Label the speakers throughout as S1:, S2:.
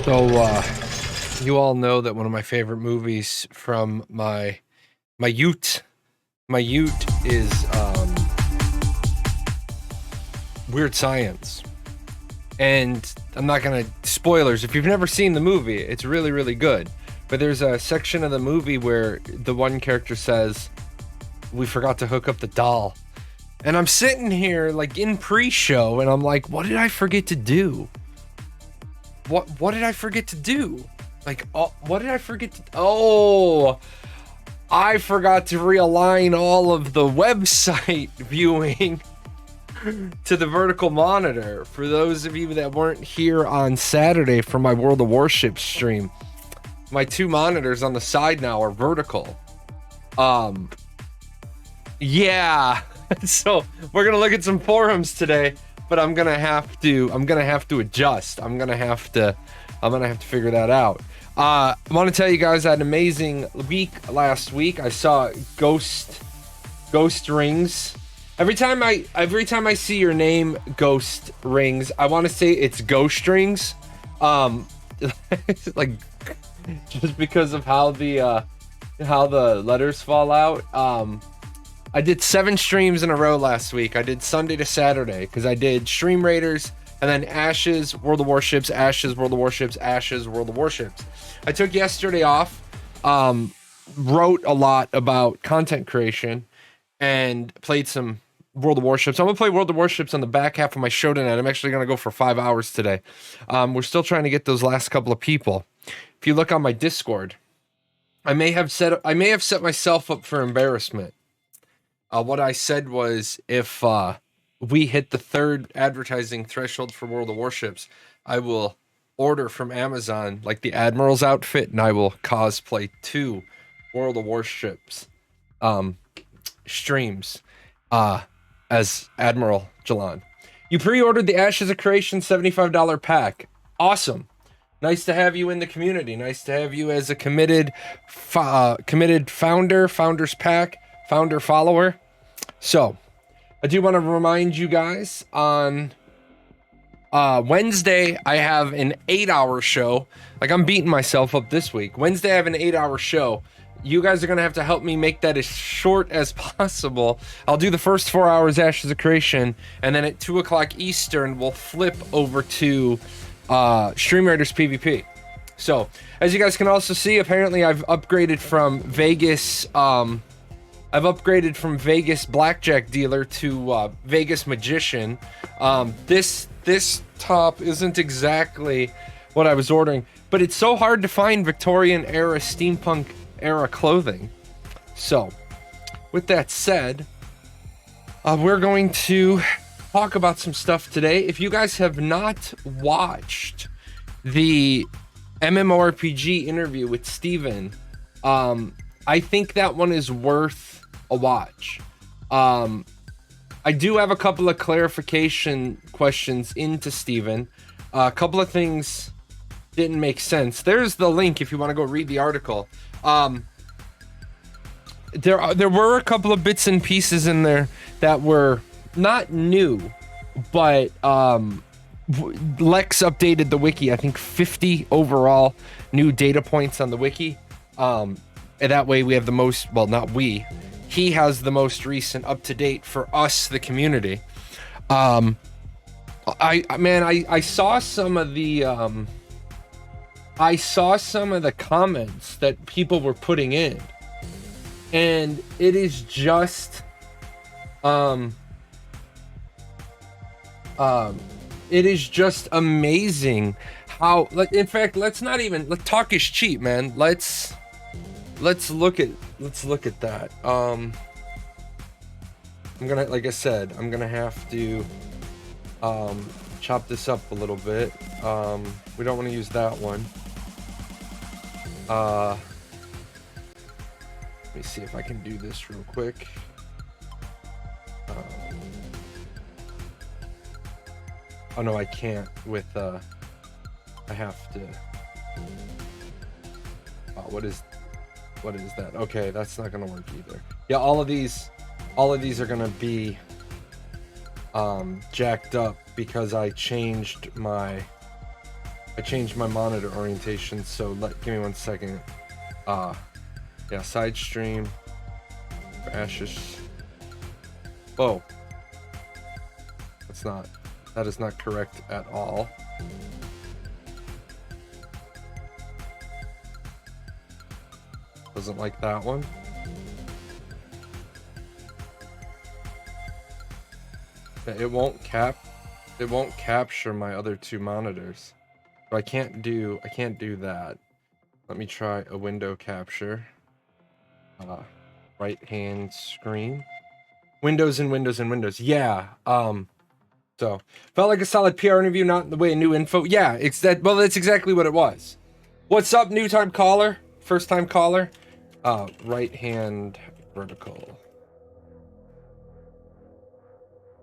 S1: So, you all know that one of my favorite movies from my youth is Weird Science. And I'm not gonna spoilers. If you've never seen the movie, it's really, really good. But there's a section of the movie where the one character says, "We forgot to hook up the doll." And I'm sitting here like in pre-show, and I'm like, "What did I forget to do? What did I forget to do? Like, what did I forget to? Oh, I forgot to realign all of the website viewing to the vertical monitor. For those of you that weren't here on Saturday for my World of Warships stream, my two monitors on the side now are vertical. Yeah. So we're gonna look at some forums today, but I'm gonna have to adjust. I'm gonna have to figure that out. I want to tell you guys I had an amazing week last week. I saw ghost rings. Every time I see your name, Ghost Rings, I want to say it's Ghost Rings. Like, just because of how the letters fall out. I did 7 streams in a row last week. I did Sunday to Saturday because I did Stream Raiders and then Ashes, World of Warships, Ashes, World of Warships, Ashes, World of Warships. I took yesterday off, wrote a lot about content creation, and played some World of Warships. I'm gonna play World of Warships on the back half of my show tonight. I'm actually gonna go for 5 hours today. We're still trying to get those last couple of people. If you look on my Discord, I may have set myself up for embarrassment. What I said was, if we hit the 3rd advertising threshold for World of Warships, I will order from Amazon like the Admiral's outfit, and I will cosplay 2 World of Warships streams as Admiral Jahlon. You pre-ordered the Ashes of Creation $75 pack. Awesome. Nice to have you in the community. Nice to have you as a committed founders pack, founder follower. So, I do want to remind you guys on Wednesday, I have an 8-hour show. Like, I'm beating myself up this week. Wednesday, I have an 8-hour show. You guys are going to have to help me make that as short as possible. I'll do the first 4 hours Ashes of Creation, and then at 2 o'clock Eastern, we'll flip over to Stream Raiders PvP. So, as you guys can also see, apparently I've upgraded from Vegas blackjack dealer to Vegas magician. This top isn't exactly what I was ordering, but it's so hard to find Victorian era, steampunk era clothing. So, with that said, we're going to talk about some stuff today. If you guys have not watched the MMORPG interview with Steven, I think that one is worth a watch. I do have a couple of clarification questions into Steven. A couple of things didn't make sense. There's the link if you want to go read the article. There were a couple of bits and pieces in there that were not new, but Lex updated the wiki. I think 50 overall new data points on the wiki. And that way we have the most, well, not we, he has the most recent up to date for us, the community. I saw some of the comments that people were putting in, and it is just amazing how, like, in fact, let's talk is cheap, man. Let's look at that. I'm gonna, like I said, I'm gonna have to chop this up a little bit. We don't want to use that one. Let me see if I can do this real quick. Oh no, I can't with I have to. What is that? Okay, that's not gonna work either. Yeah, all of these are gonna be jacked up because I changed my I changed my monitor orientation, so give me 1 second. Yeah, side stream. Ashes. Oh. That is not correct at all. Doesn't like that one. It won't capture my other two monitors. So I can't do that. Let me try a window capture. Right hand screen. Windows and Windows and Windows. Yeah. So felt like a solid PR interview, not in the way of new info. Yeah, well, that's exactly what it was. What's up, new time caller? First time caller? Right hand vertical.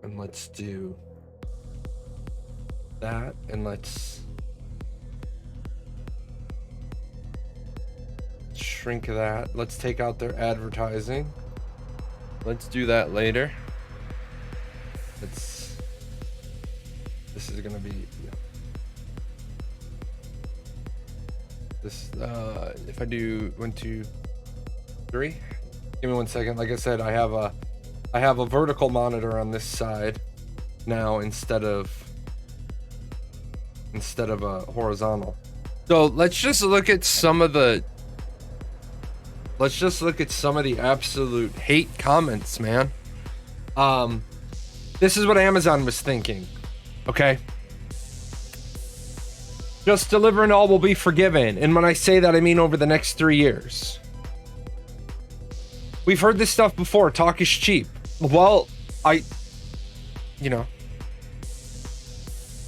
S1: And let's do that, and let's shrink that. Let's take out their advertising. Let's do that later. This is gonna be, yeah. This, if I do 1, 2, 3, give me 1 second. Like I said, I have a vertical monitor on this side now instead of a horizontal. So let's just look at some of the absolute hate comments, man. This is what Amazon was thinking. Okay. Just deliver and all will be forgiven. And when I say that, I mean over the next 3 years. We've heard this stuff before. Talk is cheap. Well,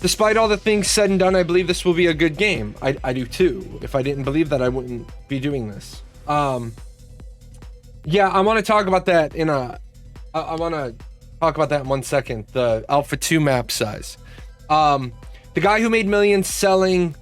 S1: despite all the things said and done, I believe this will be a good game. I do too. If I didn't believe that, I wouldn't be doing this. Yeah, I want to talk about that in I want to talk about that in 1 second. The Alpha 2 map size. The guy who made millions selling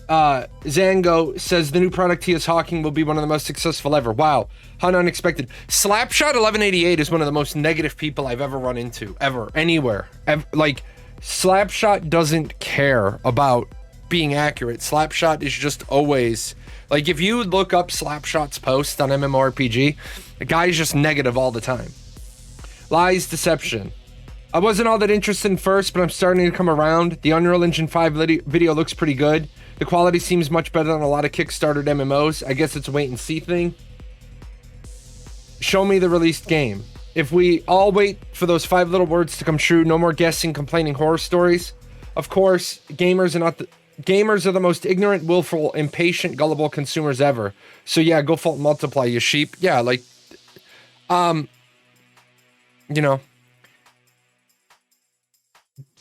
S1: Zango says the new product he is hawking will be one of the most successful ever. Wow, how unexpected. Slapshot 1188 is one of the most negative people I've ever run into, ever, anywhere. Like, Slapshot doesn't care about being accurate. Slapshot is just always, like, if you look up Slapshot's post on MMORPG, the guy's just negative all the time. Lies, deception. I wasn't all that interested in first, but I'm starting to come around. The Unreal Engine 5 video looks pretty good. The quality seems much better than a lot of Kickstarted MMOs. I guess it's a wait and see thing. Show me the released game. If we all wait for those 5 little words to come true, no more guessing, complaining horror stories. Of course, gamers are the most ignorant, willful, impatient, gullible consumers ever. So yeah, go fault multiply, you sheep. Yeah, like, you know.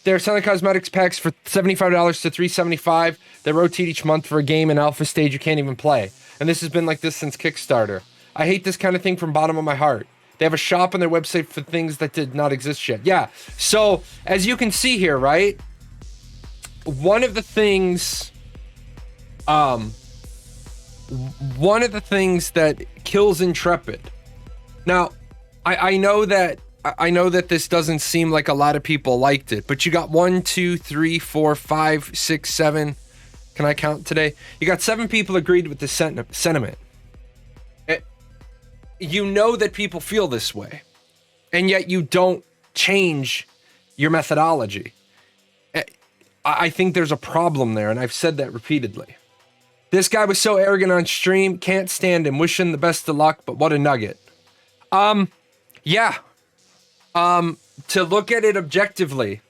S1: They're selling cosmetics packs for $75 to $375. They rotate each month for a game in alpha stage you can't even play. And this has been like this since Kickstarter. I hate this kind of thing from bottom of my heart. They have a shop on their website for things that did not exist yet. Yeah, so as you can see here, right? One of the things that kills Intrepid. Now, I know that this doesn't seem like a lot of people liked it, but you got 1, 2, 3, 4, 5, 6, 7. Can I count today? You got 7 people agreed with the sentiment. You know that people feel this way, and yet you don't change your methodology. I think there's a problem there, and I've said that repeatedly. This guy was so arrogant on stream, can't stand him, wish him the best of luck, but what a nugget. Yeah. To look at it objectively,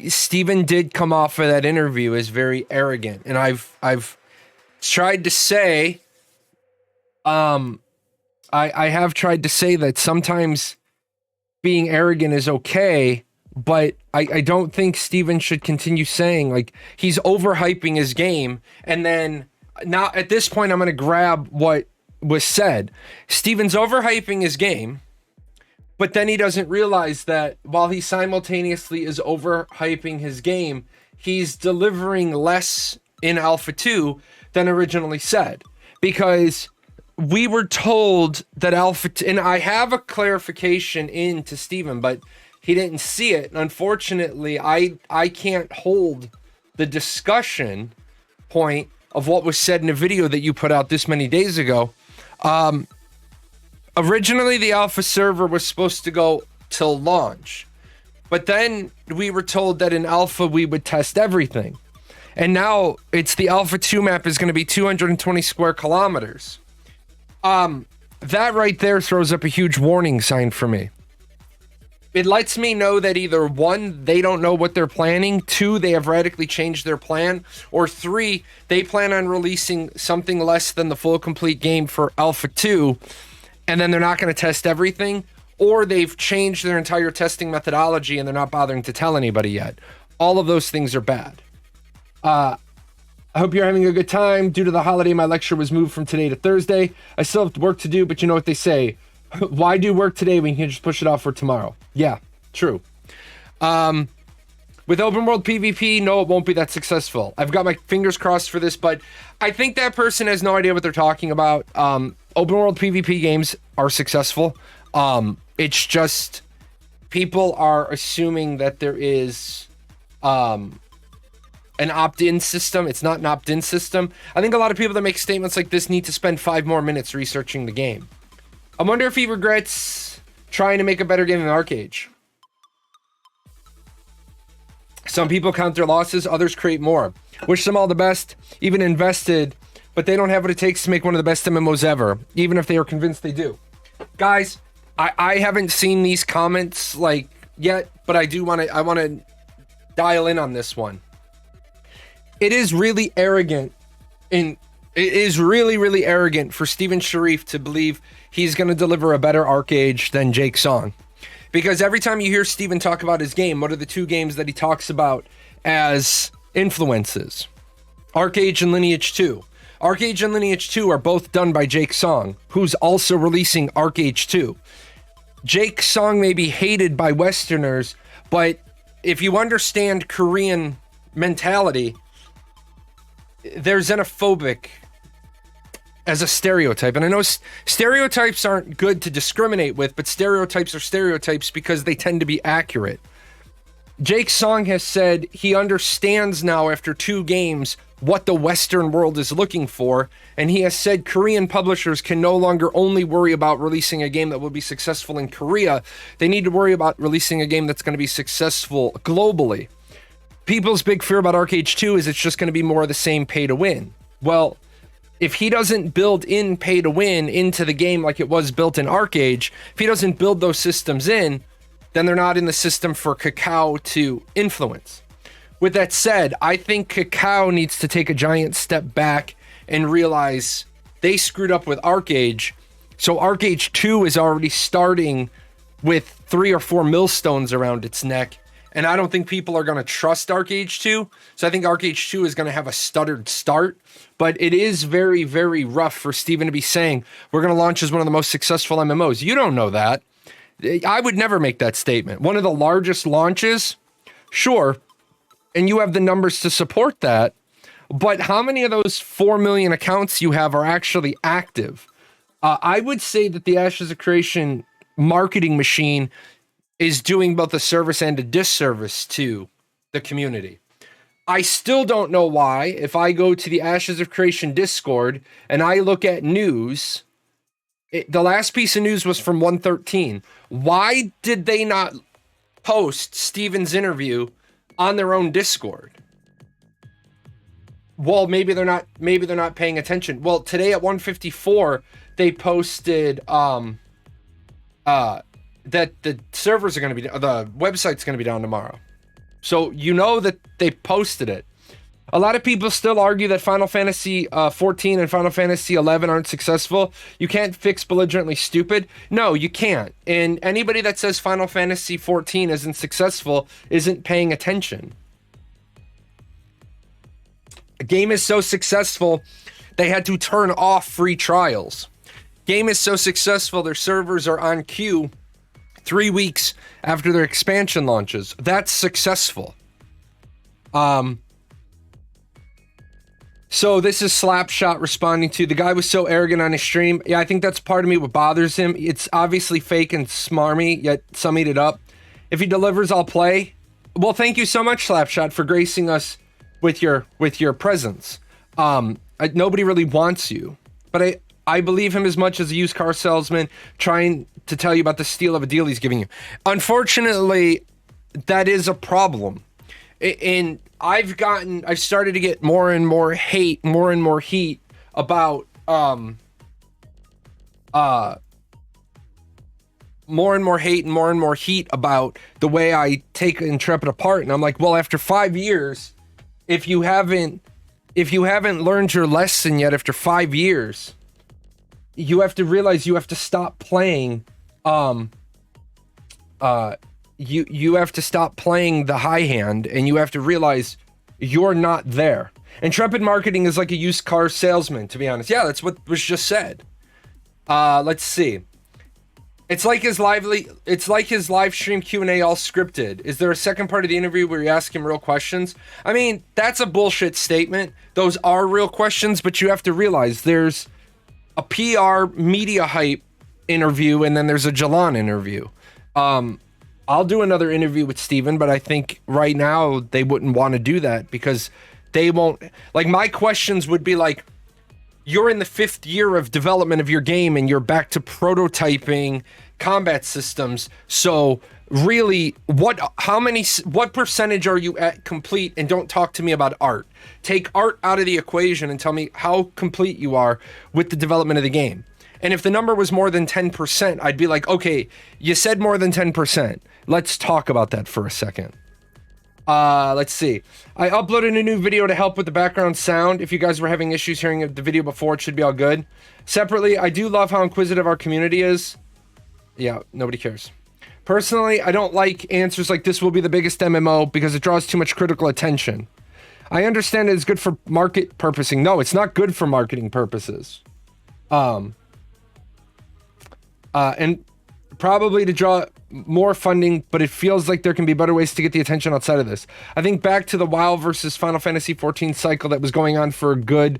S1: Steven did come off of that interview as very arrogant, and I've tried to say, I have tried to say that sometimes being arrogant is okay, but I don't think Steven should continue saying, like, he's overhyping his game, and then now at this point I'm going to grab what was said. Steven's overhyping his game, but then he doesn't realize that while he simultaneously is overhyping his game, he's delivering less in Alpha 2 than originally said. Because we were told that Alpha 2, and I have a clarification into Steven, but he didn't see it. Unfortunately, I can't hold the discussion point of what was said in a video that you put out this many days ago. Originally, the alpha server was supposed to go till launch, but then we were told that in alpha we would test everything. And now it's the alpha 2 map is going to be 220 square kilometers. That right there throws up a huge warning sign for me. It lets me know that either 1, they don't know what they're planning, 2, they have radically changed their plan, or 3, they plan on releasing something less than the full complete game for Alpha 2, and then they're not going to test everything, or they've changed their entire testing methodology and they're not bothering to tell anybody yet. All of those things are bad. I hope you're having a good time. Due to the holiday, my lecture was moved from today to Thursday. I still have work to do, but you know what they say. Why do work today when you can just push it off for tomorrow? Yeah, true. With open world PvP, no, it won't be that successful. I've got my fingers crossed for this, but I think that person has no idea what they're talking about. Open world PvP games are successful. It's just people are assuming that there is an opt-in system. It's not an opt-in system. I think a lot of people that make statements like this need to spend 5 more minutes researching the game. I wonder if he regrets trying to make a better game than Arcade. Some people count their losses, others create more. Wish them all the best, even invested, but they don't have what it takes to make one of the best MMOs ever, even if they are convinced they do. Guys, I haven't seen these comments like yet, but I want to dial in on this one. It is really arrogant, and it is really, really arrogant for Steven Sharif to believe he's going to deliver a better Arcade than Jake Song. Because every time you hear Steven talk about his game, what are the 2 games that he talks about as influences? Arcade and Lineage 2. Arcade and Lineage 2 are both done by Jake Song, who's also releasing Arcade 2. Jake Song may be hated by Westerners, but if you understand Korean mentality, they're xenophobic as a stereotype. And I know stereotypes aren't good to discriminate with, but stereotypes are stereotypes because they tend to be accurate. Jake Song has said he understands now after 2 games what the Western world is looking for, and he has said Korean publishers can no longer only worry about releasing a game that will be successful in Korea, they need to worry about releasing a game that's going to be successful globally. People's big fear about Arcade 2 is it's just going to be more of the same pay to win. Well, if he doesn't build in pay to win into the game like it was built in Arcade, if he doesn't build those systems in, then they're not in the system for Kakao to influence. With that said, I think Kakao needs to take a giant step back and realize they screwed up with Arcade. So Arcade 2 is already starting with 3 or 4 millstones around its neck. And I don't think people are going to trust Arcade 2. So I think Arcade 2 is going to have a stuttered start. But it is very, very rough for Steven to be saying, we're going to launch as one of the most successful MMOs. You don't know that. I would never make that statement. One of the largest launches, sure, and you have the numbers to support that. But how many of those 4 million accounts you have are actually active? I would say that the Ashes of Creation marketing machine is doing both a service and a disservice to the community. I still don't know why, if I go to the Ashes of Creation Discord and I look at news, the last piece of news was from 113. Why did they not post Steven's interview on their own Discord? Well, maybe they're not paying attention. Well, today at 154, they posted that the servers are going to be, the website's going to be down tomorrow. So you know that they posted it. A lot of people still argue that Final Fantasy 14 and Final Fantasy 11 aren't successful. You can't fix belligerently stupid. No, you can't. And anybody that says Final Fantasy 14 isn't successful isn't paying attention. A game is so successful, they had to turn off free trials. Game is so successful, their servers are on queue 3 weeks after their expansion launches. That's successful. So this is Slapshot responding to, the guy was so arrogant on his stream. Yeah, I think that's part of me what bothers him. It's obviously fake and smarmy, yet some eat it up. If he delivers, I'll play. Well, thank you so much, Slapshot, for gracing us with your presence. Nobody really wants you, but I believe him as much as a used car salesman trying to tell you about the steal of a deal he's giving you. Unfortunately, that is a problem. And I've started to get more and more hate, more and more heat about, more and more hate and more heat about the way I take Intrepid apart. And I'm like, well, after 5 years, if you haven't learned your lesson yet after 5 years, you have to realize you have to stop playing, you have to stop playing the high hand, and you have to realize you're not there. Intrepid marketing is like a used car salesman, to be honest. Yeah, that's what was just said. Let's see. It's like his live stream Q&A all scripted. Is there a second part of the interview where you ask him real questions? I mean, that's a bullshit statement. Those are real questions, but you have to realize there's a PR media hype interview, and then there's a Jahlon interview. I'll do another interview with Steven, but I think right now they wouldn't want to do that because they won't. Like, my questions would be like, you're in the 5th year of development of your game and you're back to prototyping combat systems. So really, what percentage are you at complete? And don't talk to me about art. Take art out of the equation and tell me how complete you are with the development of the game. And if the number was more than 10%, I'd be like, okay, you said more than 10%. Let's talk about that for a second. Let's see. I uploaded a new video to help with the background sound. If you guys were having issues hearing the video before, it should be all good. Separately, I do love how inquisitive our community is. Yeah, nobody cares. Personally, I don't like answers like this will be the biggest MMO because it draws too much critical attention. I understand it's good for market purposing. No, it's not good for marketing purposes. And probably to draw more funding, but it feels like there can be better ways to get the attention outside of this. I think back to the WoW versus Final Fantasy 14 cycle that was going on for a good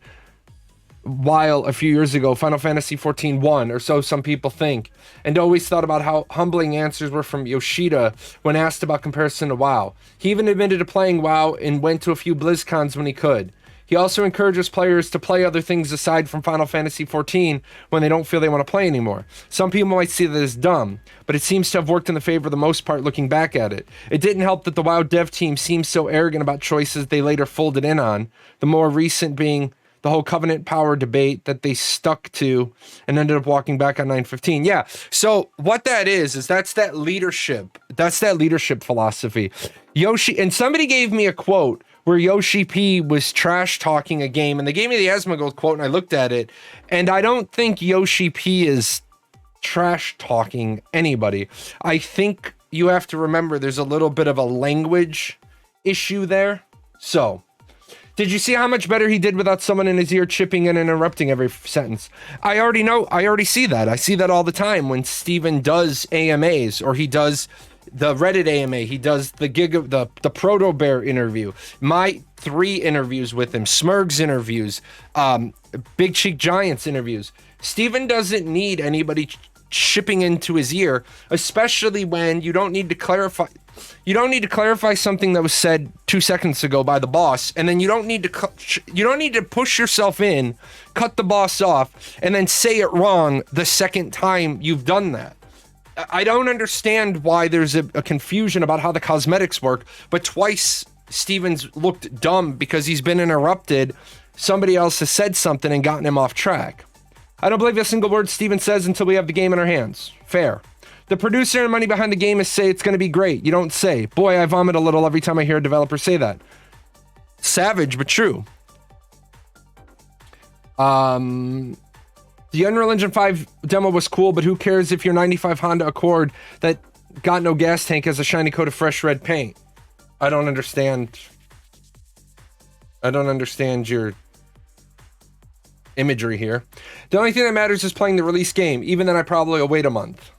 S1: while a few years ago. Final Fantasy 14 won, or so some people think, and always thought about how humbling answers were from Yoshida when asked about comparison to WoW. He even admitted to playing WoW and went to a few BlizzCons when he could. He also encourages players to play other things aside from Final Fantasy XIV when they don't feel they want to play anymore. Some people might see that as dumb, but it seems to have worked in the favor of the most part looking back at it. It didn't help that the WoW dev team seems so arrogant about choices they later folded in on, the more recent being the whole Covenant power debate that they stuck to and ended up walking back on 915. Yeah, so what that is that's that leadership. That's that leadership philosophy. Yoshi, and somebody gave me a quote where Yoshi P was trash talking a game, and they gave me the Asmongold quote, and I looked at it, and I don't think Yoshi P is trash talking anybody. I think you have to remember there's a little bit of a language issue there. So, did you see how much better he did without someone in his ear chipping in and interrupting every sentence? I already see that. I see that all the time when Steven does AMAs, or he does the Reddit AMA, he does the the Proto Bear interview, my 3 interviews with him, Smurg's interviews, Big Cheek Giants interviews. Steven doesn't need anybody chipping into his ear, especially when you don't need to clarify. You don't need to clarify something that was said 2 seconds ago by the boss, and then you don't need to push yourself in, cut the boss off, and then say it wrong the second time you've done that. I don't understand why there's a confusion about how the cosmetics work, but twice Steven's looked dumb because he's been interrupted. Somebody else has said something and gotten him off track. I don't believe a single word Steven says until we have the game in our hands. Fair. The producer and money behind the game is say it's going to be great. You don't say. Boy, I vomit a little every time I hear a developer say that. Savage, but true. The Unreal Engine 5 demo was cool, but who cares if your 95 Honda Accord that got no gas tank has a shiny coat of fresh red paint? I don't understand. I don't understand your imagery here. The only thing that matters is playing the release game. Even then, I probably will wait a month.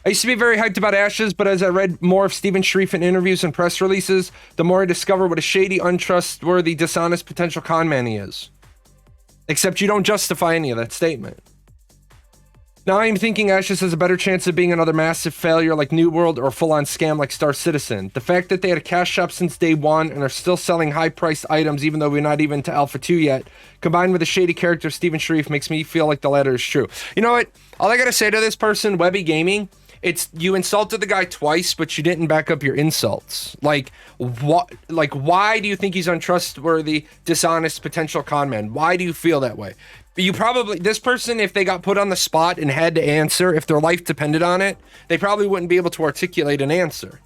S1: I used to be very hyped about Ashes, but as I read more of Steven Sharif in interviews and press releases, the more I discover what a shady, untrustworthy, dishonest potential con man he is. Except you don't justify any of that statement. Now I'm thinking Ashes has a better chance of being another massive failure like New World or a full-on scam like Star Citizen. The fact that they had a cash shop since day one and are still selling high-priced items even though we're not even to Alpha 2 yet, combined with the shady character of Stephen Sharif, makes me feel like the latter is true. You know what? All I gotta say to this person, Webby Gaming, it's you insulted the guy twice, but you didn't back up your insults. Like, what? Like, why do you think he's untrustworthy, dishonest, potential con man? Why do you feel that way? You probably, this person, if they got put on the spot and had to answer, if their life depended on it, they probably wouldn't be able to articulate an answer.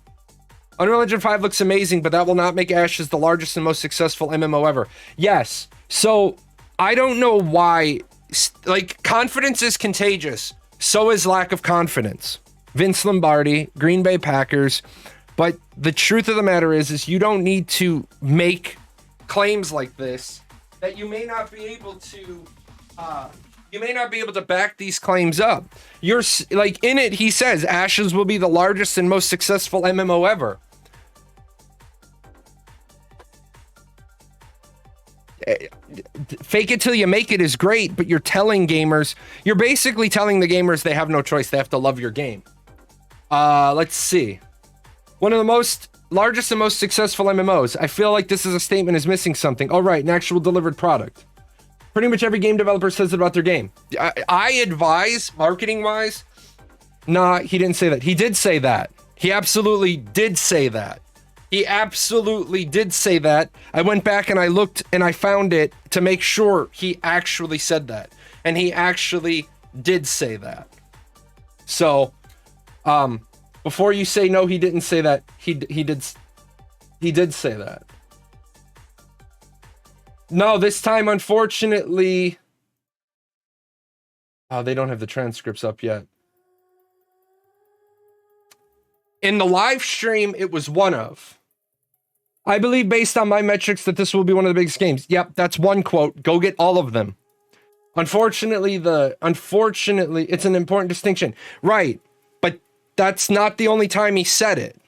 S1: Unreal Engine 5 looks amazing, but that will not make Ashes the largest and most successful MMO ever. Yes. So I don't know why, like, confidence is contagious. So is lack of confidence. Vince Lombardi, Green Bay Packers. But the truth of the matter is you don't need to make claims like this that you may not be able to back these claims up. You're like, in it, he says Ashes will be the largest and most successful MMO ever. Fake it till you make it is great, but you're basically telling the gamers they have no choice. They have to love your game. Let's see. One of the largest and most successful MMOs. I feel like this is a statement is missing something. Oh, right, an actual delivered product. Pretty much every game developer says it about their game. I advise, marketing-wise, nah, he didn't say that. He did say that. He absolutely did say that. He absolutely did say that. I went back and I looked and I found it to make sure he actually said that. And he actually did say that. So, before you say no, he didn't say that. He did say that. No, this time, unfortunately, they don't have the transcripts up yet. In the live stream, it was one of. I believe based on my metrics that this will be one of the biggest games. Yep, that's one quote. Go get all of them. Unfortunately, it's an important distinction. Right. But that's not the only time he said it.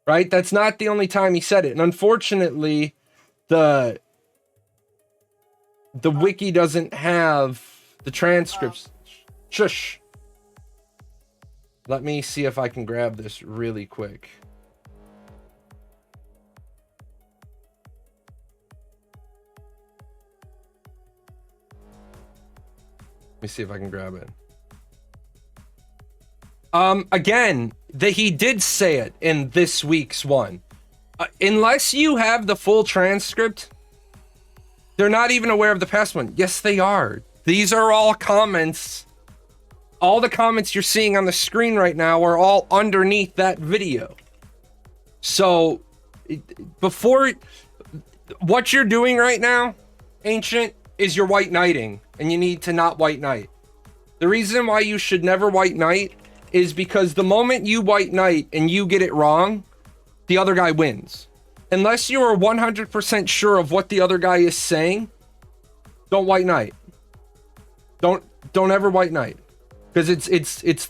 S1: Right? That's not the only time he said it. And unfortunately, the wiki doesn't have the transcripts. Shush. Let me see if I can grab this really quick. Let me see if I can grab it. Again, he did say it in this week's one. Unless you have the full transcript, they're not even aware of the past one. Yes, they are. These are all comments. All the comments you're seeing on the screen right now are all underneath that video. So, what you're doing right now, Ancient, is you're white knighting, and you need to not white knight. The reason why you should never white knight is because the moment you white knight and you get it wrong, the other guy wins. Unless you are 100% sure of what the other guy is saying, don't white knight. Don't ever white knight. Because it's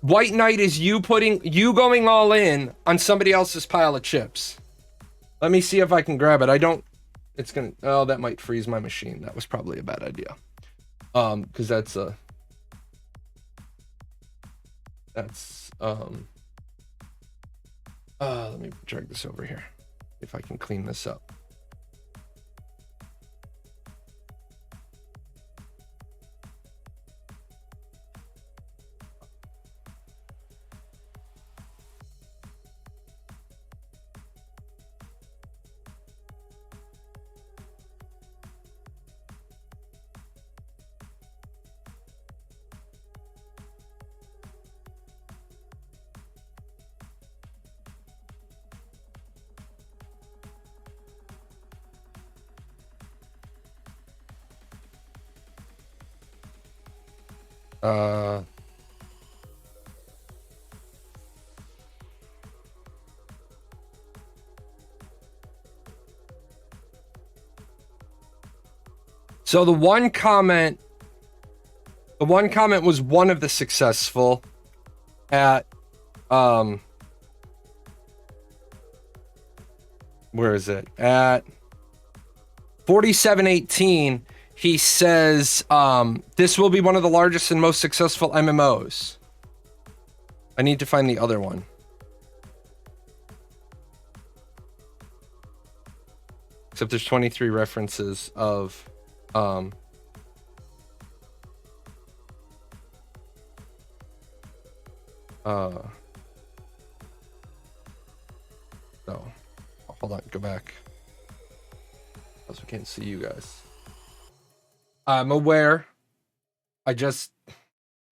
S1: white knight is you going all in on somebody else's pile of chips. Let me see if I can grab it. That might freeze my machine. That was probably a bad idea. Because let me drag this over here. If I can clean this up. So the one comment was one of the successful at, where is it? At 4718, he says, this will be one of the largest and most successful MMOs. I need to find the other one. Except there's 23 references of, so hold on, go back. Also can't see you guys. I'm aware.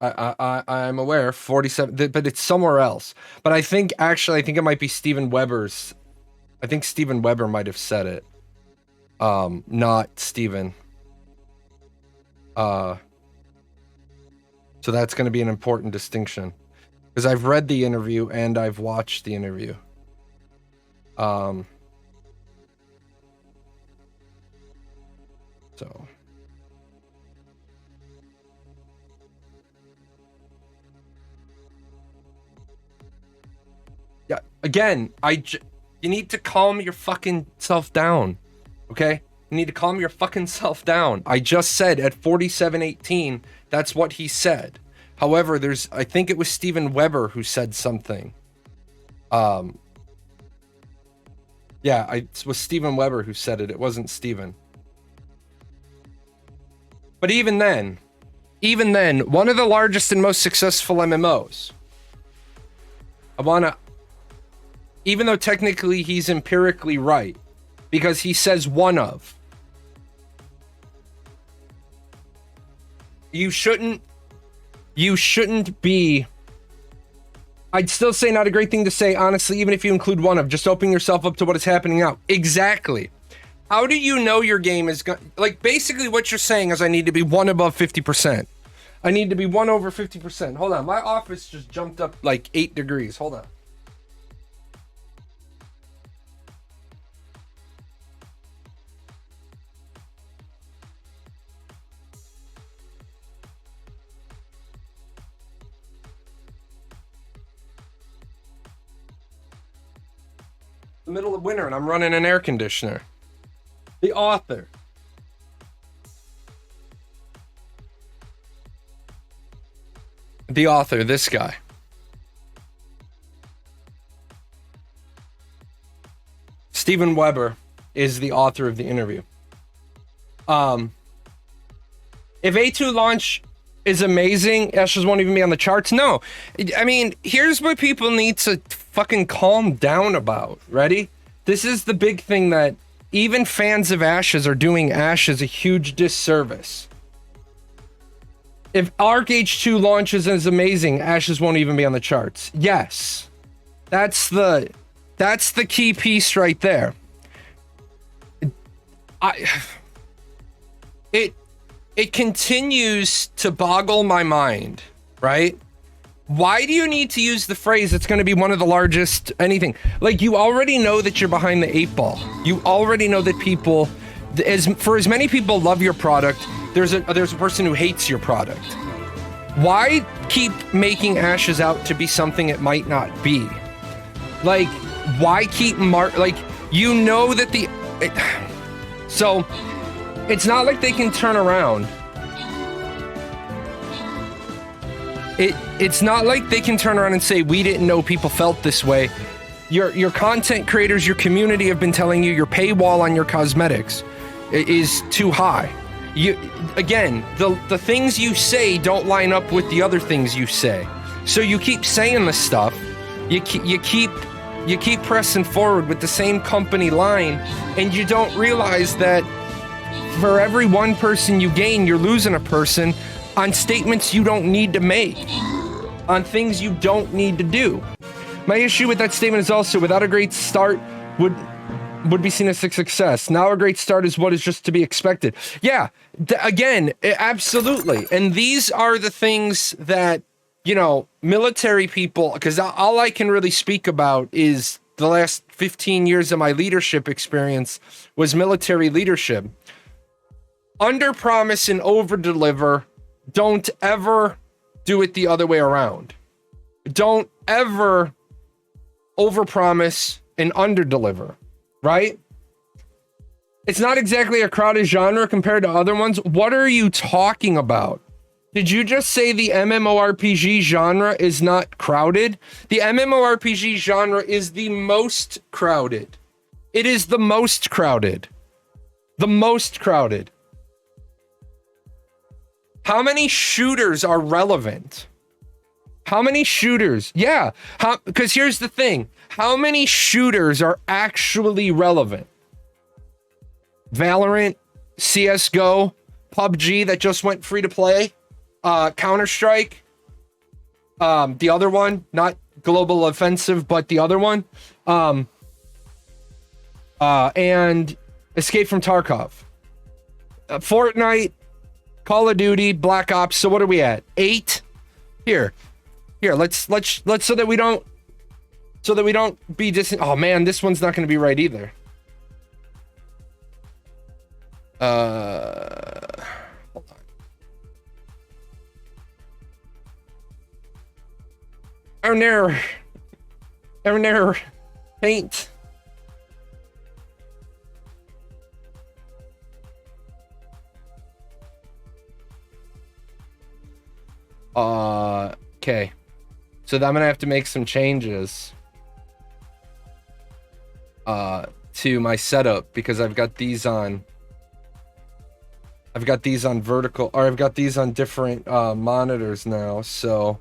S1: I'm aware. 47, but it's somewhere else. But I think it might be Steven Weber's. I think Steven Weber might have said it. Not Steven. So that's going to be an important distinction, because I've read the interview and I've watched the interview. So yeah, again, you need to calm your fucking self down. Okay? You need to calm your fucking self down. I just said at 47:18, that's what he said. However, I think it was Steven Weber who said something. Yeah, it was Steven Weber who said it. It wasn't Steven. But even then, one of the largest and most successful MMOs. Even though technically he's empirically right, because he says one of. You shouldn't be. I'd still say not a great thing to say, honestly, even if you include one of, just opening yourself up to what is happening now. Exactly. How do you know your game is like, basically what you're saying is I need to be one above 50%. I need to be one over 50%. Hold on, my office just jumped up like 8 degrees. Hold on. The middle of winter and I'm running an air conditioner. The author. This guy. Steven Weber is the author of the interview. If A2 launch is amazing, Ashes won't even be on the charts. No. I mean, here's what people need to fucking calm down about. Ready? This is the big thing that even fans of Ashes are doing Ashes a huge disservice. If Arc H2 launches and is amazing, Ashes won't even be on the charts. Yes. That's the key piece right there. It continues to boggle my mind, right? Why do you need to use the phrase it's going to be one of the largest anything? Like, you already know that you're behind the 8 ball. You already know that people, as many people love your product, there's a person who hates your product. Why keep making Ashes out to be something it might not be? Like, why keep you know that so it's not like they can turn around. It's not like they can turn around and say, we didn't know people felt this way. Your content creators, your community have been telling you your paywall on your cosmetics is too high. Again, the things you say don't line up with the other things you say. So you keep saying this stuff. You keep pressing forward with the same company line, and you don't realize that for every one person you gain, you're losing a person on statements you don't need to make, on things you don't need to do. My issue with that statement is also, without a great start would be seen as a success. Now a great start is what is just to be expected. Yeah, again, absolutely. And these are the things that, military people, because all I can really speak about is the last 15 years of my leadership experience was military leadership. Under promise and over deliver. Don't ever do it the other way around. Don't ever overpromise and underdeliver, right? It's not exactly a crowded genre compared to other ones. What are you talking about? Did you just say the MMORPG genre is not crowded? The MMORPG genre is the most crowded. It is the most crowded. The most crowded. How many shooters are relevant? How many shooters? Yeah, because here's the thing. How many shooters are actually relevant? Valorant, CSGO, PUBG that just went free to play, Counter-Strike, the other one, not Global Offensive, but the other one, and Escape from Tarkov, Fortnite, Call of Duty, Black Ops. So what are we at? 8? Here, let's so that we don't be oh man, this one's not going to be right either. Hold on. Error, paint. Okay. So I'm gonna have to make some changes to my setup because I've got these on vertical, or I've got these on different monitors now, so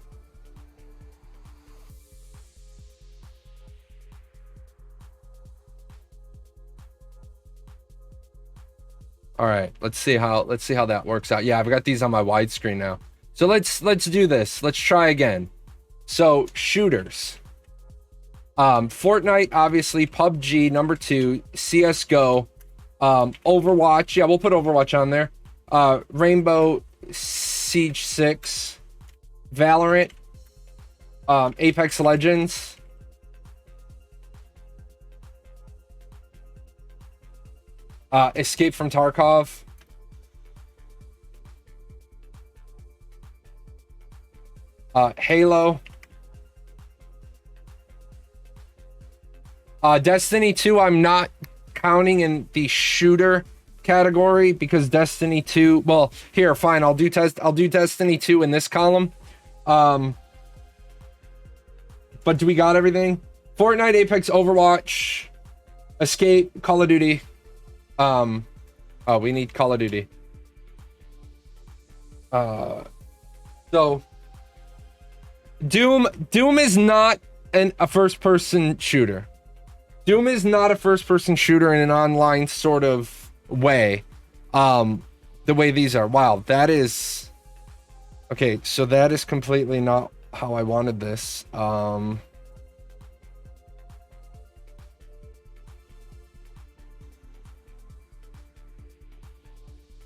S1: all right, let's see how that works out. Yeah, I've got these on my widescreen now. So let's do this. Let's try again. So shooters. Fortnite, obviously, PUBG, number 2, CSGO, Overwatch. Yeah, we'll put Overwatch on there. Rainbow Siege 6, Valorant, Apex Legends, Escape from Tarkov, Halo, Destiny 2. I'm not counting in the shooter category because Destiny 2, well, here, fine, I'll do Destiny 2 in this column. But do we got everything? Fortnite, Apex, Overwatch, Escape, Call of Duty. Oh, we need Call of Duty. So Doom is not a first-person shooter. Doom is not a first-person shooter in an online sort of way. The way these are. Wow, that is... Okay, so that is completely not how I wanted this. And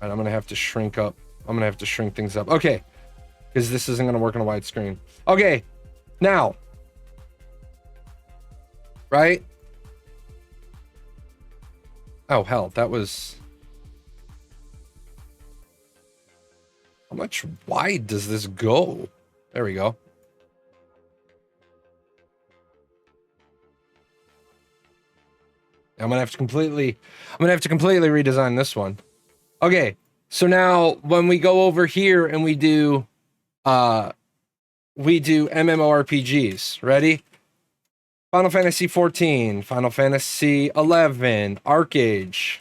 S1: I'm gonna have to shrink up. I'm gonna have to shrink things up. Okay, because this isn't gonna work on a widescreen. Okay, now, right? Oh hell, that was. How much wide does this go? There we go. I'm gonna have to completely redesign this one. Okay, so now when we go over here and we do MMORPGs, ready? Final Fantasy 14, Final Fantasy 11, Arcage,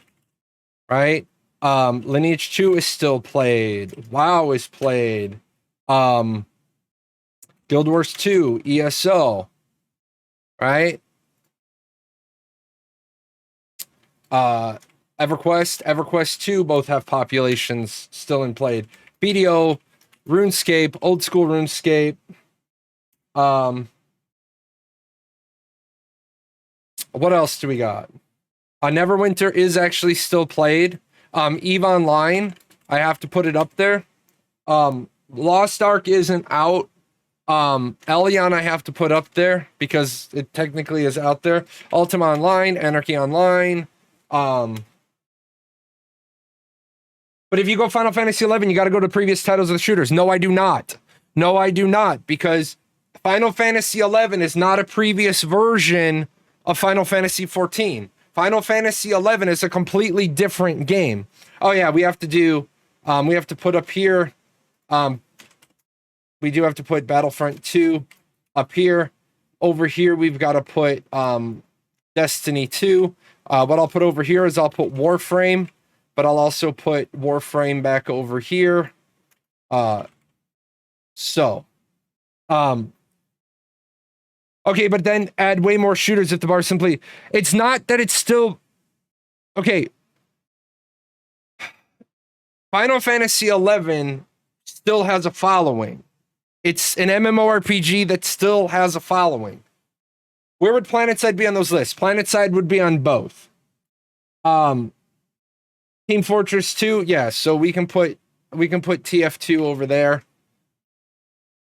S1: right? Lineage 2 is still played. WoW is played. Guild Wars 2, ESO, right? EverQuest 2 both have populations still in played. BDO, RuneScape, old school RuneScape. What else do we got? Neverwinter is actually still played. EVE Online, I have to put it up there. Lost Ark isn't out. Elyon I have to put up there because it technically is out there. Ultima Online, Anarchy Online. But if you go Final Fantasy 11, you got to go to previous titles of the shooters. No, I do not. No, I do not, because Final Fantasy 11 is not a previous version of Final Fantasy 14. Final Fantasy 11 is a completely different game. Oh yeah, we have to do, we have to put up here, we do have to put Battlefront 2 up here. Over here, we've got to put Destiny 2. What I'll put over here is I'll put Warframe, but I'll also put Warframe back over here. Okay, but then add way more shooters if the bar simply... It's not that it's still... Okay. Final Fantasy 11 still has a following. It's an MMORPG that still has a following. Where would PlanetSide be on those lists? PlanetSide would be on both. Team Fortress 2, yeah, so we can put TF2 over there.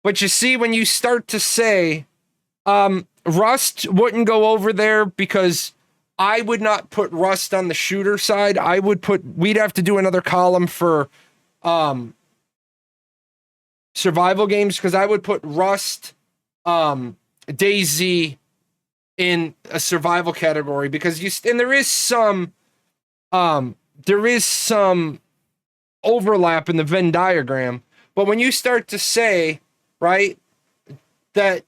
S1: But you see, when you start to say... Rust wouldn't go over there because I would not put Rust on the shooter side. We'd have to do another column for survival games because I would put Rust, DayZ in a survival category because there is some overlap in the Venn diagram. But when you start to say, right, that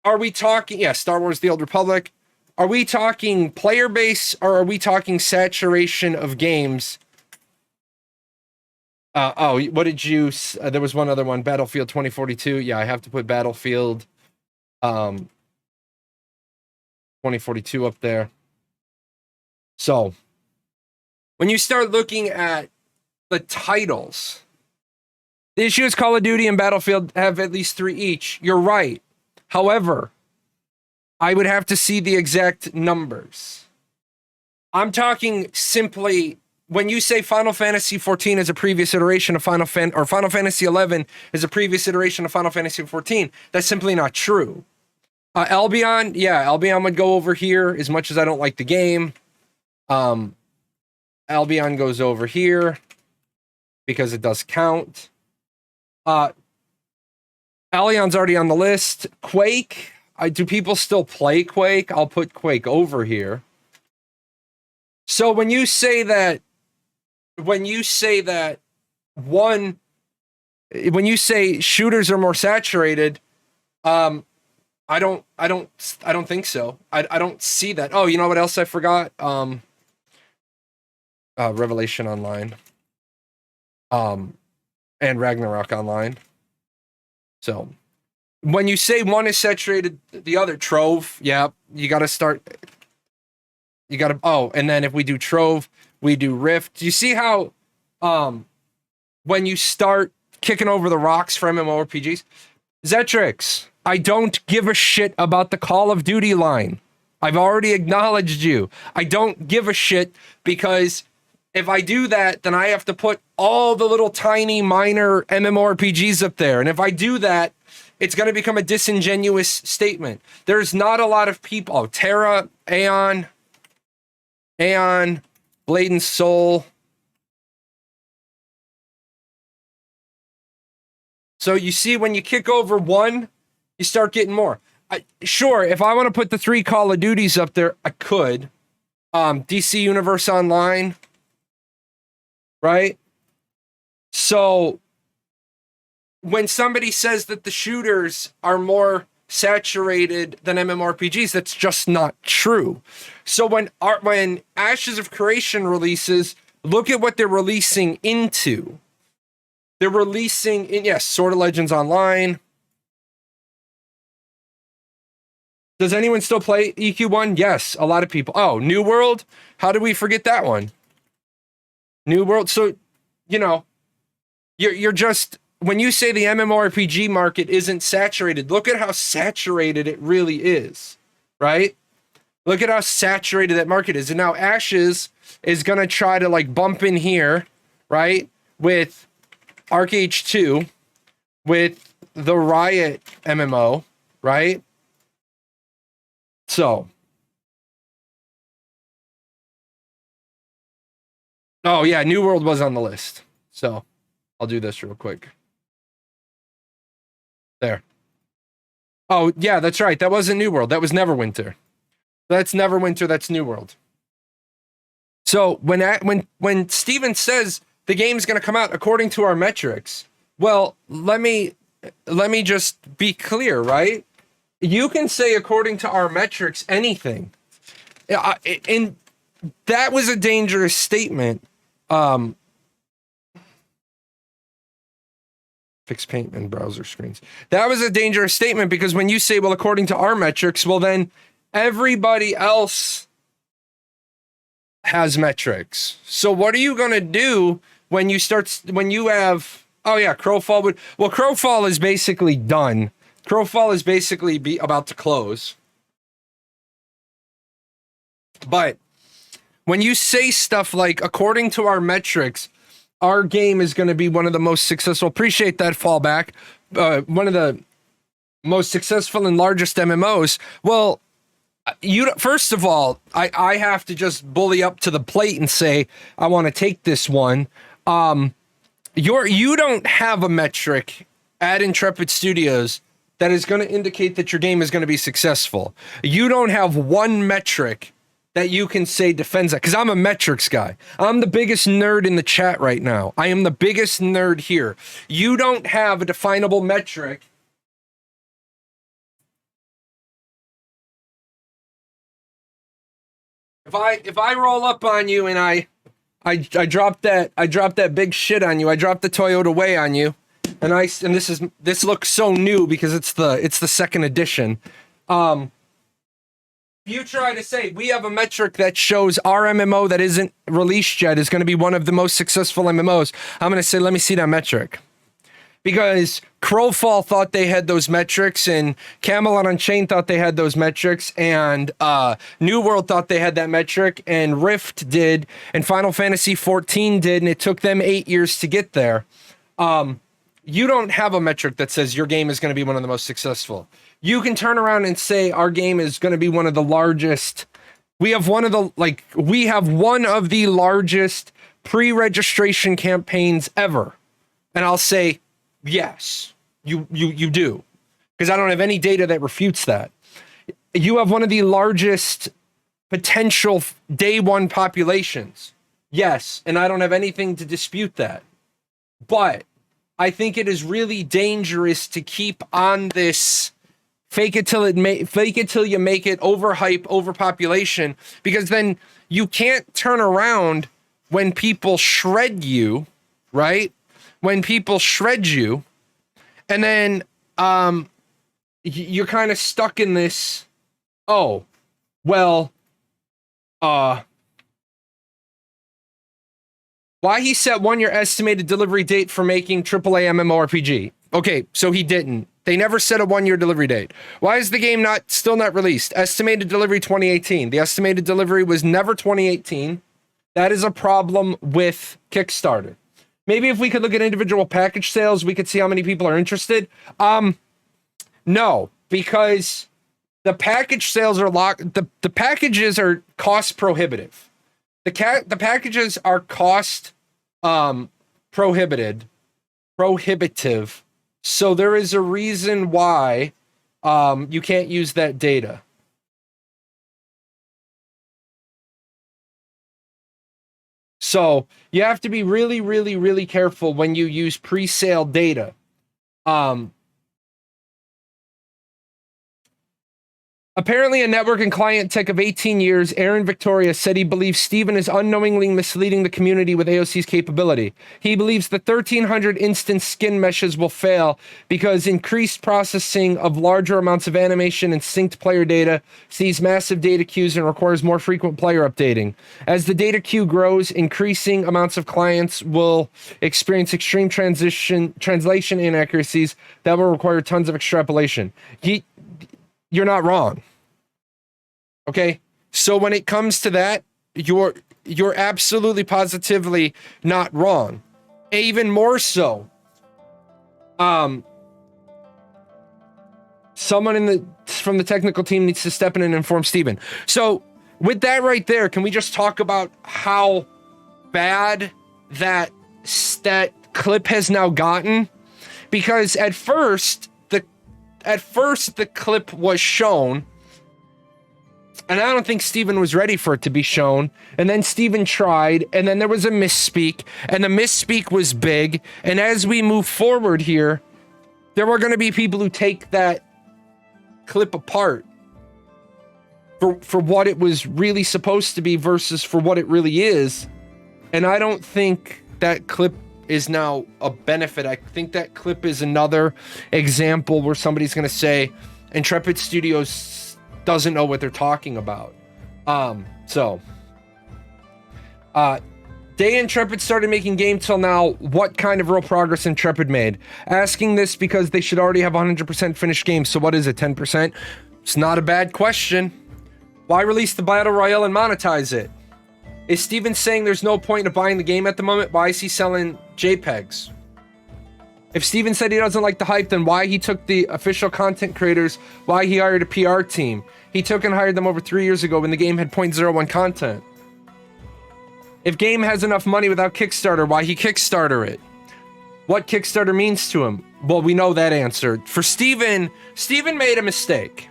S1: are we talking, yeah, Star Wars The Old Republic, are we talking player base or are we talking saturation of games? What did you, there was one other one, Battlefield 2042. Yeah, I have to put Battlefield 2042 up there. So, when you start looking at the titles, the issue is Call of Duty and Battlefield have at least 3 each. You're right. However, I would have to see the exact numbers. I'm talking simply, when you say Final Fantasy 14 is a previous iteration of Final Fantasy 11 is a previous iteration of Final Fantasy 14, that's simply not true. Albion, yeah, Albion would go over here as much as I don't like the game. Albion goes over here because it does count. Alion's already on the list. Quake. Do people still play Quake? I'll put Quake over here. So when you say that shooters are more saturated, I don't think so. I don't see that. Oh, you know what else I forgot? Revelation Online. And Ragnarok Online. So, when you say one is saturated, the other, Trove, yeah, you got to start, and then if we do Trove, we do Rift. Do you see how, when you start kicking over the rocks for MMORPGs? Zetrix, I don't give a shit about the Call of Duty line. I've already acknowledged you. I don't give a shit because if I do that, then I have to put all the little tiny minor MMORPGs up there. And if I do that, it's going to become a disingenuous statement. There's not a lot of people. Oh, Terra, Aeon, Blade and Soul. So you see, when you kick over one, you start getting more. Sure, if I want to put the 3 Call of Duties up there, I could. DC Universe Online. Right? So, when somebody says that the shooters are more saturated than MMORPGs, that's just not true. So when Ashes of Creation releases, look at what they're releasing into. They're releasing in, yes, Sword of Legends Online. Does anyone still play EQ1? Yes, a lot of people. Oh, New World? How did we forget that one? New World. So, you know, you're just, when you say the MMORPG market isn't saturated, look at how saturated it really is, right? Look at how saturated that market is. And now Ashes is going to try to like bump in here, right? With ArcH 2, with the Riot MMO, right? So, oh yeah, New World was on the list. So I'll do this real quick. There. Oh yeah, that's right. That wasn't New World. That was Neverwinter. That's Neverwinter. That's New World. So when Steven says the game's going to come out according to our metrics, well, let me just be clear, right? You can say according to our metrics anything. And that was a dangerous statement. Fix paint and browser screens. That was a dangerous statement because when you say, well, according to our metrics, well, then everybody else has metrics. So what are you going to do when you have, oh yeah, Crowfall Crowfall is basically done. Crowfall is basically about to close. But when you say stuff like, according to our metrics, our game is going to be one of the most successful, appreciate that fallback, one of the most successful and largest MMOs. Well, first of all, I have to just bully up to the plate and say, I want to take this one. You don't have a metric at Intrepid Studios that is going to indicate that your game is going to be successful. You don't have one metric that you can say defends that, because I'm a metrics guy. I'm the biggest nerd in the chat right now. I am the biggest nerd here. You don't have a definable metric if I roll up on you and I drop that big shit on you, I drop the Toyota Way on you, and this looks so new because it's the second edition. If you try to say we have a metric that shows our MMO that isn't released yet is going to be one of the most successful MMOs, I'm going to say, let me see that metric. Because Crowfall thought they had those metrics, and Camelot Unchained thought they had those metrics, and New World thought they had that metric, and Rift did, and Final Fantasy XIV did, and it took them 8 years to get there. You don't have a metric that says your game is going to be one of the most successful. You can turn around and say our game is going to be one of the largest. We have one of the largest pre-registration campaigns ever. And I'll say, yes, you do. Because I don't have any data that refutes that. You have one of the largest potential day one populations. Yes, and I don't have anything to dispute that. But I think it is really dangerous to keep on this fake it till you make it, overhype, overpopulation, because then you can't turn around when people shred you, right? When people shred you, and then you're kind of stuck in this, oh, well, why he set 1 year estimated delivery date for making AAA MMORPG. Okay, so he didn't. They never set a 1 year delivery date. Why is the game still not released? Estimated delivery 2018. The estimated delivery was never 2018. That is a problem with Kickstarter. Maybe if we could look at individual package sales, we could see how many people are interested. No, because the package sales are locked. The packages are cost prohibitive. The packages are cost prohibitive. So there is a reason why you can't use that data. So you have to be really, really, really careful when you use pre-sale data. Apparently, a network and client tech of 18 years, Aaron Victoria, said he believes Steven is unknowingly misleading the community with AOC's capability. He believes the 1,300 instance skin meshes will fail because increased processing of larger amounts of animation and synced player data sees massive data queues and requires more frequent player updating. As the data queue grows, increasing amounts of clients will experience extreme translation inaccuracies that will require tons of extrapolation. You're not wrong. Okay? So when it comes to that, you're absolutely positively not wrong. Even more so, someone from the technical team needs to step in and inform Steven. So with that right there, can we just talk about how bad that clip has now gotten? Because at first the clip was shown And I don't think Steven was ready for it to be shown. And then Steven tried, and then there was a misspeak, and the misspeak was big. And as we move forward here, there were going to be people who take that clip apart for what it was really supposed to be versus for what it really is. And I don't think that clip is now a benefit. I think that clip is another example where somebody's going to say, Intrepid Studios doesn't know what they're talking about. Day Intrepid started making game till now. What kind of real progress Intrepid made? Asking this because they should already have 100% finished games. So what is it, 10%? It's not a bad question. Why release the Battle Royale and monetize it? Is Steven saying there's no point in buying the game at the moment? Why is he selling JPEGs? If Steven said he doesn't like the hype, then why he took the official content creators, why he hired a PR team? He took and hired them over 3 years ago when the game had 0.01 content. If game has enough money without Kickstarter, why he Kickstarter it? What Kickstarter means to him? Well, we know that answer. For Steven made a mistake.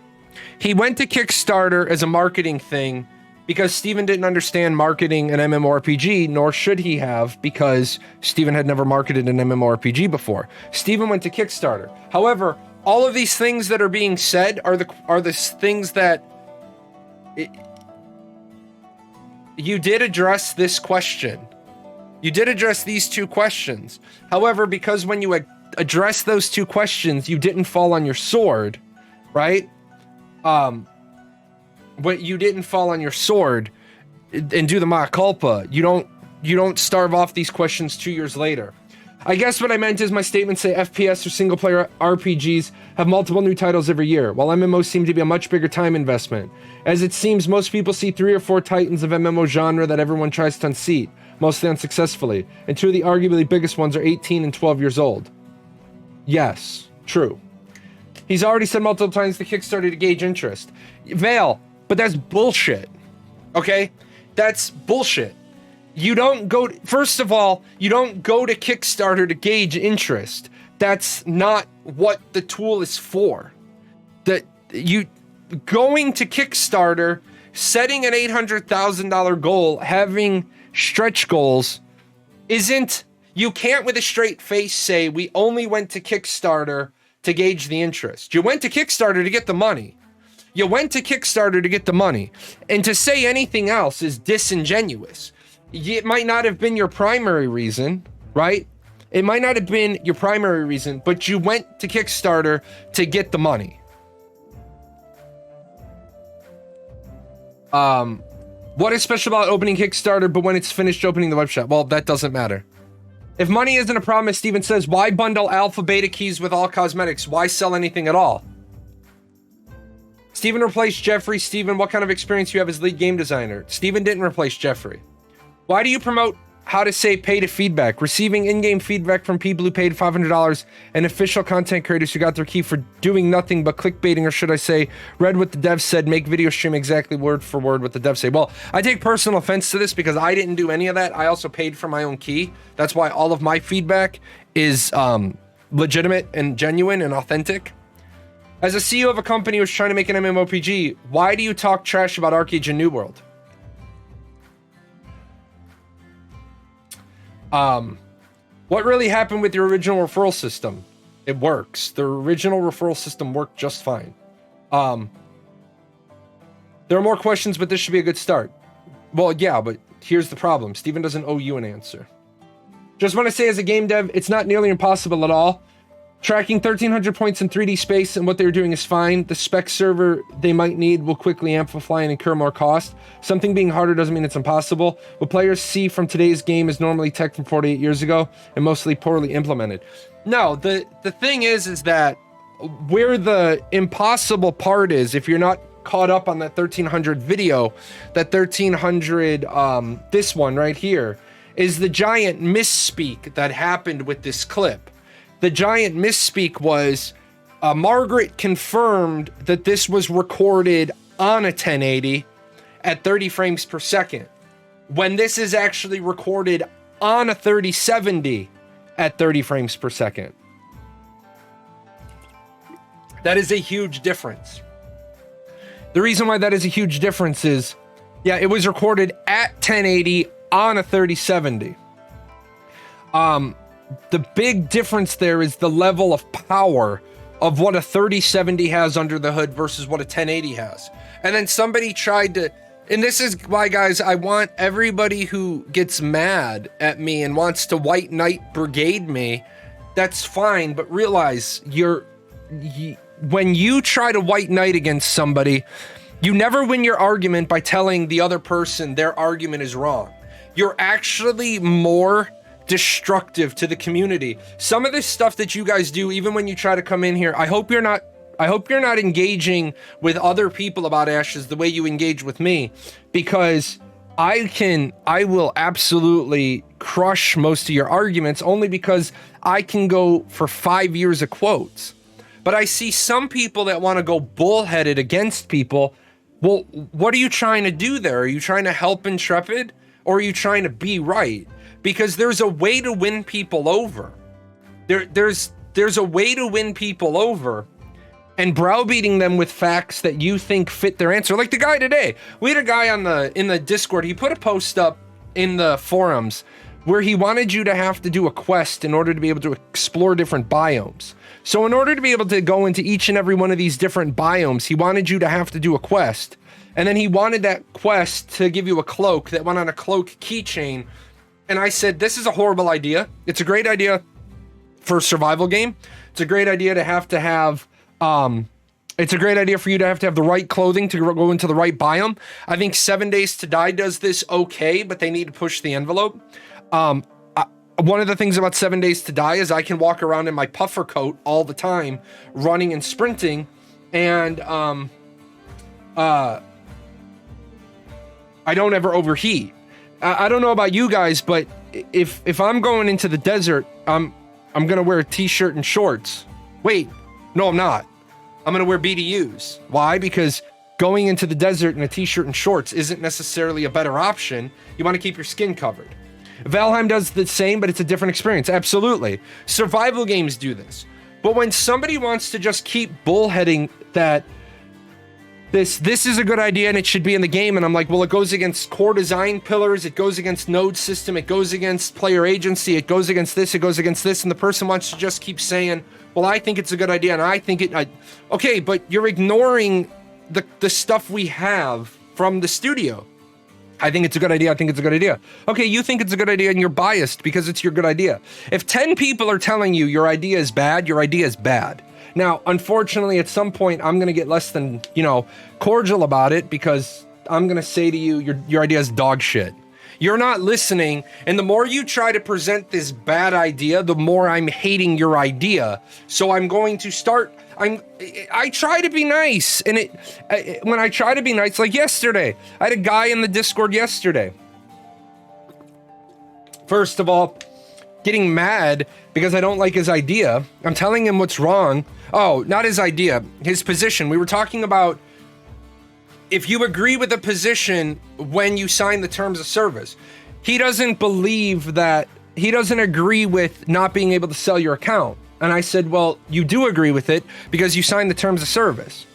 S1: He went to Kickstarter as a marketing thing because Steven didn't understand marketing an MMORPG, nor should he have, because Steven had never marketed an MMORPG before. Steven went to Kickstarter. However, all of these things that are being said are the things that you did address this question. You did address these two questions. However, because when you address those two questions, you didn't fall on your sword, right? But you didn't fall on your sword and do the mea culpa. You don't starve off these questions 2 years later. I guess what I meant is my statements say FPS or single player RPGs have multiple new titles every year, while MMOs seem to be a much bigger time investment. As it seems, most people see 3 or 4 titans of MMO genre that everyone tries to unseat, mostly unsuccessfully, and 2 of the arguably biggest ones are 18 and 12 years old. Yes, true. He's already said multiple times the Kickstarter to gauge interest. Vale, but that's bullshit. Okay? That's bullshit. You don't go, first of all, you don't go to Kickstarter to gauge interest. That's not what the tool is for. That you going to Kickstarter, setting an $800,000 goal, having stretch goals isn't, you can't with a straight face say we only went to Kickstarter to gauge the interest. You went to Kickstarter to get the money. You went to Kickstarter to get the money. And to say anything else is disingenuous. It might not have been your primary reason, right? It might not have been your primary reason, but you went to Kickstarter to get the money. What is special about opening Kickstarter, but when it's finished opening the web shop? Well, that doesn't matter. If money isn't a problem, as Steven says, why bundle alpha beta keys with all cosmetics? Why sell anything at all? Steven replaced Jeffrey. Steven, what kind of experience you have as lead game designer? Steven didn't replace Jeffrey. Why do you promote how to say pay to feedback? Receiving in-game feedback from people who paid $500 and official content creators who got their key for doing nothing but clickbaiting, or should I say, read what the dev said, make video stream exactly word for word what the dev say. Well, I take personal offense to this because I didn't do any of that. I also paid for my own key. That's why all of my feedback is legitimate and genuine and authentic. As a CEO of a company who's trying to make an MMORPG, why do you talk trash about Arcade and New World? What really happened with your original referral system? It works. The original referral system worked just fine. There are more questions, but this should be a good start. Well, yeah, but here's the problem. Steven doesn't owe you an answer. Just want to say, as a game dev, it's not nearly impossible at all. Tracking 1,300 points in 3D space and what they're doing is fine. The spec server they might need will quickly amplify and incur more cost. Something being harder doesn't mean it's impossible. What players see from today's game is normally tech from 48 years ago and mostly poorly implemented. No, the thing is that where the impossible part is, if you're not caught up on that 1,300 video, that 1,300, this one right here, is the giant misspeak that happened with this clip. The giant misspeak was Margaret confirmed that this was recorded on a 1080 at 30 frames per second, when this is actually recorded on a 3070 at 30 frames per second. That is a huge difference. The reason why that is a huge difference is, yeah, it was recorded at 1080 on a 3070. The big difference there is the level of power of what a 3070 has under the hood versus what a 1080 has. And then somebody tried to, and this is why, guys, I want everybody who gets mad at me and wants to white knight brigade me, that's fine, but realize when you try to white knight against somebody, you never win your argument by telling the other person their argument is wrong. You're actually more destructive to the community. Some of this stuff that you guys do, even when you try to come in here, I hope you're not engaging with other people about Ashes the way you engage with me, because I will absolutely crush most of your arguments only because I can go for 5 years of quotes. But I see some people that want to go bullheaded against people. Well, what are you trying to do there? Are you trying to help Intrepid, or are you trying to be right? Because there's a way to win people over. There's a way to win people over, and browbeating them with facts that you think fit their answer. Like the guy today, we had a guy in the Discord. He put a post up in the forums where he wanted you to have to do a quest in order to be able to explore different biomes. So in order to be able to go into each and every one of these different biomes, he wanted you to have to do a quest. And then he wanted that quest to give you a cloak that went on a cloak keychain. And I said, this is a horrible idea. It's a great idea for a survival game. It's a great idea to have, it's a great idea for you to have the right clothing to go into the right biome. I think 7 Days to Die does this okay, but they need to push the envelope. One of the things about 7 Days to Die is I can walk around in my puffer coat all the time, running and sprinting, and I don't ever overheat. I don't know about you guys, but if I'm going into the desert, I'm gonna wear a t-shirt and shorts. Wait, no, I'm not. I'm gonna wear BDUs. Why? Because going into the desert in a t-shirt and shorts isn't necessarily a better option. You want to keep your skin covered. Valheim does the same, but it's a different experience. Absolutely. Survival games do this. But when somebody wants to just keep bullheading that this is a good idea and it should be in the game, and I'm like, well, it goes against core design pillars, it goes against node system, it goes against player agency, it goes against this, it goes against this, and the person wants to just keep saying, well, I think it's a good idea, and I think okay, but you're ignoring the stuff we have from the studio. I think it's a good idea. I think it's a good idea. Okay, you think it's a good idea and you're biased because it's your good idea. If 10 people are telling you your idea is bad, your idea is bad. Now, unfortunately, at some point, I'm going to get less than, cordial about it, because I'm going to say to you, your idea is dog shit. You're not listening, and the more you try to present this bad idea, the more I'm hating your idea. So I'm going to start... I try to be nice, and when I try to be nice, like yesterday, I had a guy in the Discord yesterday. First of all, getting mad because I don't like his idea. I'm telling him what's wrong. Oh, not his idea, his position. We were talking about if you agree with a position when you sign the terms of service. He doesn't believe that, he doesn't agree with not being able to sell your account. And I said, well, you do agree with it because you signed the terms of service.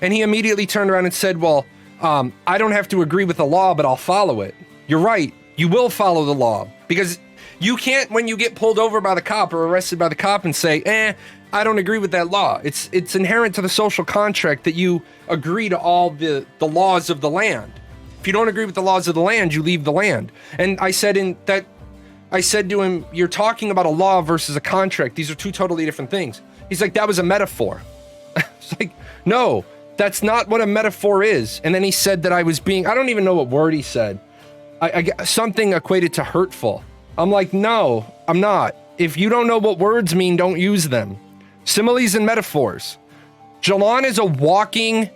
S1: And he immediately turned around and said, well, I don't have to agree with the law, but I'll follow it. You're right. You will follow the law, because you can't, when you get pulled over by the cop or arrested by the cop, and say, I don't agree with that law. It's inherent to the social contract that you agree to all the laws of the land. If you don't agree with the laws of the land, you leave the land. And I said to him, you're talking about a law versus a contract. These are two totally different things. He's like, that was a metaphor. It's like, no, that's not what a metaphor is. And then he said that I was being, I don't even know what word he said. Something equated to hurtful. I'm like, no, I'm not. If you don't know what words mean, don't use them. Similes and metaphors. Jahlon is a walking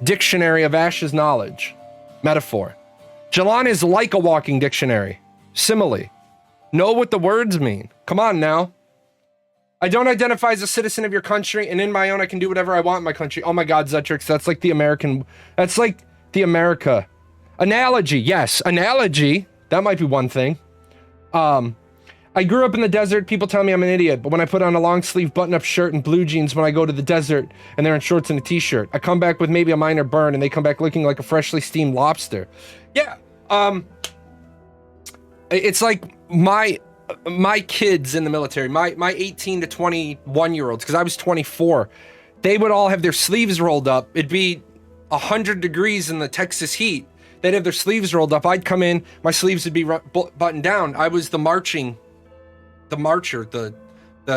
S1: dictionary of Ash's knowledge. Metaphor. Jahlon is like a walking dictionary. Simile. Know what the words mean. Come on now. I don't identify as a citizen of your country, and in my own, I can do whatever I want in my country. Oh my God, Zetrix, that's like the America. Analogy, yes, analogy. That might be one thing. I grew up in the desert. People tell me I'm an idiot, but when I put on a long sleeve button-up shirt and blue jeans when I go to the desert and they're in shorts and a t-shirt, I come back with maybe a minor burn and they come back looking like a freshly steamed lobster. Yeah. It's like my kids in the military, my 18 to 21 year olds, because I was 24, they would all have their sleeves rolled up. It'd be 100 degrees in the Texas heat. They'd have their sleeves rolled up. I'd come in, my sleeves would be buttoned down. I was the marcher, the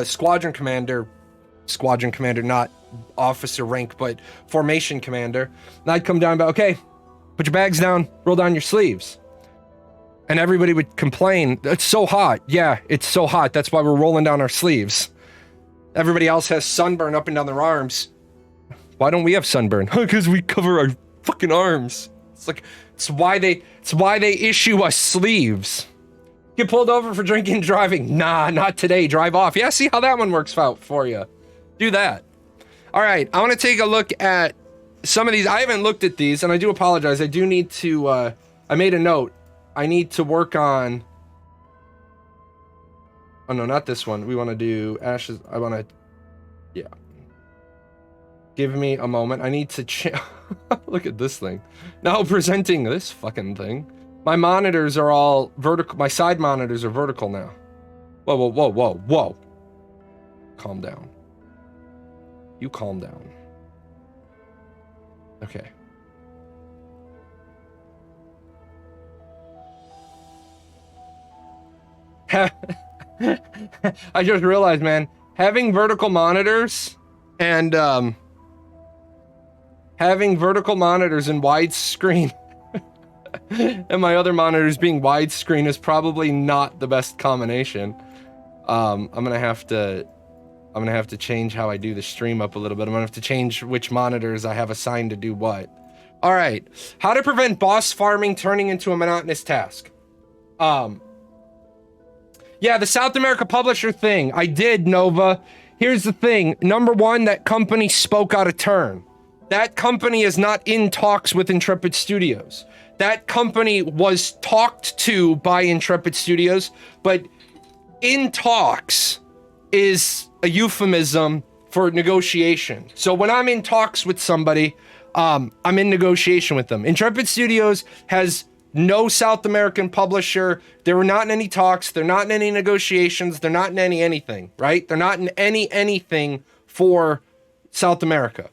S1: squadron commander, not officer rank, but formation commander. And I'd come down and be, okay, put your bags down, roll down your sleeves. And everybody would complain, it's so hot. Yeah, it's so hot. That's why we're rolling down our sleeves. Everybody else has sunburn up and down their arms. Why don't we have sunburn? Because we cover our fucking arms. It's like, it's why they issue us sleeves. Get pulled over for drinking and driving. Nah, not today. Drive off. Yeah, see how that one works out for you. Do that. All right, I want to take a look at some of these. I haven't looked at these, and I do apologize. I do need to, I made a note. I need to work on... Oh, no, not this one. We want to do Ashes. I want to... Yeah. Give me a moment. I need to... Look at this thing. Now presenting this fucking thing. My monitors are all vertical. My side monitors are vertical now. Whoa, whoa, whoa, whoa, whoa. Calm down. You calm down. Okay. I just realized, man, having vertical monitors and having vertical monitors and widescreen and my other monitors being widescreen is probably not the best combination. I'm gonna have to change how I do the stream up a little bit. I'm gonna have to change which monitors I have assigned to do what. All right, how to prevent boss farming turning into a monotonous task. Yeah, the South America publisher thing. I did, Nova. Here's the thing. Number one, that company spoke out of turn. That company is not in talks with Intrepid Studios. That company was talked to by Intrepid Studios, but in talks is a euphemism for negotiation. So when I'm in talks with somebody, I'm in negotiation with them. Intrepid Studios has no South American publisher. They were not in any talks. They're not in any negotiations. They're not in anything, right? They're not in anything for South America.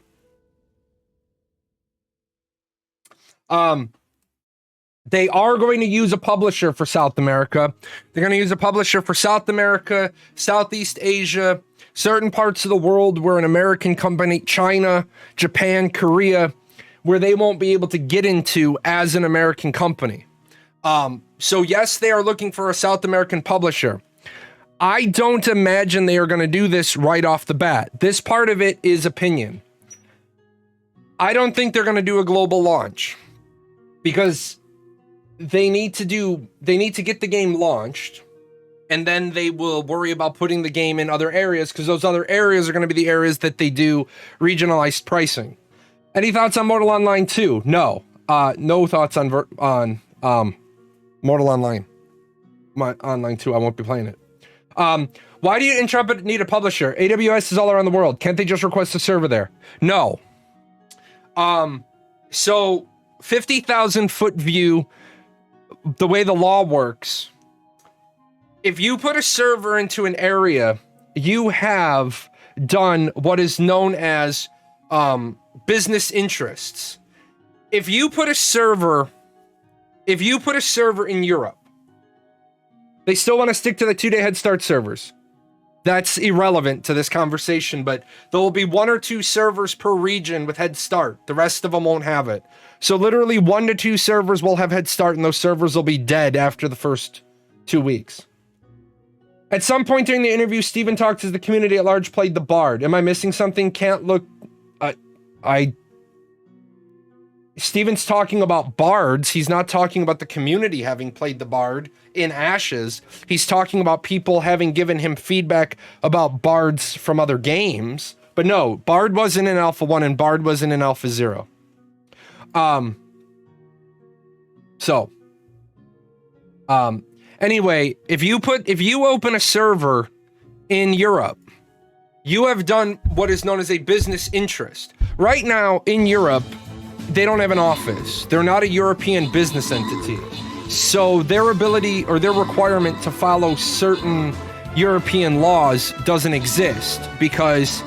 S1: They are going to use a publisher for South America. They're going to use a publisher for South America, Southeast Asia, certain parts of the world where an American company, China, Japan, Korea, where they won't be able to get into as an American company. So yes, they are looking for a South American publisher. I don't imagine they are going to do this right off the bat. This part of it is opinion. I don't think they're going to do a global launch because they need to get the game launched, and then they will worry about putting the game in other areas, because those other areas are going to be the areas that they do regionalized pricing. Any thoughts on Mortal Online 2? No. No thoughts on Mortal Online. My Online 2, I won't be playing it. Why do you Intrepid need a publisher? AWS is all around the world. Can't they just request a server there? No. So 50,000 foot view, the way the law works, if you put a server into an area, you have done what is known as business interests. If you put a server in Europe, they still want to stick to the 2-day head start servers. That's irrelevant to this conversation, but there will be 1 or 2 servers per region with head start. The rest of them won't have it. So literally 1 to 2 servers will have head start, and those servers will be dead after the first 2 weeks. At some point during the interview, Steven talked as the community at large played the Bard. Am I missing something? Can't look... Steven's talking about bards. He's not talking about the community having played the Bard in Ashes. He's talking about people having given him feedback about bards from other games. But no, Bard wasn't in Alpha 1 and Bard wasn't in Alpha 0. Anyway, if you open a server in Europe, you have done what is known as a business interest. Right now in Europe, they don't have an office. They're not a European business entity. So their ability or their requirement to follow certain European laws doesn't exist, because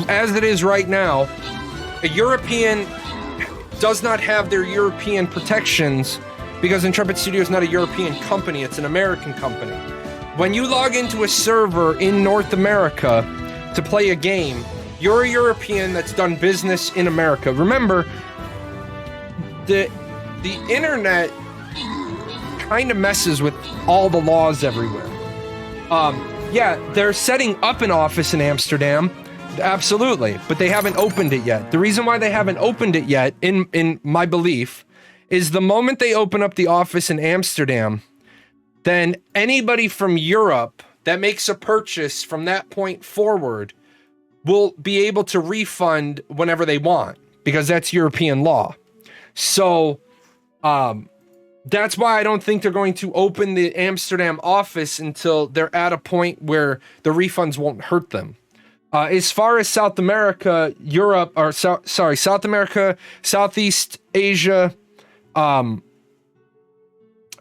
S1: as it is right now, a European does not have their European protections because Intrepid Studio is not a European company, it's an American company. When you log into a server in North America to play a game, you're a European that's done business in America. Remember, the internet kind of messes with all the laws everywhere. Yeah, they're setting up an office in Amsterdam, absolutely, but they haven't opened it yet. The reason why they haven't opened it yet, in my belief, is the moment they open up the office in Amsterdam, then anybody from Europe that makes a purchase from that point forward will be able to refund whenever they want, because that's European law. So, that's why I don't think they're going to open the Amsterdam office until they're at a point where the refunds won't hurt them. As far as South America, Europe, or South America, Southeast Asia,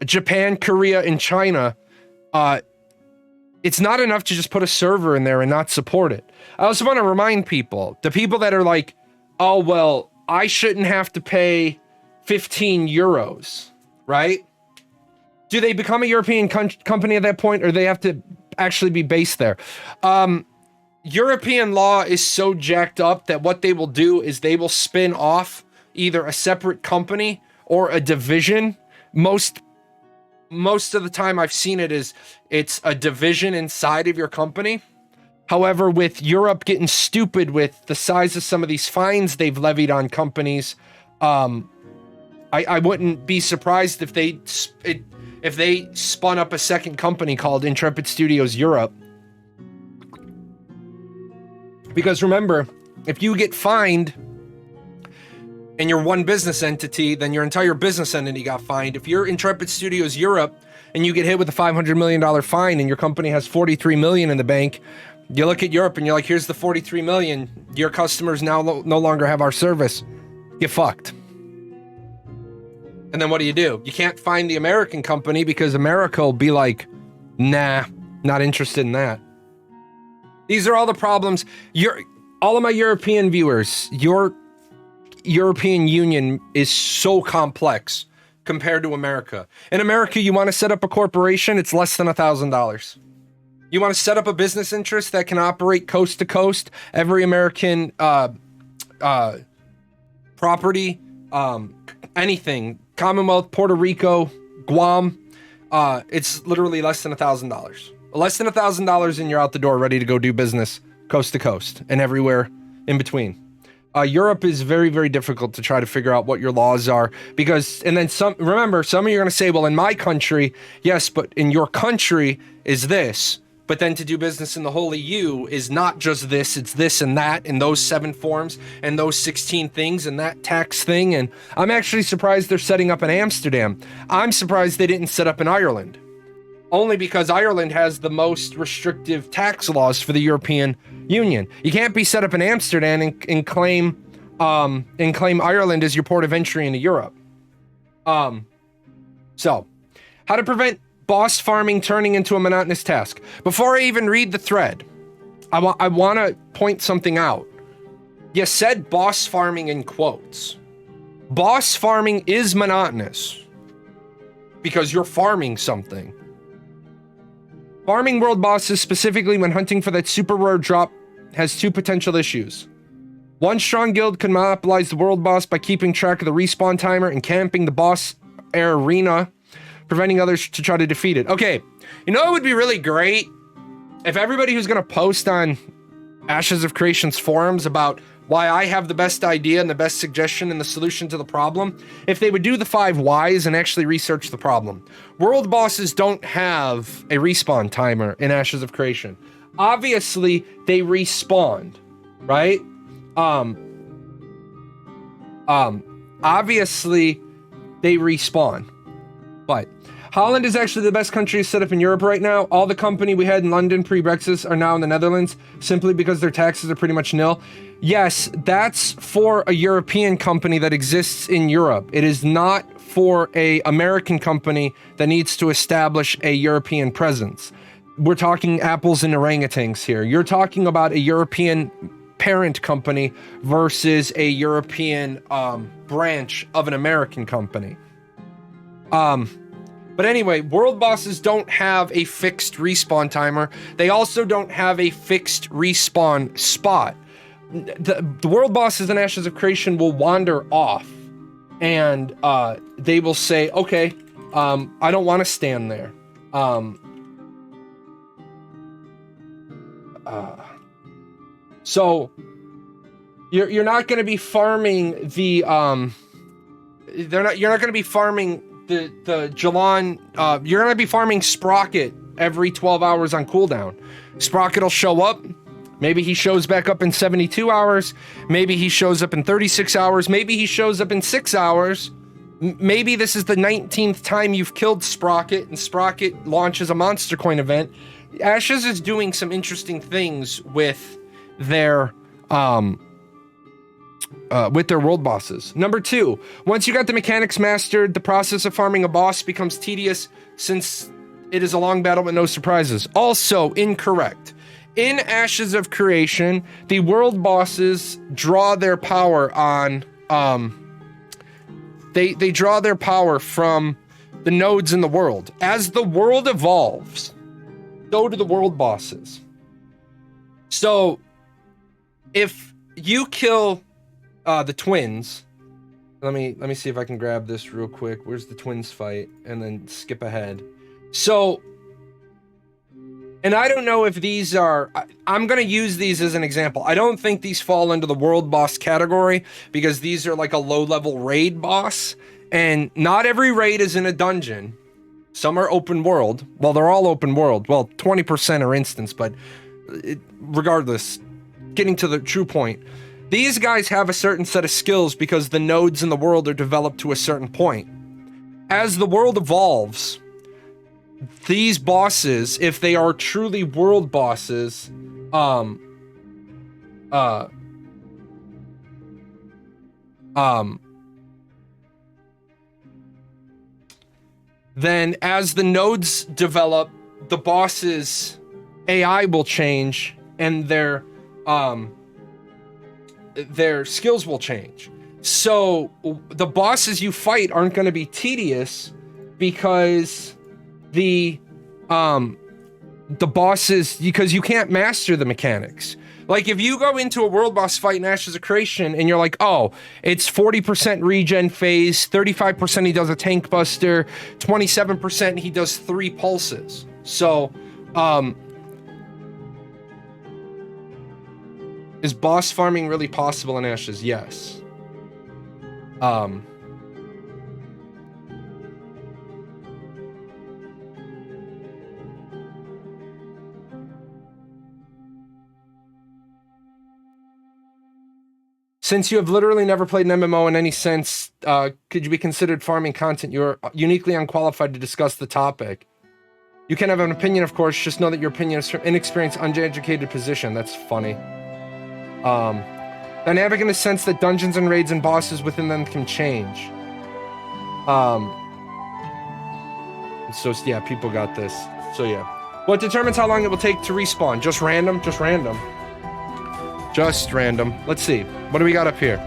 S1: Japan, Korea, and China, it's not enough to just put a server in there and not support it. I also want to remind people, the people that are like, oh, well, I shouldn't have to pay 15 euros. Right? Do they become a European company at that point, or they have to actually be based there? European law is so jacked up that what they will do is they will spin off either a separate company or a division. Most of the time I've seen it's a division inside of your company. However, with Europe getting stupid with the size of some of these fines they've levied on companies, I wouldn't be surprised if they spun up a second company called Intrepid Studios Europe. Because remember, if you get fined and you're one business entity, then your entire business entity got fined. If you're Intrepid Studios Europe and you get hit with a $500 million fine and your company has $43 million in the bank, you look at Europe and you're like, here's the $43 million. Your customers now no longer have our service. Get fucked. And then what do? You can't find the American company because America will be like, nah, not interested in that. These are all the problems. All of my European viewers, your European Union is so complex compared to America. In America, you want to set up a corporation, it's less than $1,000. You want to set up a business interest that can operate coast to coast, every American property, anything, Commonwealth, Puerto Rico, Guam, it's literally less than $1,000. Less than $1,000 and you're out the door ready to go do business coast to coast and everywhere in between. Europe is very, very difficult to try to figure out what your laws are because, and then remember, some of you are going to say, well, in my country, yes, but in your country is this. But then to do business in the whole EU is not just this, it's this and that, and those 7 forms, and those 16 things, and that tax thing, and I'm actually surprised they're setting up in Amsterdam. I'm surprised they didn't set up in Ireland. Only because Ireland has the most restrictive tax laws for the European Union. You can't be set up in Amsterdam and claim Ireland as your port of entry into Europe. So, how to prevent boss farming turning into a monotonous task. Before I even read the thread, I want to point something out. You said boss farming in quotes. Boss farming is monotonous because you're farming something. Farming world bosses, specifically when hunting for that super rare drop, has 2 potential issues. One strong guild could monopolize the world boss by keeping track of the respawn timer and camping the boss arena, preventing others to try to defeat it. Okay, you know it would be really great if everybody who's going to post on Ashes of Creation's forums about why I have the best idea and the best suggestion and the solution to the problem, if they would do the 5 whys and actually research the problem. World bosses don't have a respawn timer in Ashes of Creation. Obviously, they respawned, right? Obviously, they respawn. But Holland is actually the best country set up in Europe right now. All the company we had in London pre-Brexit are now in the Netherlands simply because their taxes are pretty much nil. Yes, that's for a European company that exists in Europe. It is not for a American company that needs to establish a European presence. We're talking apples and orangutans here. You're talking about a European parent company versus a European branch of an American company. But anyway, world bosses don't have a fixed respawn timer. They also don't have a fixed respawn spot. The world bosses in Ashes of Creation will wander off, and they will say, okay, I don't want to stand there. So you're not going to be farming the you're not going to be farming the Jahlon. You're going to be farming Sprocket every 12 hours on cooldown. Sprocket will show up. Maybe he shows back up in 72 hours. Maybe he shows up in 36 hours. Maybe he shows up in 6 hours. Maybe this is the 19th time you've killed Sprocket and Sprocket launches a Monster Coin event. Ashes is doing some interesting things with their world bosses. Number 2, once you got the mechanics mastered, the process of farming a boss becomes tedious since it is a long battle with no surprises. Also incorrect. In Ashes of Creation, the world bosses draw their power on they draw their power from the nodes in the world. As the world evolves, so do the world bosses. So if you kill the twins, let me see if I can grab this real quick. Where's the twins fight? And then skip ahead. So, and I don't know if these are, I'm going to use these as an example. I don't think these fall into the world boss category because these are like a low-level raid boss. And not every raid is in a dungeon. Some are open world. Well, they're all open world. Well, 20% are instance, but regardless, getting to the true point, these guys have a certain set of skills because the nodes in the world are developed to a certain point. As the world evolves, these bosses, if they are truly world bosses, then as the nodes develop, the bosses' AI will change and their skills will change. So the bosses you fight aren't going to be tedious because the bosses, because you can't master the mechanics. Like if you go into a world boss fight in Ashes of Creation and you're like, oh, it's 40% regen phase, 35% he does a tank buster, 27% he does 3 pulses. So, is boss farming really possible in Ashes? Yes. Since you have literally never played an MMO in any sense, could you be considered farming content? You're uniquely unqualified to discuss the topic. You can have an opinion, of course, just know that your opinion is from inexperienced, uneducated position. That's funny. Dynamic in the sense that dungeons and raids and bosses within them can change. So yeah, people got this. So yeah. What determines how long it will take to respawn? Just random? Just random. Just random. Let's see. What do we got up here?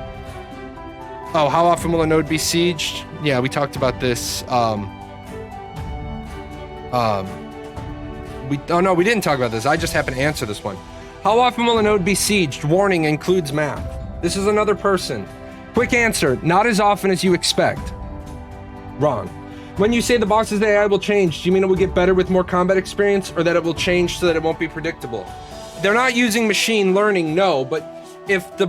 S1: Oh, how often will a node be sieged? Yeah, we talked about this. Oh no, we didn't talk about this. I just happened to answer this one. How often will a node be sieged? Warning includes math. This is another person. Quick answer, not as often as you expect. Wrong. When you say the boss's AI will change, do you mean it will get better with more combat experience, or that it will change so that it won't be predictable? They're not using machine learning, no, but if the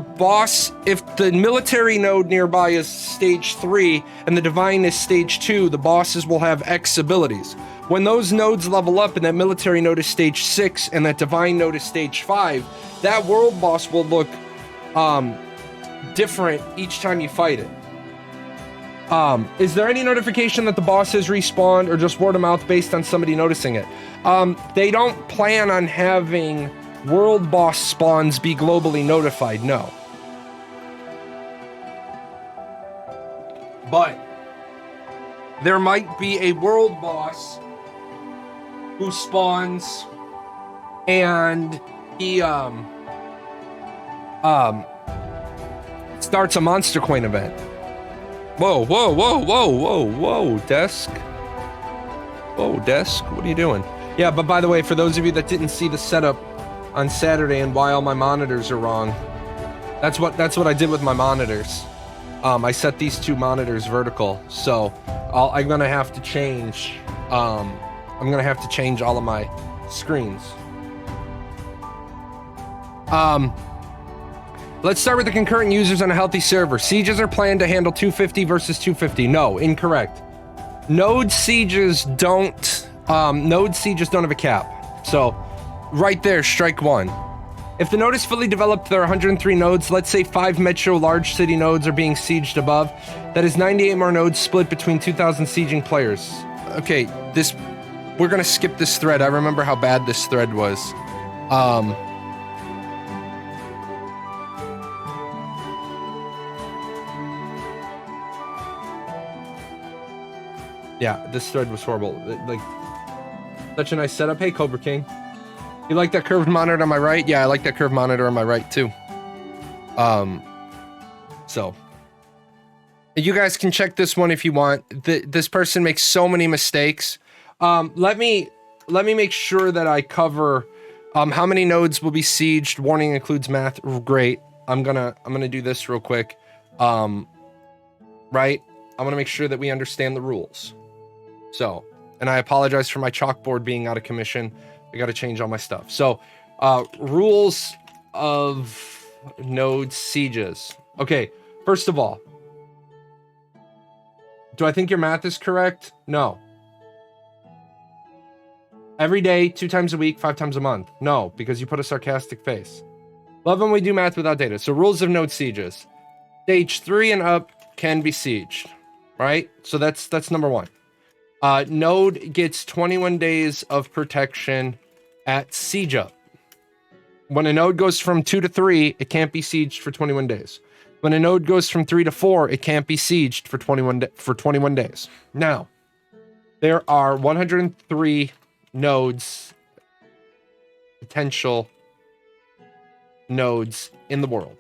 S1: military node nearby is stage 3 and the divine is stage 2, the bosses will have X abilities. When those nodes level up and that military node is stage 6 and that divine node is stage 5, that world boss will look different each time you fight it. Is there any notification that the boss has respawned or just word of mouth based on somebody noticing it? They don't plan on having world boss spawns be globally notified, no. But there might be a world boss who spawns and he starts a monster coin event. Whoa, whoa, whoa, whoa, whoa, whoa, desk. Whoa, desk, what are you doing? Yeah, but by the way, for those of you that didn't see the setup on Saturday and why all my monitors are wrong, that's what I did with my monitors. I set these two monitors vertical, so I'm gonna have to change. I'm gonna have to change all of my screens. Let's start with the concurrent users on a healthy server. Sieges are planned to handle 250 versus 250. No, incorrect. Node sieges don't have a cap. So, right there, strike one. If the node is fully developed, there are 103 nodes. Let's say 5 metro large city nodes are being sieged above. That is 98 more nodes split between 2,000 sieging players. Okay, we're gonna skip this thread. I remember how bad this thread was. Yeah, this thread was horrible. Like, such a nice setup. Hey, Cobra King. You like that curved monitor on my right? Yeah, I like that curved monitor on my right, too. So. You guys can check this one if you want. This person makes so many mistakes. Let me make sure that I cover how many nodes will be sieged. Warning includes math. Great. I'm gonna do this real quick. Right? I want to make sure that we understand the rules. So, and I apologize for my chalkboard being out of commission. I got to change all my stuff. So, rules of node sieges. Okay, first of all, do I think your math is correct? No. Every day, 2 times a week, 5 times a month. No, because you put a sarcastic face. Love when we do math without data. So, rules of node sieges. Stage 3 and up can be sieged, right? So that's number 1. Node gets 21 days of protection at siege up. When a node goes from 2 to 3, it can't be sieged for 21 days. When a node goes from 3 to 4, it can't be sieged for 21 days. Now, there are 103 nodes, potential nodes in the world.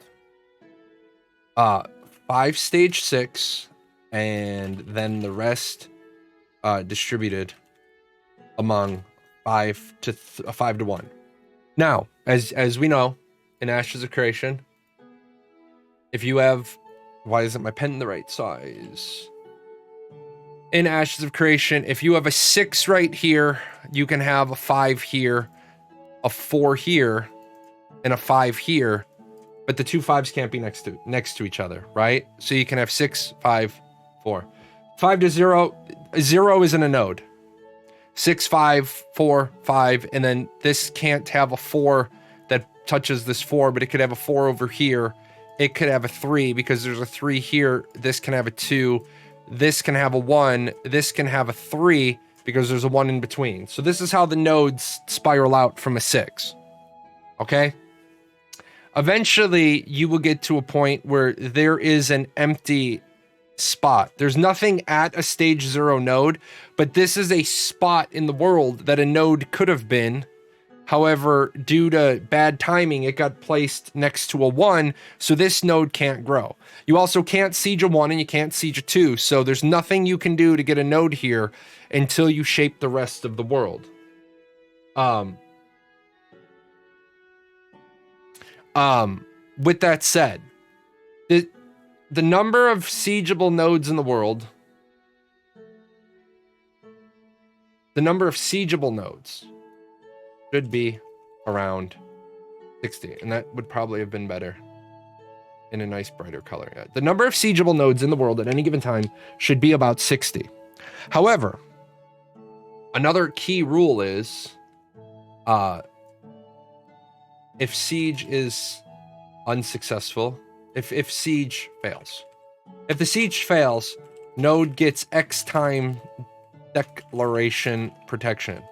S1: 5 stage 6, and then the rest distributed among 5 to 1. Now, as we know, in Ashes of Creation, if you have, why isn't my pen the right size? In Ashes of Creation, if you have a 6 right here, you can have a 5 here, a 4 here, and a 5 here, but the 2 5s can't be next to each other, right? So you can have 6, 5, 4. 5 to 0, 0 isn't a node. 6, 5, 4, 5, and then this can't have a 4 that touches this 4, but it could have a 4 over here. It could have a 3 because there's a 3 here. This can have a 2. This can have a 1. This can have a 3 because there's a 1 in between. So this is how the nodes spiral out from a 6. Okay? Eventually, you will get to a point where there is an empty spot. There's nothing at a stage 0 node, but this is a spot in the world that a node could have been. However, due to bad timing, it got placed next to a 1, so this node can't grow. You also can't siege a 1 and you can't siege a 2, so there's nothing you can do to get a node here until you shape the rest of the world. With that said, the number of siegeable nodes in the world, should be around 60, and that would probably have been better in a nice brighter color. Yeah. The number of siegeable nodes in the world at any given time should be about 60. However, another key rule is if siege is unsuccessful, if siege fails. If the siege fails, node gets X time declaration protection.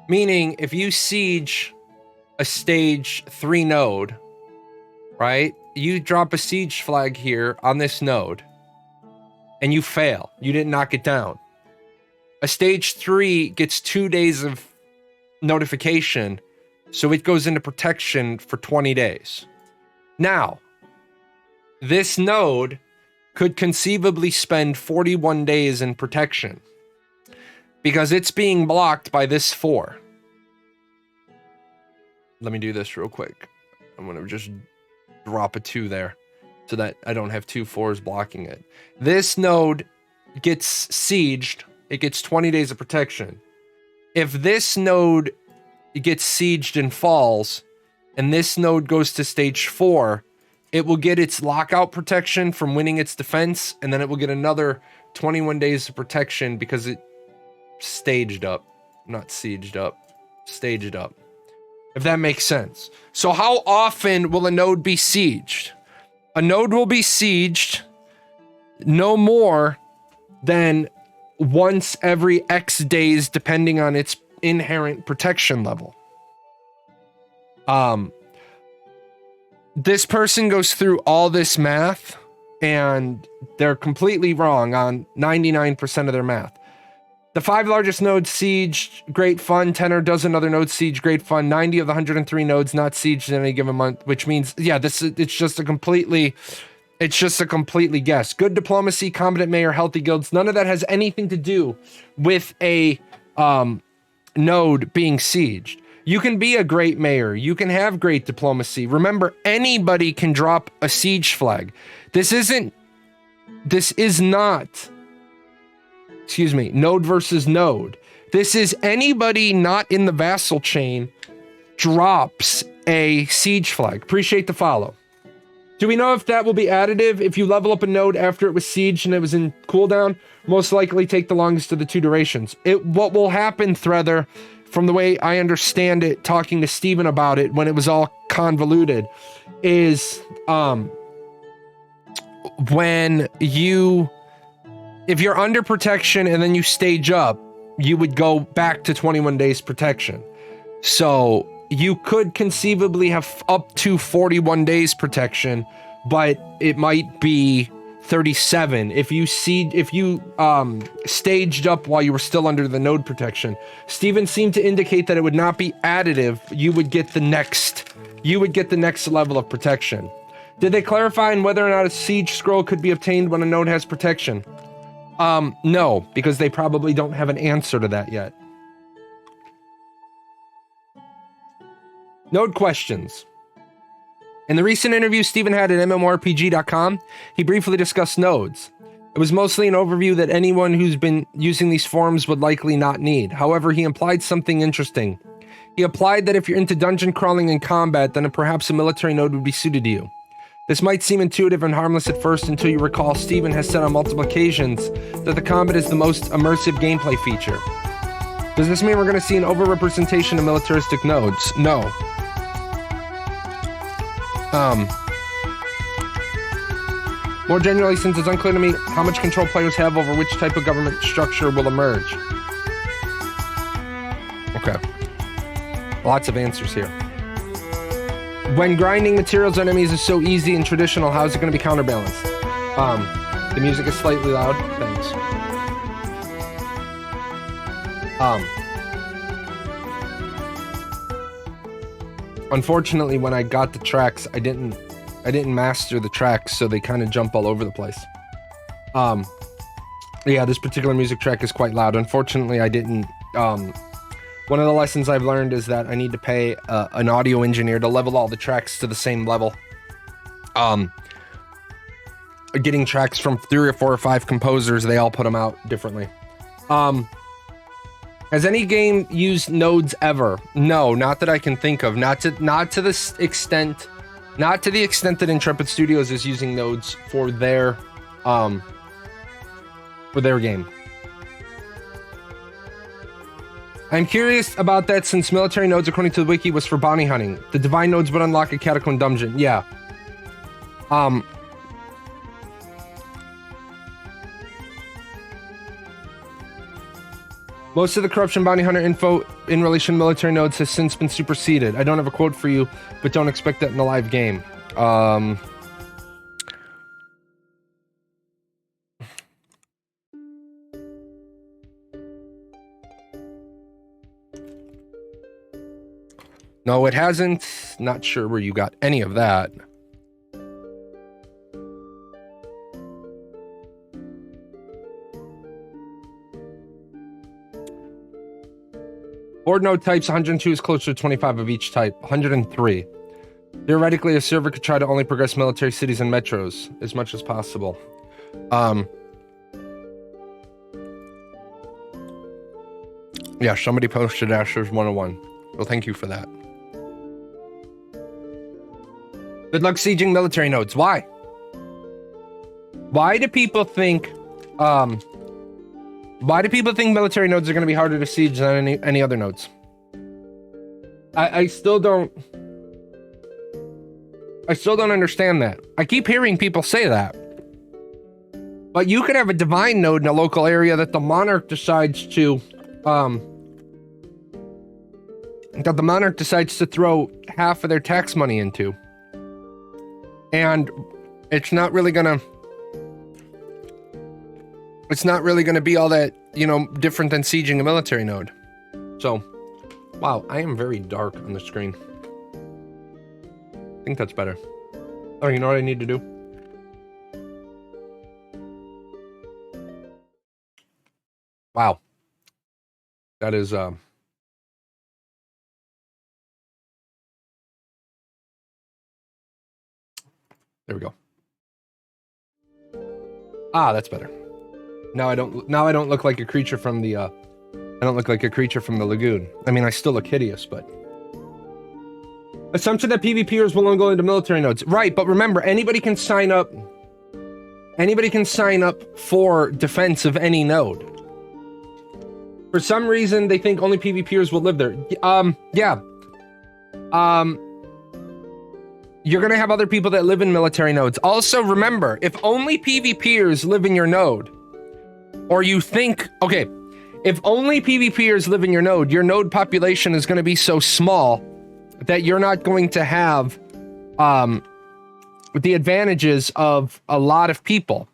S1: Meaning, if you siege a stage 3 node, right? You drop a siege flag here on this node, and you fail. You didn't knock it down. A stage 3 gets 2 days of notification, so it goes into protection for 20 days. Now, this node could conceivably spend 41 days in protection because it's being blocked by this 4. Let me do this real quick. I'm going to just drop a 2 there so that I don't have 2 4s blocking it. This node gets sieged. It gets 20 days of protection. If this node gets sieged and falls, and this node goes to stage 4, it will get its lockout protection from winning its defense, and then it will get another 21 days of protection because it staged up. Not sieged up. Staged up. If that makes sense. So how often will a node be sieged? A node will be sieged no more than once every X days, depending on its inherent protection level. This person goes through all this math and they're completely wrong on 99% of their math. The 5 largest nodes sieged, great fun. 10 or dozen other nodes sieged, great fun. 90 of the 103 nodes not sieged in any given month, which means, yeah, it's just a completely guess. Good diplomacy, competent mayor, healthy guilds. None of that has anything to do with a node being sieged. You can be a great mayor. You can have great diplomacy. Remember, anybody can drop a siege flag. This is not, excuse me, node versus node. This is anybody not in the vassal chain drops a siege flag. Appreciate the follow. Do we know if that will be additive? If you level up a node after it was sieged and it was in cooldown, most likely take the longest of the 2 durations. What will happen, Threather, from the way I understand it, talking to Steven about it when it was all convoluted, is if you're under protection and then you stage up, you would go back to 21 days protection. So you could conceivably have up to 41 days protection, but it might be 37 if you staged up while you were still under the node protection. Steven seemed to indicate that it would not be additive. You would get the next level of protection. Did they clarify on whether or not a siege scroll could be obtained when a node has protection? No, because they probably don't have an answer to that yet. Node questions. In the recent interview Steven had at MMORPG.com, he briefly discussed nodes. It was mostly an overview that anyone who's been using these forums would likely not need. However, he implied something interesting. He implied that if you're into dungeon crawling and combat, then perhaps a military node would be suited to you. This might seem intuitive and harmless at first until you recall Steven has said on multiple occasions that the combat is the most immersive gameplay feature. Does this mean we're going to see an overrepresentation of militaristic nodes? No. More generally, since it's unclear to me how much control players have over which type of government structure will emerge. Okay. Lots of answers here. When grinding materials on enemies is so easy and traditional, how is it going to be counterbalanced? The music is slightly loud. Thanks. Unfortunately, when I got the tracks, I didn't master the tracks, so they kind of jump all over the place. Yeah, this particular music track is quite loud. Unfortunately, I didn't. One of the lessons I've learned is that I need to pay an audio engineer to level all the tracks to the same level. Getting tracks from 3 or 4 or 5 composers, they all put them out differently. Has any game used nodes ever? No, not that I can think of. Not to the extent that Intrepid Studios is using nodes for their game. I'm curious about that since military nodes, according to the wiki, was for bounty hunting. The divine nodes would unlock a catacomb dungeon. Yeah. Most of the corruption bounty hunter info in relation to military nodes has since been superseded. I don't have a quote for you, but don't expect that in a live game. No, it hasn't. Not sure where you got any of that. Board node types 102 is closer to 25 of each type. 103. Theoretically, a server could try to only progress military cities and metros as much as possible. Yeah, somebody posted Asher's 101. Well, thank you for that. Good luck sieging military nodes. Why? Why do people think military nodes are going to be harder to siege than any other nodes? I still don't understand that. I keep hearing people say that. But you could have a divine node in a local area that the monarch decides to throw half of their tax money into. And it's not really gonna be all that, different than sieging a military node. So, wow, I am very dark on the screen. I think that's better. Oh, you know what I need to do? Wow. That is, there we go. Ah, that's better. Now I don't look like a creature from the lagoon. I mean, I still look hideous, but assumption that PvPers will only go into military nodes. Right, but remember, anybody can sign up for defense of any node. For some reason, they think only PvPers will live there. Yeah. You're gonna have other people that live in military nodes. Also, remember, if only PvPers live in your node, or you think, okay, if only PvPers live in your node population is gonna be so small that you're not going to have the advantages of a lot of people.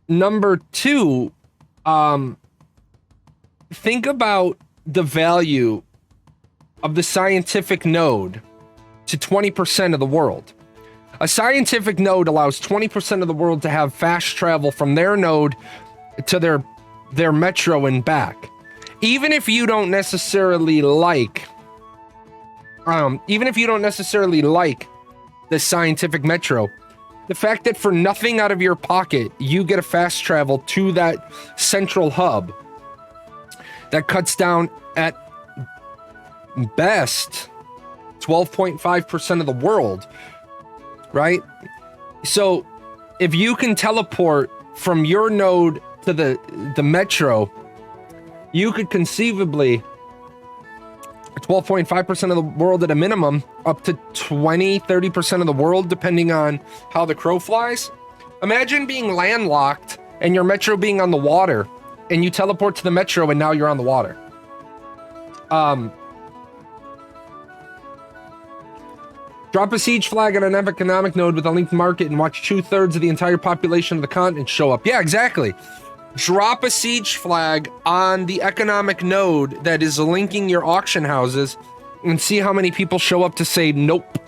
S1: Number two, think about the value of the scientific node to 20% of the world. A scientific node allows 20% of the world to have fast travel from their node to their metro and back. Even if you don't necessarily like the scientific metro, the fact that for nothing out of your pocket, you get a fast travel to that central hub that cuts down at best 12.5% of the world, right? So if you can teleport from your node to the metro, you could conceivably 12.5% of the world at a minimum, up to 20-30% of the world, depending on how the crow flies. Imagine being landlocked and your metro being on the water, and you teleport to the metro and now you're on the water. Drop a siege flag on an economic node with a linked market and watch 2/3 of the entire population of the continent show up. Yeah, exactly. Drop a siege flag on the economic node that is linking your auction houses and see how many people show up to say nope.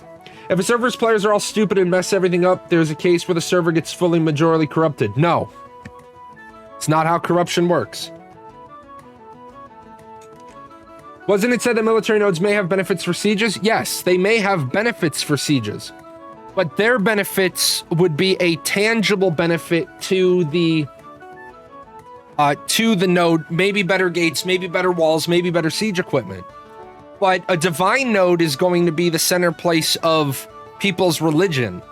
S1: If a server's players are all stupid and mess everything up, there's a case where the server gets fully majorly corrupted. No. It's not how corruption works. Wasn't it said that military nodes may have benefits for sieges? Yes, they may have benefits for sieges, but their benefits would be a tangible benefit to the node, maybe better gates, maybe better walls, maybe better siege equipment. But a divine node is going to be the center place of people's religion.